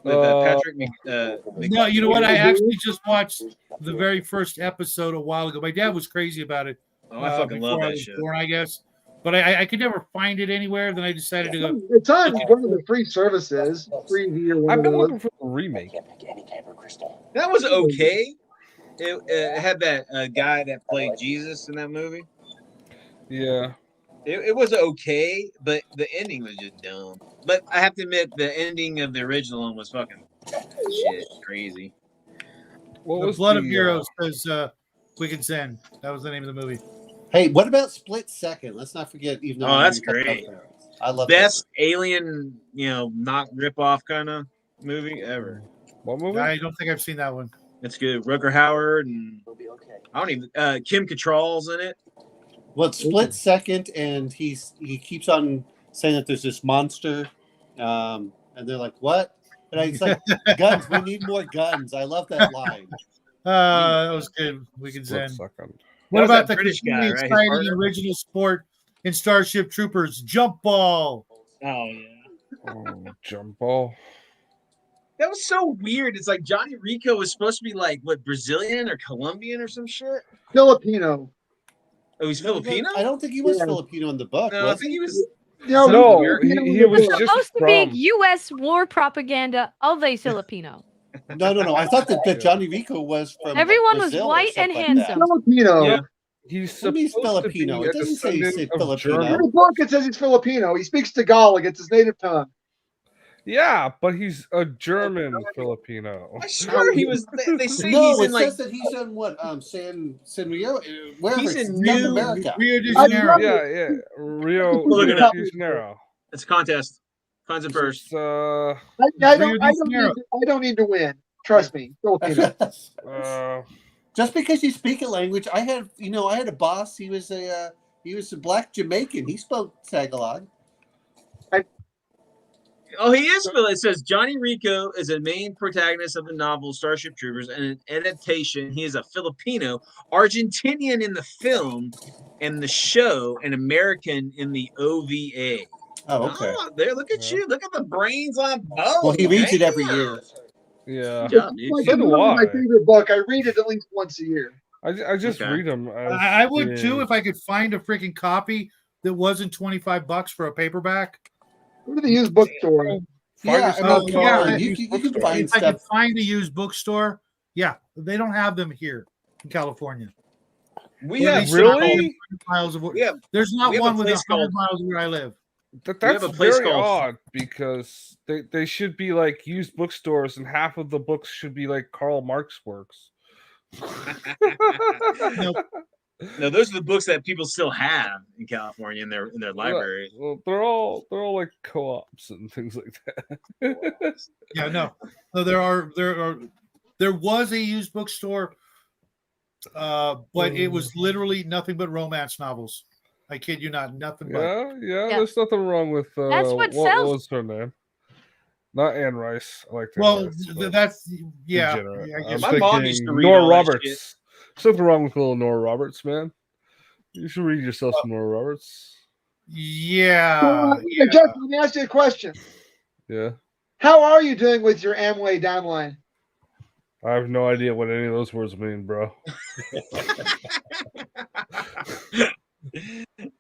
With Patrick no, you know what? I actually just watched the very first episode a while ago. My dad was crazy about it. Oh, I fucking love that show. I guess, but I could never find it anywhere. Then I decided to go. It's on one of the free services. I've been looking for the remake. That was okay. It had that guy that played Jesus in that movie. Yeah. It was okay, but the ending was just dumb. But I have to admit, the ending of the original one was fucking shit, crazy. What The was Blood the, of Heroes says Wicked Zen. That was the name of the movie. Hey, what about Split Second? Let's not forget. Even though Oh, that's great. I love best alien, not rip off kind of movie ever. What movie? I don't think I've seen that one. It's good. Rutger Hauer and I don't even Kim Cattrall's in it. Well, it's Split Second, and he keeps on saying that there's this monster, and they're like, "What?" And he's like, "Guns. We need more guns." I love that line. That was good. Wicked Zen. Second. What was about that the British guy, completely right? His exciting partner? original sport in Starship Troopers, jump ball? Oh yeah. Oh, jump ball. That was so weird. It's like Johnny Rico was supposed to be like what, Brazilian or Colombian or some shit. Filipino. Oh, he's Filipino? I don't think he was Yeah. Filipino in the book. No, I Was think he? he was. No, Filipino he in the was book. just Supposed to from. be U.S. war propaganda of a Filipino. No. I thought that Johnny Rico was from. Everyone was Brazil or white and something like that. handsome. Filipino. Yeah. He's What do you mean supposed to be Filipino? a It doesn't say descendant of Filipino. In German. the book, it says he's Filipino. He speaks Tagalog. It's his native tongue. Yeah, but he's a German Filipino. I swear he was. They say No, he's it in like. says that he's in what? San Rio, wherever. He's It's in South New- America. Rio de I Janeiro. love Yeah, Rio Look it Rio up. de Janeiro. It's a contest. Finds it first. It's, I Rio de Janeiro. don't need to win. Trust me, Filipino. Just because you speak a language, I had a boss. He was a black Jamaican. He spoke Tagalog. Oh, he is. It says Johnny Rico is a main protagonist of the novel Starship Troopers, and an adaptation. He is a Filipino, Argentinian in the film, and the show, and American in the OVA. Oh, okay. Oh, there, look at you. Look at the brains on both. Well, he reads it every year. Yeah. Good job, dude. Like, So it's do one of my I. favorite book. I read it at least once a year. I just Okay. read them. I would too if I could find a freaking copy that wasn't $25 for a paperback. Go to the used bookstore. Yeah, you can find If I could stuff. find a used bookstore, yeah, they don't have them here in California. We Well, have they sell really? 100 miles of, We have there's not we have a one within place 100 called- miles of where I live. We That's have a place very called- odd because they should be like used bookstores, and half of the books should be like Karl Marx works. No, those are the books that people still have in California in their library. Well, they're all like co-ops and things like that. Yeah, no, there was a used bookstore, but it was literally nothing but romance novels. I kid you not, nothing but. Yeah. There's nothing wrong with. That's what sells. was her name? Not Anne Rice. I like that. Well, that's yeah. Degenerate. I I'm guess- My mom used to read Nora all that Roberts. shit. Something wrong with little Nora Roberts, man. You should read yourself some Nora Roberts. Yeah. Jeff, let me ask you a question. Yeah. How are you doing with your Amway downline? I have no idea what any of those words mean, bro.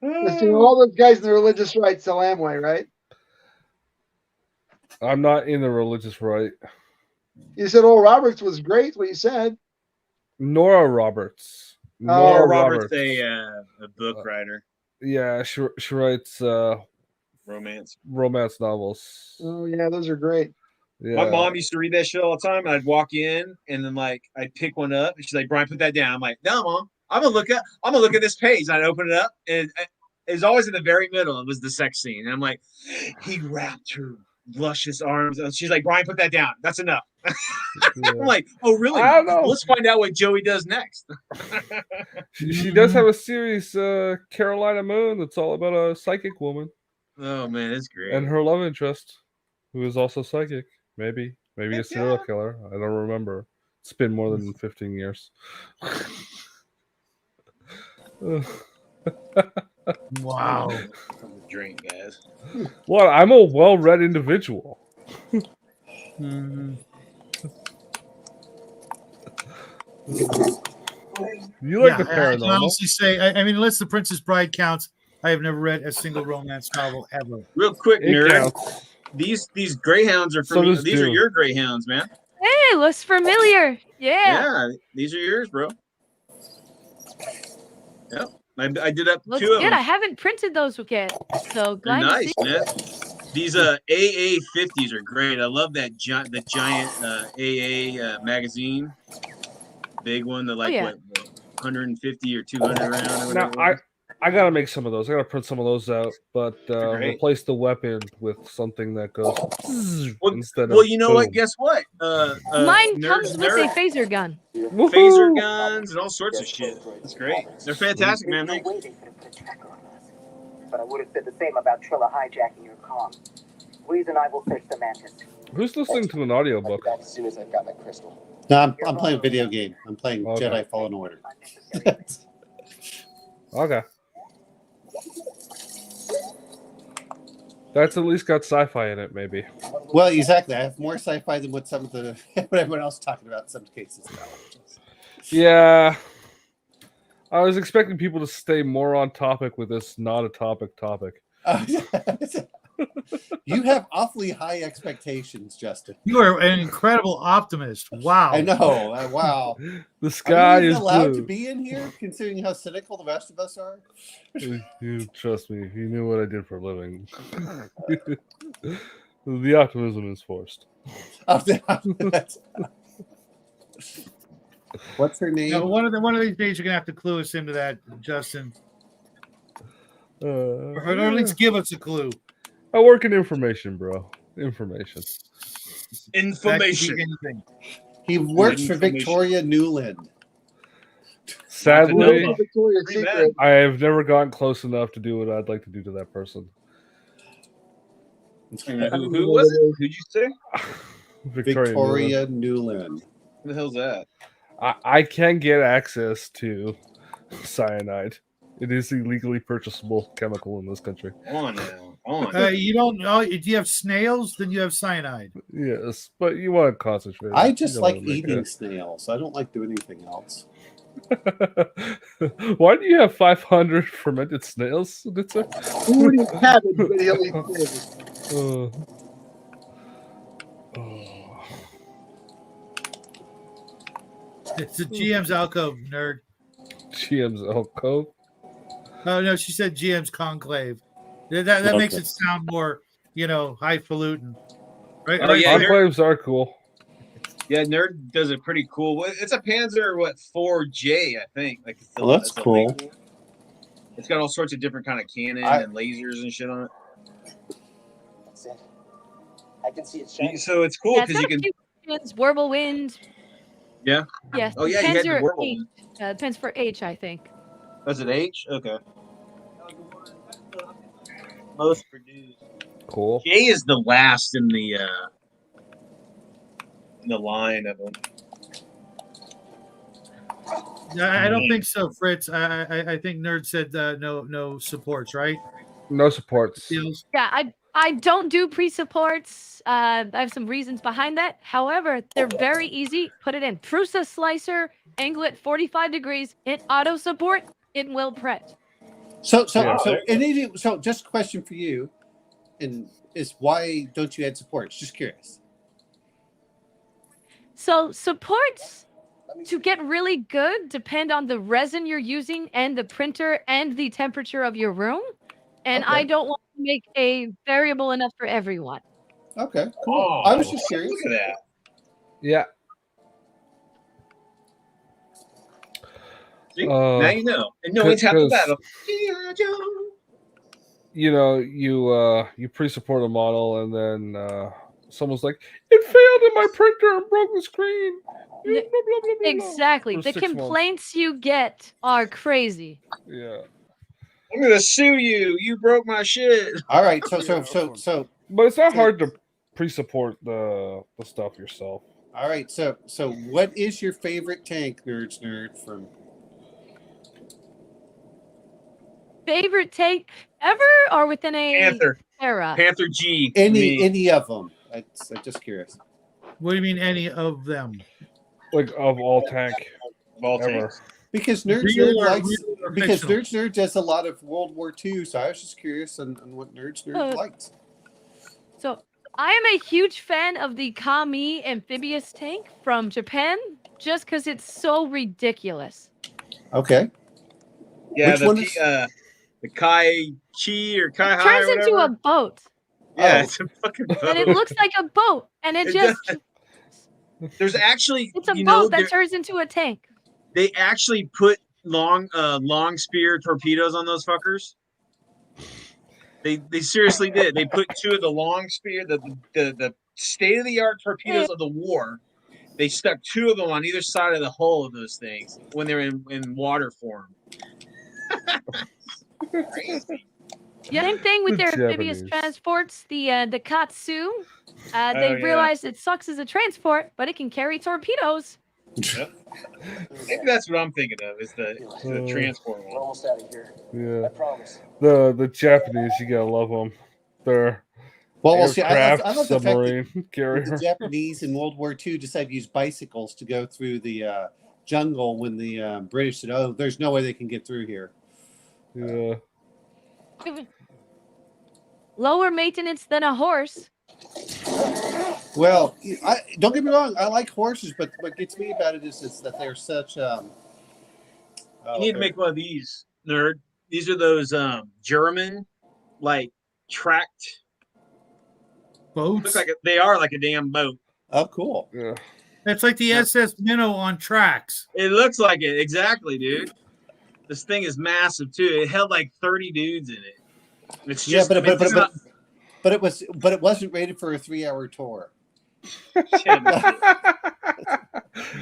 Listen, all those guys in the religious right sell Amway, right? I'm not in the religious right. You said Oral Roberts was great. What you said. Nora Roberts. Nora Roberts, a book writer, Yeah, she writes romance. romance novels. Oh yeah, those are great. Yeah. My mom used to read that shit all the time, and I'd walk in, and then like I'd pick one up, and she's like, "Brian, put that down." I'm like, "No, Mom, I'm gonna look at this page." And I'd open it up, and it was always in the very middle. It was the sex scene, and I'm like, "He wrapped her luscious arms," and she's like, "Brian, put that down. That's enough." Yeah. I'm like, "Oh, really? I don't know. Let's find out what Joey does next." She does have a series, Carolina Moon, that's all about a psychic woman Oh man, it's great. and her love interest, who is also psychic. Maybe a Heck serial yeah. killer. I don't remember. It's been more than 15 years. Wow. Drink, guys. What? I'm a well-read individual. Mhm. You like Yeah, the I can paranormal? honestly say, I mean, unless The Princess Bride counts, I have never read a single romance novel ever. Real quick, It nerd. counts. These greyhounds are So from does these are Dune. your greyhounds, man. Hey, looks familiar. Yeah. Yeah, these are yours, bro. Yep. I did up Looks two of good. them. I haven't printed those yet, so They're glad to see. nice, man. These AA 50s are great. I love that the giant AA magazine, big one. They're like what 150 or 200 around or Now whatever. I gotta make some of those. I gotta print some of those out, but Great. replace the weapon with something that goes instead of. Well, you know boom. what? Guess what? Mine comes with a nerd phaser gun. phaser guns and all sorts of shit. That's great. They're fantastic, man. Thanks. But I would have said the same about Trilla hijacking your comm. Breeze and I will search the mantis. Who's listening to an audiobook? As soon as I've got my crystal. No, I'm playing a video game. I'm playing Okay. Jedi Fallen Order. Okay. That's at least got sci-fi in it, maybe. Well, exactly. I have more sci-fi than what some of the what everyone else is talking about in some cases. Yeah. I was expecting people to stay more on topic with this not a topic. You have awfully high expectations, Justin. You are an incredible optimist. Wow. I know. Wow. The sky Are you is even allowed blue. to be in here, considering how cynical the rest of us are? You trust me. You knew what I did for a living. The optimism is forced. What's her name? Now, one of these days you're gonna have to clue us into that, Justin, or at least give us a clue. I work in information, bro. Information. Information. He works for Victoria Newland. Sadly, Victoria's Secret. I have never gotten close enough to do what I'd like to do to that person. Who was it? Who'd you say? Victoria Newland. Who the hell's that? I can get access to cyanide. It is illegally purchasable chemical in this country. On now. On. You don't know if you have snails, then you have cyanide. Yes, but you want to concentrate. I just You don't like wanna make eating it. snails. I don't like doing anything else. Why do you have 500 fermented snails? Good sir? Who would eat cabbage, but he'll eat snails? It's the GM's alcove, nerd. GM's alcove. Oh no, she said GM's conclave. That makes Okay. it sound more, highfalutin. Right? Oh, yeah, Enclaves are cool. Yeah, Nerd does a pretty cool. It's a Panzer 4J, I think. Like Well, that's a cool. label. It's got all sorts of different kind of cannon and lasers and shit on it. That's it. I can see it shining. So it's cool Yeah, because you can. Whirlwind. Yeah. Yes. Oh yeah, you had the Panzer Whirlwind. H. Pens for H, I think. Was it H? Okay. Most produced. Cool. J is the last in the line of them. I don't think so, Fritz. I think nerd said no supports, right? No supports. Deals. Yeah, I don't do pre-supports. I have some reasons behind that. However, they're very easy. Put it in. Prusa slicer, angle it 45 degrees, hit auto support, it will prep. So just a question for you, and is why don't you add supports? Just curious. So supports to get really good depend on the resin you're using and the printer and the temperature of your room. And Okay. I don't want to make a variable enough for everyone. Okay, cool. Oh, I was just curious. Look at that. Yeah. See? Now you know. And no one's half the battle. You know, you pre-support a model, and then someone's like, "It failed in my printer and broke the screen." Blah, blah, blah, blah, blah. Exactly. For The 6 months. complaints you get are crazy. Yeah. I'm gonna sue you. You broke my shit. All right, so But it's not hard to pre-support the stuff yourself. all right, so what is your favorite tank, nerd from? Favorite take ever or within a Panther. era? Panther G. Me. Any of them? I'm just curious. What do you mean any of them? Like of all tank Ball ever. tanks. Because Real Nerd or because fictional? Nerd does a lot of World War II, so I was just curious on what Nerd likes. So I am a huge fan of the Kami amphibious tank from Japan, just because it's so ridiculous. Okay. Yeah, Which one is? the Kai Chi or Kai Hai Turns or into whatever. a boat, Yeah, Oh. it's a fucking boat. and it looks like a boat, and it It just There's actually, it's a boat that turns into a tank. they actually put long spear torpedoes on those fuckers. They seriously did. They put two of the long spear, the state of the art torpedoes of the war. They stuck two of them on either side of the hull of those things when they're in water form. Crazy. Yeah, same thing with The their amphibious Japanese. transports. The Katsu. They realized it sucks as a transport, but it can carry torpedoes. Yep. Maybe that's what I'm thinking of is the transport We're one. almost out of here. Yeah. I promise. The Japanese, you gotta love them. They're Well, we'll see. I aircraft, love the fact that submarine with carrier. the Japanese in World War II decided to use bicycles to go through the jungle when the British said, "Oh, there's no way they can get through here." Yeah. Lower maintenance than a horse. Well, don't get me wrong. I like horses, but what gets me about it is that they're such. You need to make one of these, nerd. These are those German, like tracked Boats. Looks like they are like a damn boat. Oh, cool. Yeah. It's like the SS Minnow on tracks. It looks like it exactly, dude. This thing is massive too. It held like 30 dudes in it. It's just but it wasn't rated for a 3-hour tour.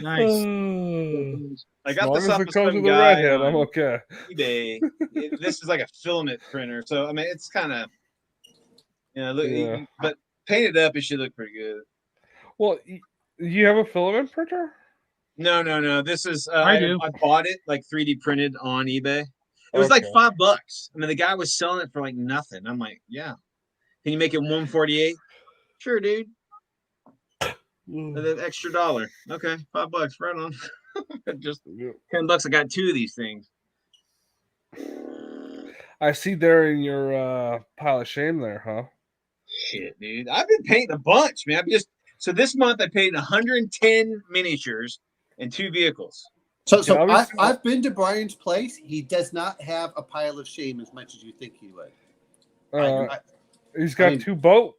Nice. I got As this long off as it of comes some with a guy redhead, on I'm okay. eBay. This is like a filament printer, so I mean it's kind of look. But painted up, it should look pretty good. Well, you have a filament printer? No. This is I do. I bought it like 3D printed on eBay. It was like $5. I mean, the guy was selling it for like nothing. I'm like, yeah. Can you make it 148? Sure, dude. That extra $1. Okay, $5. Right on. Just $10. I got 2 of these things. I see there in your pile of shame there, huh? Shit, dude. I've been painting a bunch, man. So this month I painted 110 miniatures and 2 vehicles. So I've been to Brian's place. He does not have a pile of shame as much as you think he would. He's got 2 boat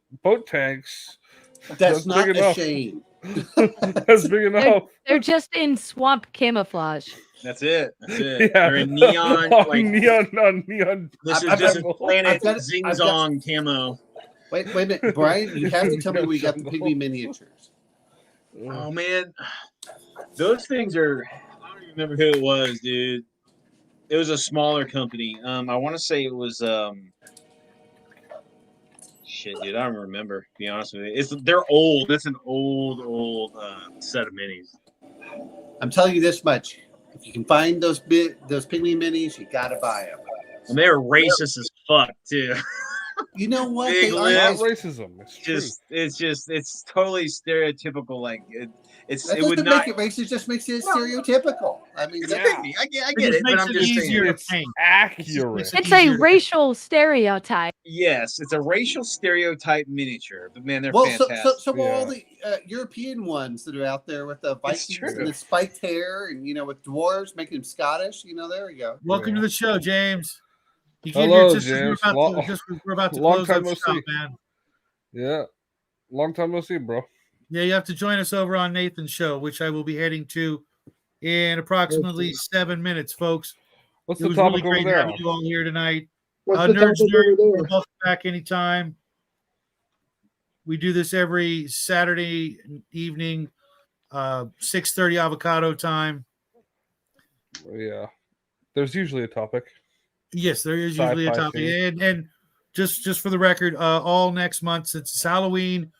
tanks. That's not a shame. That's big enough. They're just in swamp camouflage. That's it. Yeah. They're in neon. Like neon. This is planet Zing Zong camo. Wait a minute, Brian. You have to tell me where you got the pygmy miniatures. Oh man, those things are. I don't even remember who it was, dude. It was a smaller company. I want to say it was. Shit, dude, I don't remember. To be honest with you, they're old. It's an old set of minis. I'm telling you this much: if you can find those pygmy minis, you gotta buy them. And they were racist as fuck too. You know what? Big lips. Not racism. It's totally stereotypical. Like it would not make it racist. Just makes it stereotypical. I mean, exactly. I get it, but I'm just saying it's accurate. It's a racial stereotype. Yes, it's a racial stereotype miniature, but man, they're fantastic. fantastic. So all the European ones that are out there with the Vikings and the spiked hair, and with dwarves making them Scottish. There we go. Welcome to the show, James. You Hello, just James. We're about to long close time up no shop, see. man. Yeah, long time no see, bro. Yeah, you have to join us over on Nathan's show, which I will be heading to in approximately 7 minutes, folks. What's it the was topic really great over there? having you all here tonight. What's the Nerds topic over there? welcome back anytime. We do this every Saturday evening, 6:30 avocado time. Yeah, there's usually a topic. Yes, there is usually a topic, and just for the record, all next month since it's Halloween,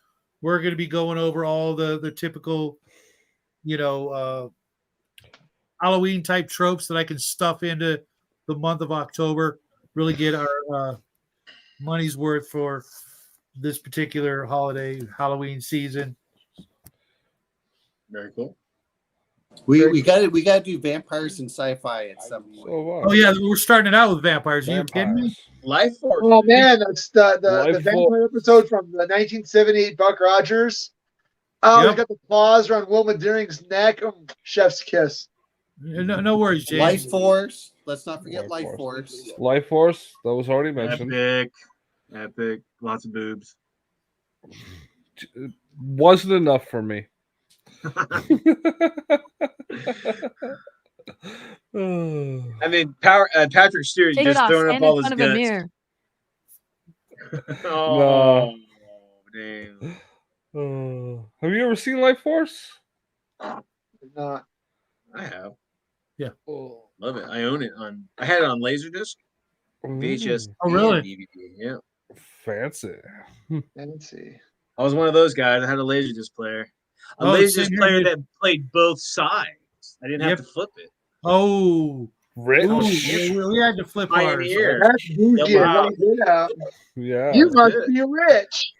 we're going to be going over all the typical, Halloween type tropes that I can stuff into the month of October. Really get our money's worth for this particular holiday Halloween season. Very cool. We got to do vampires and sci-fi at some point. Oh yeah, we're starting it out with vampires. Are you kidding me? Life Force. Oh man, that's the vampire episode from the 1978 Buck Rogers. Oh, he's got the claws around Wilma Deering's neck. Chef's kiss. No worries, James. Life Force. Let's not forget Life Force. Life Force, that was already mentioned. Epic. Lots of boobs. Wasn't enough for me. I mean, Patrick Stewart Take it just off. throwing up Stand all in his front of a guts. mirror. Oh, damn. Have you ever seen Life Force? Not. I have. Yeah. Love it. I own it on. I had it on Laserdisc, VHS, Oh, really? and DVD. Yeah. Fancy. Let's see. I was one of those guys that had a Laserdisc player. A Oh, Laserdisc same here, player dude. that played both sides. I didn't have to flip it. Oh, Rich. we had to flip ours. Pioneer. That's bougie. Wow. Yeah. Yeah. You must good. be rich.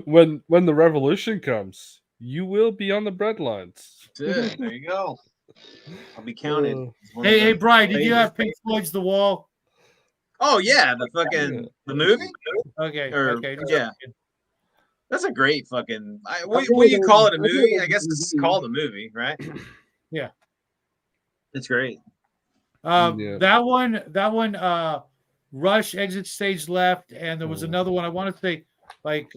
When the revolution comes, you will be on the breadlines. That's it. There you go. I'll be counted. Hey, Brian, did you have Pink Floyd's The Wall? Oh yeah, the movie. Okay. Or, Okay. yeah. That's a great fucking. What do you call it? A movie? I guess it's called a movie, right? Yeah. It's great. That one. Rush exit stage left, and there was another one. I want to say like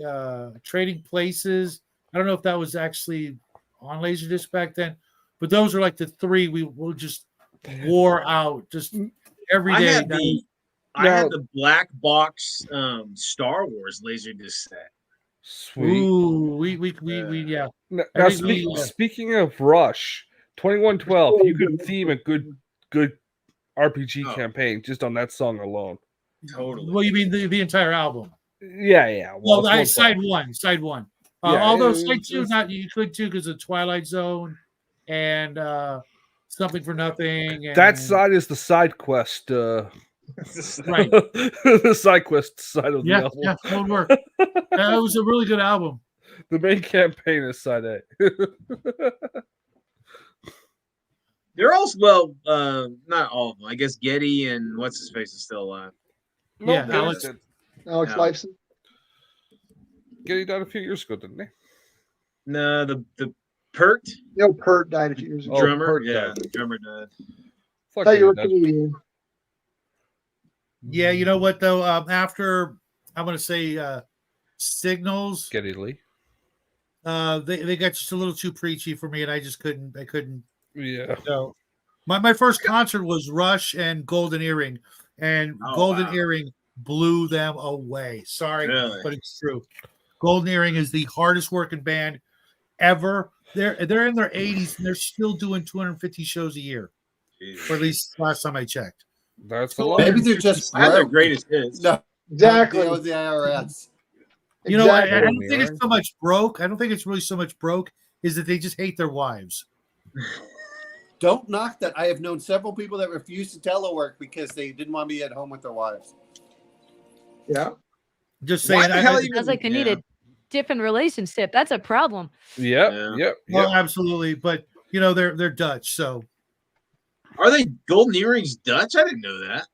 Trading Places. I don't know if that was actually on Laserdisc back then, but those are like the three we will just wore out just every day. I had the black box Star Wars Laserdisc set. Sweet. Ooh, we yeah. Now speaking of Rush, 2112, you could theme a good RPG campaign just on that song alone. Totally. Well, you mean the entire album? Yeah. Well, side one. Although side two, you could too, because of Twilight Zone and Something for Nothing. And, that side is the side quest. Right. The side quest side of the album. Yeah, that would work. That was a really good album. The main campaign is side A. They're also not all of them. I guess Getty and what's his face is still alive. Yeah, Alex Lifeson. Getty died a few years ago, didn't he? No, the Pert. No, Pert died a few years ago. Drummer, Pert yeah, died. the drummer died. Thought you were Canadian. Yeah, you know what though? After I'm going to say Signals, Geddy Lee. they got just a little too preachy for me, and I just couldn't. I couldn't. Yeah. So my first concert was Rush and Golden Earring, and Golden Earring blew them away. Sorry, but it's true. Golden Earring is the hardest working band ever. They're in their 80s and they're still doing 250 shows a year, or at least last time I checked. That's a lot. Maybe they're just their greatest hits. No, exactly. The IRS. You know, I don't think it's so much broke. I don't think it's really so much broke. Is that they just hate their wives. Don't knock that. I have known several people that refused to telework because they didn't want to be at home with their wives. Yeah. Just saying. Sounds like they need a different relationship. That's a problem. Yep. Well, absolutely. But you know, they're Dutch, so. Are they Golden Earrings Dutch? I didn't know that.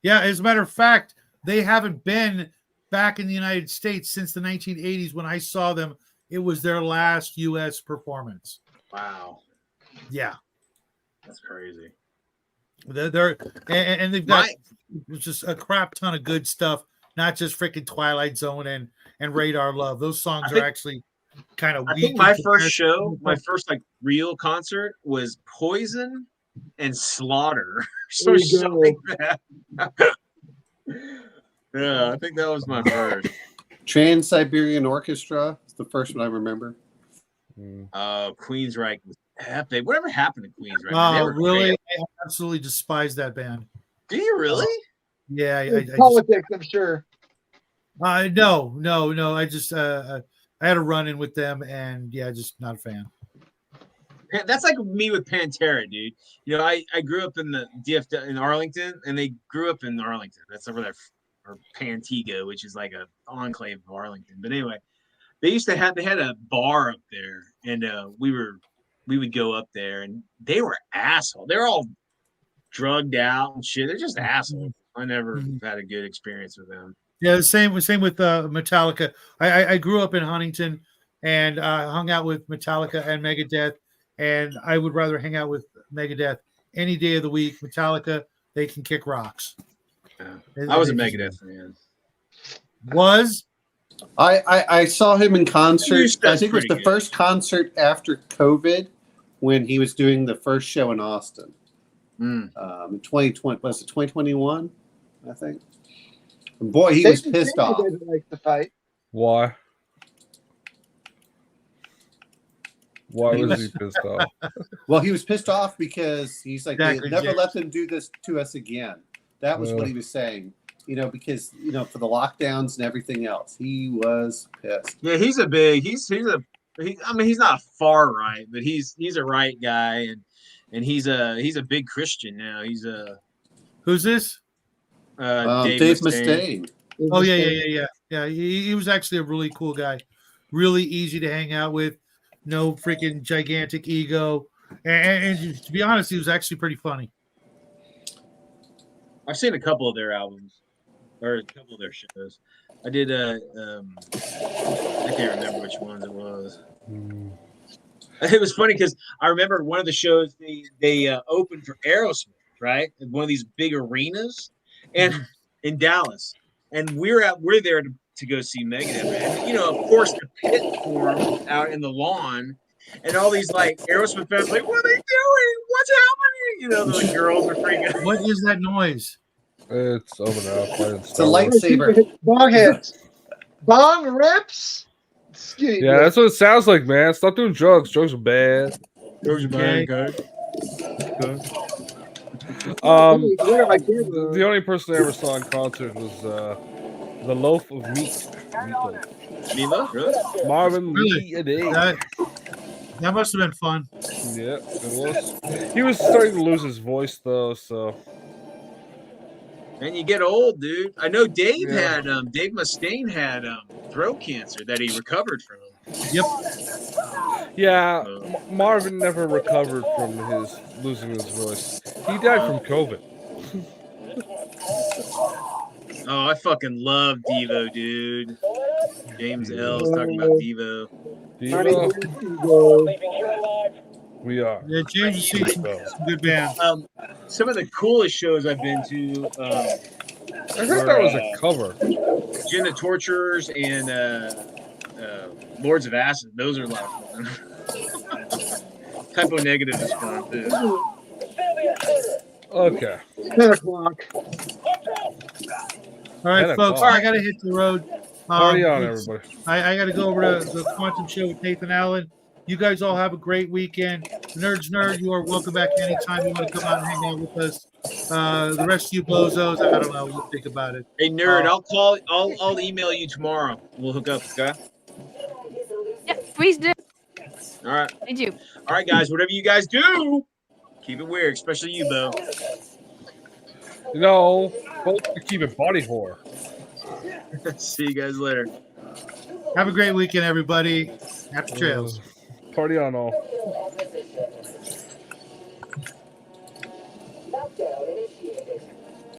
Yeah, as a matter of fact, they haven't been back in the United States since the 1980s. When I saw them, it was their last U.S. performance. Wow. Yeah. That's crazy. And they've got just a crap ton of good stuff, not just freaking Twilight Zone and Radar Love. Those songs are actually kind of weak. I think my first like real concert was Poison and Slaughter. So like that. Yeah, I think that was my first. Trans-Siberian Orchestra is the first one I remember. Queensryche was epic. Whatever happened to Queensryche? Oh, really? I absolutely despise that band. Do you really? Yeah. Politics, I'm sure. No. I just I had a run in with them, and yeah, just not a fan. That's like me with Pantera, dude. You know, I grew up in the DF in Arlington, and they grew up in Arlington. That's over there, or Pantego, which is like a enclave of Arlington. But anyway, they had a bar up there, and we would go up there, and they were assholes. They're all drugged out and shit. They're just assholes. I never had a good experience with them. Yeah, the same with Metallica. I grew up in Huntington, and hung out with Metallica and Megadeth, and I would rather hang out with Megadeth any day of the week. Metallica, they can kick rocks. I was a Megadeth fan. I saw him in concert. I That's think it was pretty the good. first concert after COVID when he was doing the first show in Austin. In 2020, was it 2021? I think. And boy, he was pissed off. Didn't like the fight. Why? Why was he pissed off? Well, he was pissed off because he's like, Exactly, they never James. let them do this to us again. That was what he was saying. Because for the lockdowns and everything else, he was pissed. Yeah, he's not far right, but he's a right guy, and he's a big Christian now. He's a Who's this? Dave Mustaine. Oh yeah. He was actually a really cool guy, really easy to hang out with, no freaking gigantic ego, and to be honest, he was actually pretty funny. I've seen a couple of their albums, or a couple of their shows. I did I can't remember which ones it was. It was funny because I remember one of the shows they opened for Aerosmith, right? In one of these big arenas, and in Dallas, and we're there to go see Megadeth. And, of course, the pit formed out in the lawn, and all these like Aerosmith fans like, what are they doing? What's happening? The girls are freaking out. What is that noise? It's over now. It's a lightsaber. Bong hits. Bong rips. Skinny Yeah, that's what it sounds like, man. Stop doing drugs. Drugs are bad. Drugs are bad, okay. The only person I ever saw in concert was the Loaf of Meat. Meatloaf, really? Marvin Really? Lee Day. That must have been fun. Yeah, it was. He was starting to lose his voice though, so. And you get old, dude. I know Dave had Dave Mustaine had throat cancer that he recovered from. Yep. Yeah, Marvin never recovered from his losing his voice. He died from COVID. Oh, I fucking love Devo, dude. James L is talking about Devo. Devo. We are. Yeah, James has seen some good bands. Some of the coolest shows I've been to. I heard that was a cover. Gin the Torturers and Lords of Acid. Those are a lot of fun. Typo Negative is fun too. Okay. 10 o'clock. All right, folks, I got to hit the road. Party on, everybody. I got to go over to the Quantum Show with Nathan Allen. You guys all have a great weekend. Nerds Nerd, you are welcome back anytime you want to come out and hang out with us. The rest of you bozos, I don't know. We'll think about it. Hey, Nerd, I'll email you tomorrow. We'll hook up, okay? Yeah, please do. All right. I do. All right, guys. Whatever you guys do, keep it weird, especially you, Bo. Both to keep it body horror. See you guys later. Have a great weekend, everybody. Happy trails. Party on all.